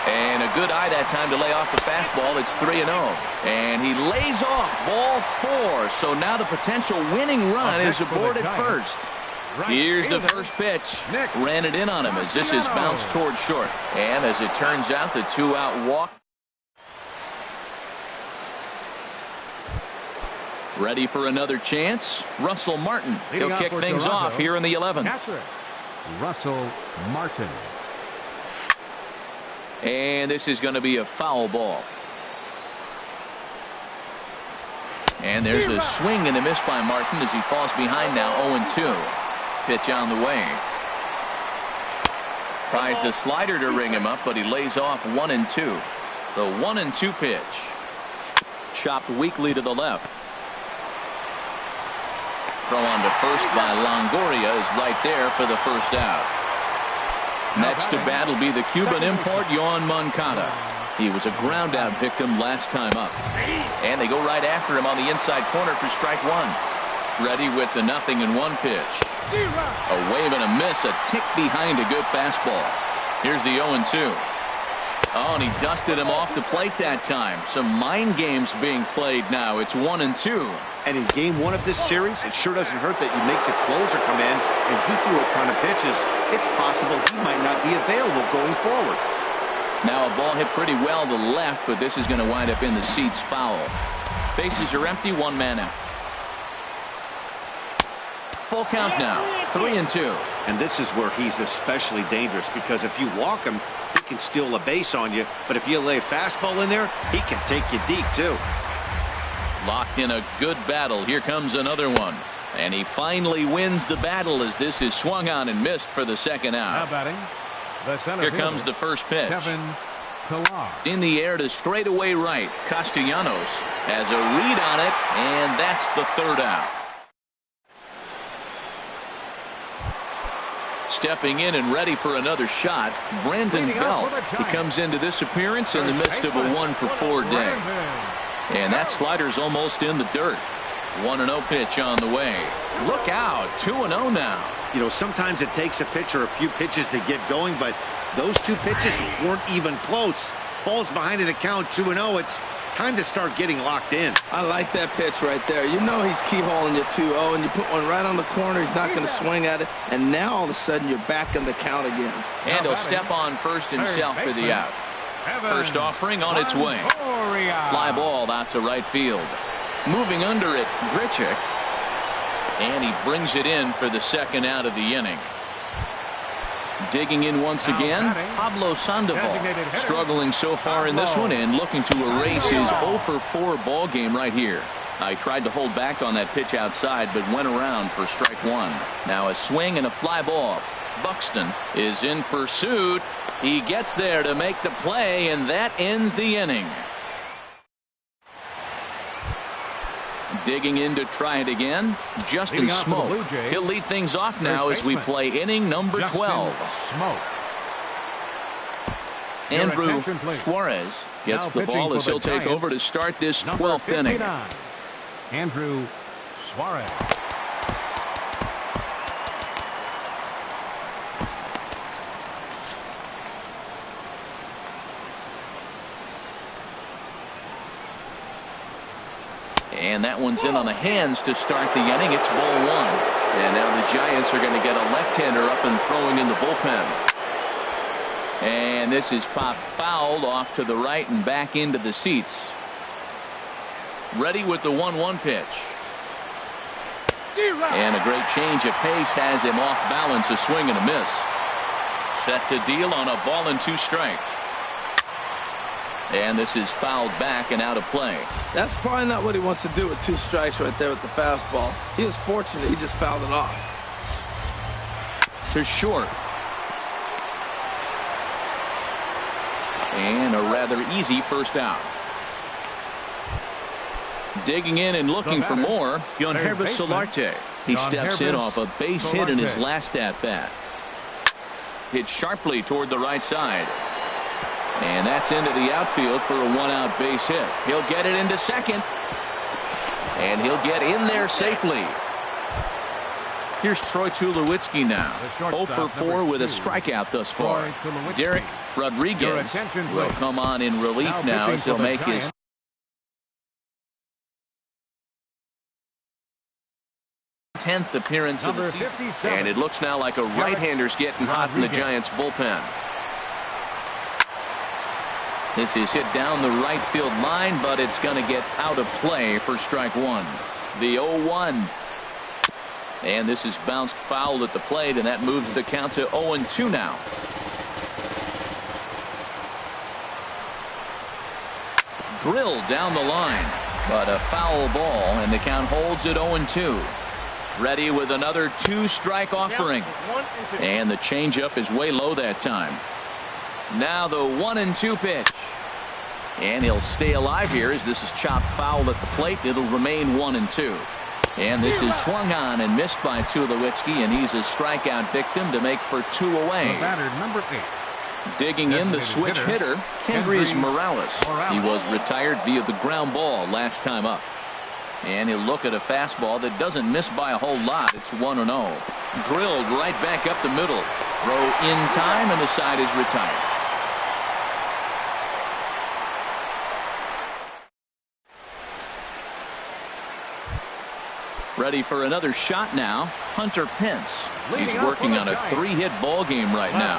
And a good eye that time to lay off the fastball. It's 3-0. And he lays off ball 4. So now the potential winning run is aboard at first. Here's the first pitch. Ran it in on him as this is bounced towards short. And as it turns out, the 2-out walk. Ready for another chance. Russell Martin. He'll kick things off here in the 11th. Russell Martin. And this is going to be a foul ball. And there's the swing and a miss by Martin as he falls behind now 0-2. Pitch on the way. Tries the slider to ring him up, but he lays off 1-2. The 1-2 pitch. Chopped weakly to the left. Throw on to first by Longoria is right there for the first out. Next to bat will be the Cuban import, Yoan Moncada. He was a ground out victim last time up. And they go right after him on the inside corner for strike 1. Ready with the 0-1 pitch. A wave and a miss, a tick behind a good fastball. Here's the 0-2. Oh, and he dusted him off the plate that time. Some mind games being played now. It's 1-2. And in game 1 of this series, it sure doesn't hurt that you make the closer come in, and he threw a ton of pitches. It's possible he might not be available going forward. Now a ball hit pretty well to the left, but this is going to wind up in the seats foul. Bases are empty, 1 man out. Full count now, 3-2. And this is where he's especially dangerous, because if you walk him, he can steal a base on you. But if you lay a fastball in there, he can take you deep, too. Locked in a good battle. Here comes another one. And he finally wins the battle as this is swung on and missed for the second out. Here comes the first pitch. In the air to straightaway right. Castellanos has a read on it, and that's the third out. Stepping in and ready for another shot, Brandon Belt. He comes into this appearance in the midst of a 1-for-4 day. And that slider's almost in the dirt. 1-0 pitch on the way. Look out, 2-0 now. You know, sometimes it takes a pitch or a few pitches to get going, but those 2 pitches weren't even close. Falls behind in the count, 2-0. It's time to start getting locked in. I like that pitch right there. You know he's keyholing you 2-0, and you put one right on the corner. He's not going to swing at it. And now all of a sudden you're back in the count again. And he'll step on first himself for the out. First offering on its way. Fly ball out to right field. Moving under it, Grichuk. And he brings it in for the second out of the inning. Digging in once again, Pablo Sandoval. Struggling so far in this one and looking to erase his 0-for-4 ball game right here. I tried to hold back on that pitch outside, but went around for strike 1. Now a swing and a fly ball. Buxton is in pursuit. He gets there to make the play, and that ends the inning. Digging in to try it again, Justin Smoke. He'll lead things off now as we play inning number 12. Andrew Suarez gets the ball as he'll take over to start this 12th inning. Andrew Suarez. And that one's in on the hands to start the inning. It's ball one. And now the Giants are going to get a left-hander up and throwing in the bullpen. And this is popped fouled off to the right and back into the seats. Ready with the 1-1 pitch. And a great change of pace has him off balance, a swing and a miss. Set to deal on a ball and 2 strikes. And this is fouled back and out of play. That's probably not what he wants to do with 2 strikes right there with the fastball. He was fortunate he just fouled it off. To short. And a rather easy first out. Digging in and looking for more, Yonhervis Solarte. He steps in off a base hit in his last at-bat. Hit sharply toward the right side. And that's into the outfield for a 1-out base hit. He'll get it into second. And he'll get in there safely. Here's Troy Tulowitzki now. 0 for 4 with a strikeout thus far. Derek Rodriguez will come on in relief now as he'll make his 10th appearance of the season. And it looks now like a right-hander's getting hot in the Giants bullpen. This is hit down the right field line, but it's going to get out of play for strike one. The 0-1. And this is bounced foul at the plate, and that moves the count to 0-2 now. Drilled down the line, but a foul ball, and the count holds at 0-2. Ready with another 2-strike offering. And the changeup is way low that time. Now the 1-2 pitch. And he'll stay alive here as this is chopped foul at the plate. It'll remain 1-2. And this is swung on and missed by Tulowitzki, and he's a strikeout victim to make for 2 away. Batter number 8. Digging in the switch hitter, Kendrys Morales. He was retired via the ground ball last time up. And he'll look at a fastball that doesn't miss by a whole lot. It's 1-0. Drilled right back up the middle. Throw in time, and the side is retired. Ready for another shot now, Hunter Pence. He's working on a 3-hit ball game right now.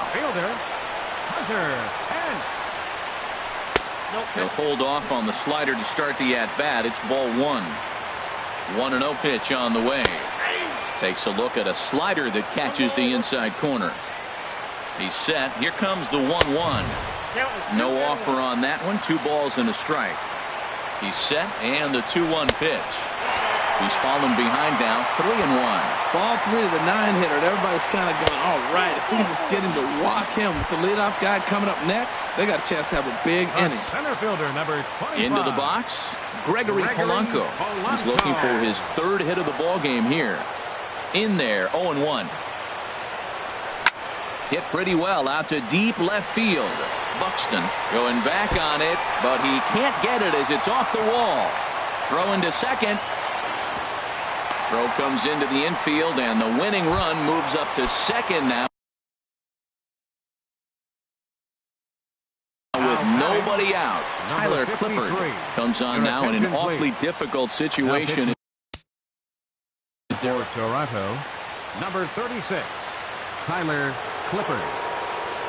He'll hold off on the slider to start the at-bat. It's ball 1. 1-0 pitch on the way. Takes a look at a slider that catches the inside corner. He's set. Here comes the 1-1. No offer on that one. 2 balls and a strike. He's set, and the 2-1 pitch. He's fallen behind now, 3-1. Ball 3 of the 9-hitter. Everybody's kind of going, all right, if we can just get him to walk him with the leadoff guy coming up next, they got a chance to have a big inning. Center fielder number 25. Into the box, Gregory Polanco. He's looking for his 3rd hit of the ball game here. In there, 0-1. Hit pretty well out to deep left field. Buxton going back on it, but he can't get it as it's off the wall. Throw into second. Throw comes into the infield, and the winning run moves up to second now. With nobody out, Tyler Clippard comes on now in an awfully difficult situation. For Toronto, number 36, Tyler Clippard.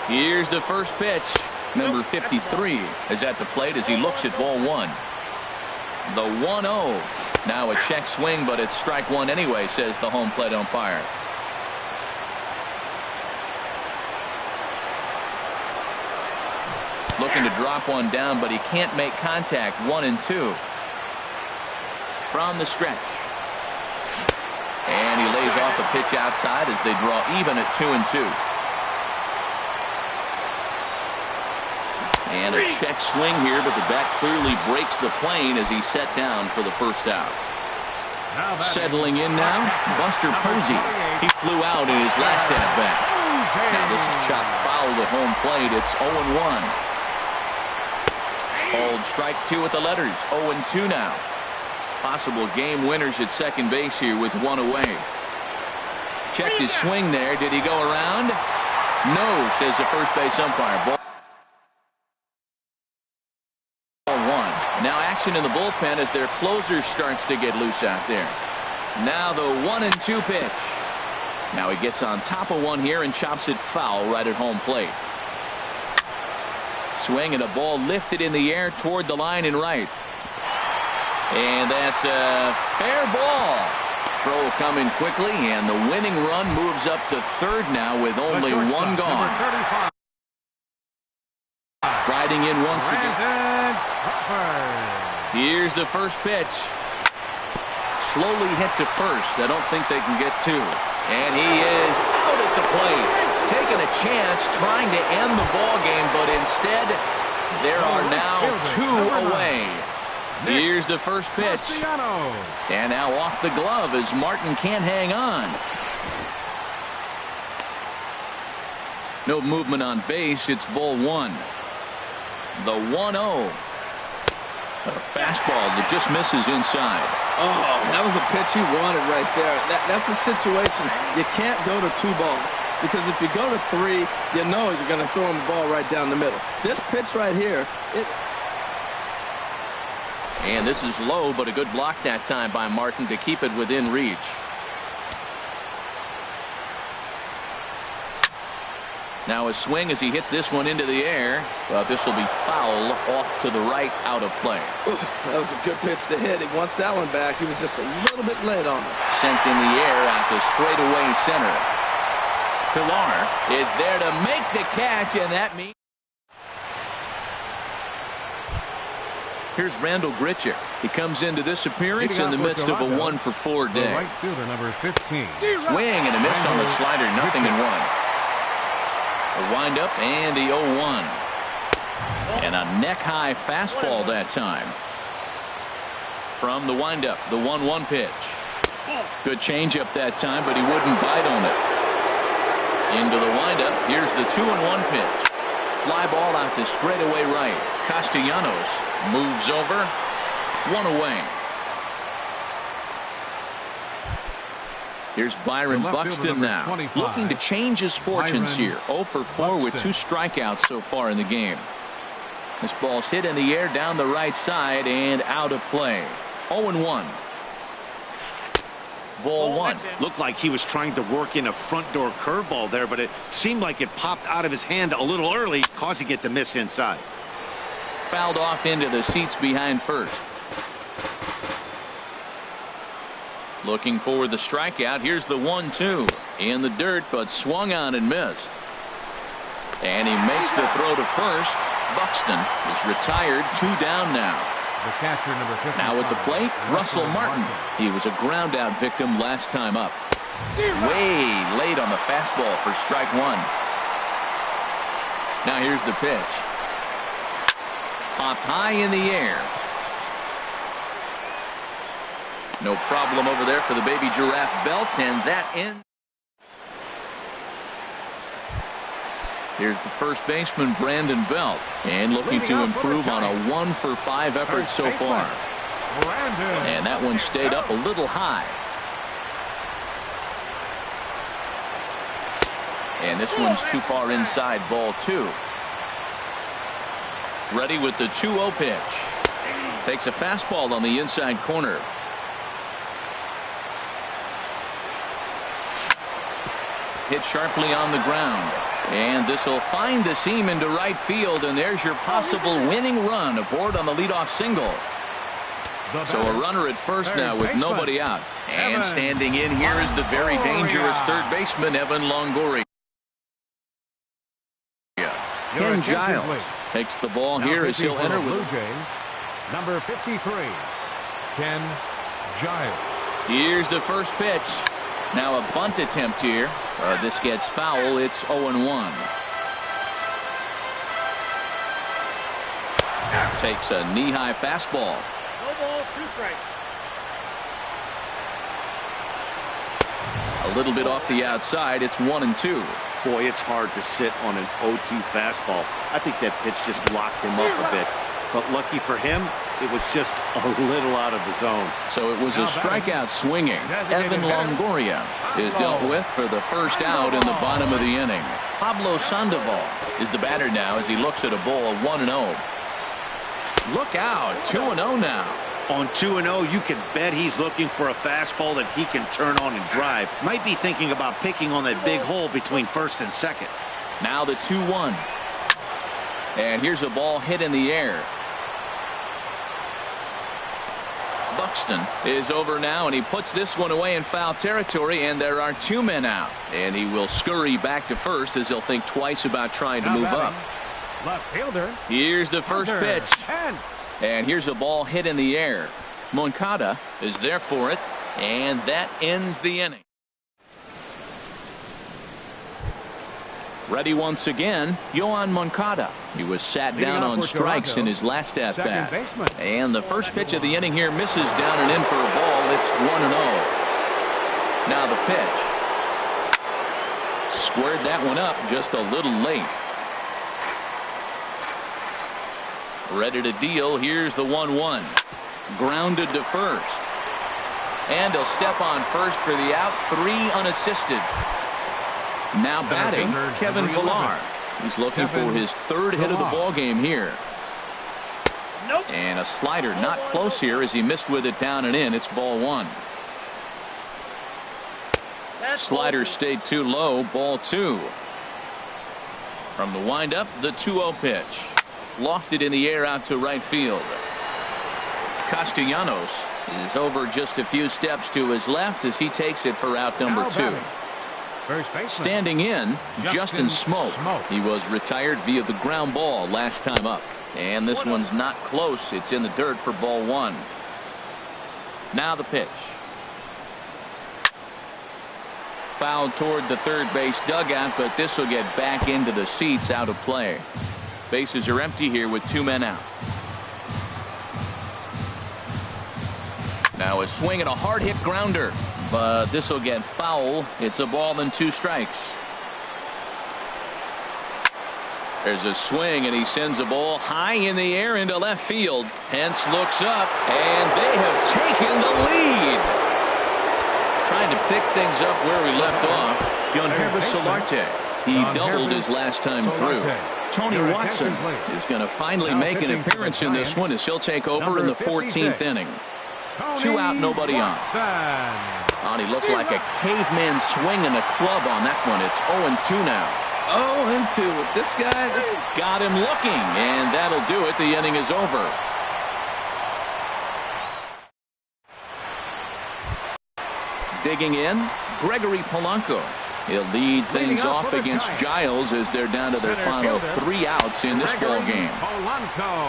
Here's the first pitch. Number 53 is at the plate as he looks at ball 1. The 1-0. Now a check swing, but it's strike 1 anyway, says the home plate umpire. Looking to drop one down, but he can't make contact. 1-2. From the stretch. And he lays off a pitch outside as they draw even at 2-2. And a check swing here, but the bat clearly breaks the plane as he's set down for the first out. Settling in now, Buster Posey. He flew out in his last at-bat. Now this is chopped foul to home plate. It's 0-1. Called strike two at the letters. 0-2 now. Possible game winners at second base here with one away. Checked his swing there. Did he go around? No, says the first base umpire. Ball one. Now action in the bullpen as their closer starts to get loose out there. Now the 1-2 pitch. Now he gets on top of one here and chops it foul right at home plate. Swing and a ball lifted in the air toward the line and right. And that's a fair ball. Throw coming quickly, and the winning run moves up to third now with only one gone. Riding in once again. Here's the first pitch. Slowly hit to first. I don't think they can get two. And he is out at the plate. Taking a chance, trying to end the ball game, but instead there are now two away. Here's the first pitch. And now off the glove as Martin can't hang on. No movement on base. It's ball one. The 1-0. A fastball that just misses inside. Oh, that was a pitch he wanted right there. That's a situation. You can't go to 2 balls. Because if you go to 3, you know you're going to throw him the ball right down the middle. This pitch right here, And this is low, but a good block that time by Martin to keep it within reach. Now a swing as he hits this one into the air. But this will be foul off to the right, out of play. Ooh, that was a good pitch to hit. He wants that one back. He was just a little bit late on it. Sent in the air out to straightaway center. Pilar is there to make the catch, and that means here's Randall Grichuk. He comes into this appearance in the midst of a 1-for-4 day. Right fielder, number 15. Swing and a miss on the slider, 0-1. A windup and the 0-1. And a neck-high fastball that time. From the windup, the 1-1 pitch. Good changeup that time, but he wouldn't bite on it. Into the windup, here's the 2-1 pitch. Fly ball out to straightaway right. Castellanos moves over. One away. Here's Byron Buxton now, looking to change his fortunes here. 0-for-4 with 2 strikeouts so far in the game. This ball's hit in the air down the right side and out of play. 0-1. Ball one. Looked like he was trying to work in a front door curveball there, but it seemed like it popped out of his hand a little early, causing it to miss inside. Fouled off into the seats behind first. Looking for the strikeout. Here's the 1-2 in the dirt, but swung on and missed. And he makes the throw to first. Buxton is retired. 2 down now. The catcher, number 55. Now at the plate, Russell Martin. He was a ground out victim last time up. Way late on the fastball for strike one. Now here's the pitch. Popped high in the air. No problem over there for the baby giraffe belt, and that ends. Here's the first baseman, Brandon Belt, and looking to improve on a 1-for-5 effort so far. And that one stayed up a little high. And this one's too far inside, ball 2. Ready with the 2-0 pitch. Takes a fastball on the inside corner. Hit sharply on the ground. And this will find the seam into right field, and there's your possible winning run aboard on the leadoff single. So a runner at first now with nobody out. And standing in here is the very dangerous third baseman, Evan Longoria. Ken Giles takes the ball here as he'll enter with Blue Jays, number 53, Ken Giles. Here's the first pitch. Now a bunt attempt here. This gets foul. It's 0-1. Takes a knee-high fastball. No balls, 2 strikes. A little bit off the outside. It's 1-2. Boy, it's hard to sit on an 0-2 fastball. I think that pitch just locked him up a bit. But lucky for him, it was just a little out of the zone. So it was a strikeout swinging. Evan Longoria is dealt with for the first out in the bottom of the inning. Pablo Sandoval is the batter now as he looks at a ball of 1-0. Look out, 2-0 now. On 2-0, you can bet he's looking for a fastball that he can turn on and drive. Might be thinking about picking on that big hole between first and second. Now the 2-1. And here's a ball hit in the air. Buxton is over now, and he puts this one away in foul territory, and there are 2 men out. And he will scurry back to first as he'll think twice about trying to move up. Left fielder. Here's the first pitch. And here's a ball hit in the air. Moncada is there for it, and that ends the inning. Ready once again, Yohan Moncada. He was sat down on strikes in his last at-bat. And the first pitch of the inning here misses down and in for a ball. It's 1-0. Now the pitch. Squared that one up just a little late. Ready to deal. Here's the 1-1. Grounded to first. And he'll step on first for the out. 3 unassisted. Now batting, Kevin Pillar. He's looking for his 3rd hit of the ball game here. Nope. And a slider not close here as he missed with it down and in. It's ball 1. Slider stayed too low. Ball 2. From the windup, the 2-0 pitch. Lofted in the air out to right field. Castellanos is over just a few steps to his left as he takes it for out number 2. Standing in, Justin Smoke. He was retired via the ground ball last time up. And this one's not close. It's in the dirt for ball 1. Now the pitch. Fouled toward the third base dugout, but this will get back into the seats, out of play. Bases are empty here with 2 men out. Now a swing and a hard hit grounder, but this will get foul. It's a ball and 2 strikes. There's a swing, and he sends a ball high in the air into left field. Hence looks up, and they have taken the lead. Trying to pick things up where we left off. Yonhervis Solarte. He doubled his last time through. Tony Watson is going to finally make an appearance in this one as he'll take over in the 14th inning. 2 out, nobody on. And he looked like a caveman swinging a club on that one. It's 0-2 now. 0-2 with this guy. Got him looking, and that'll do it. The inning is over. Digging in, Gregory Polanco. He'll lead things off against Giles as they're down to their final 3 outs in this ball game.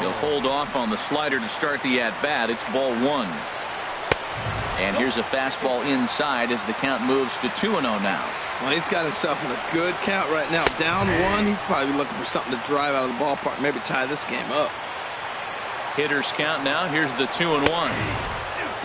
He'll hold off on the slider to start the at-bat. It's ball 1. And here's a fastball inside as the count moves to 2-0 now. Well, he's got himself in a good count right now. Down 1. He's probably looking for something to drive out of the ballpark, maybe tie this game up. Hitters count now. Here's the 2-1.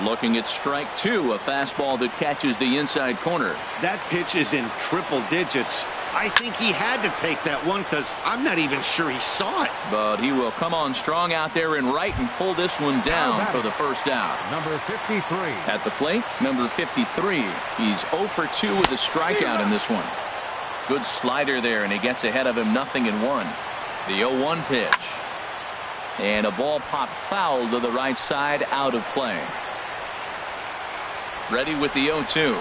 Looking at strike 2, a fastball that catches the inside corner. That pitch is in triple digits. I think he had to take that one because I'm not even sure he saw it. But he will come on strong out there in right and pull this one down for the first out. Number 53. At the plate, number 53. He's 0 for 2 with a strikeout in this one. Good slider there, and he gets ahead of him 0-1. The 0-1 pitch. And a ball popped foul to the right side, out of play. Ready with the 0-2.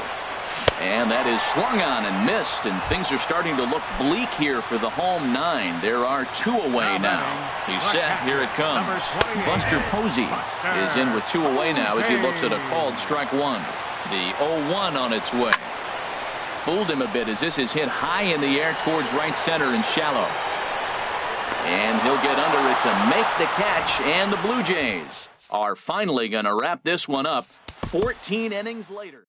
And that is swung on and missed, and things are starting to look bleak here for the home 9. There are 2 away now. He's set. Here it comes. Buster Posey is in with 2 away now as he looks at a called strike 1. The 0-1 on its way. Fooled him a bit as this is hit high in the air towards right center and shallow. And he'll get under it to make the catch, and the Blue Jays are finally going to wrap this one up 14 innings later.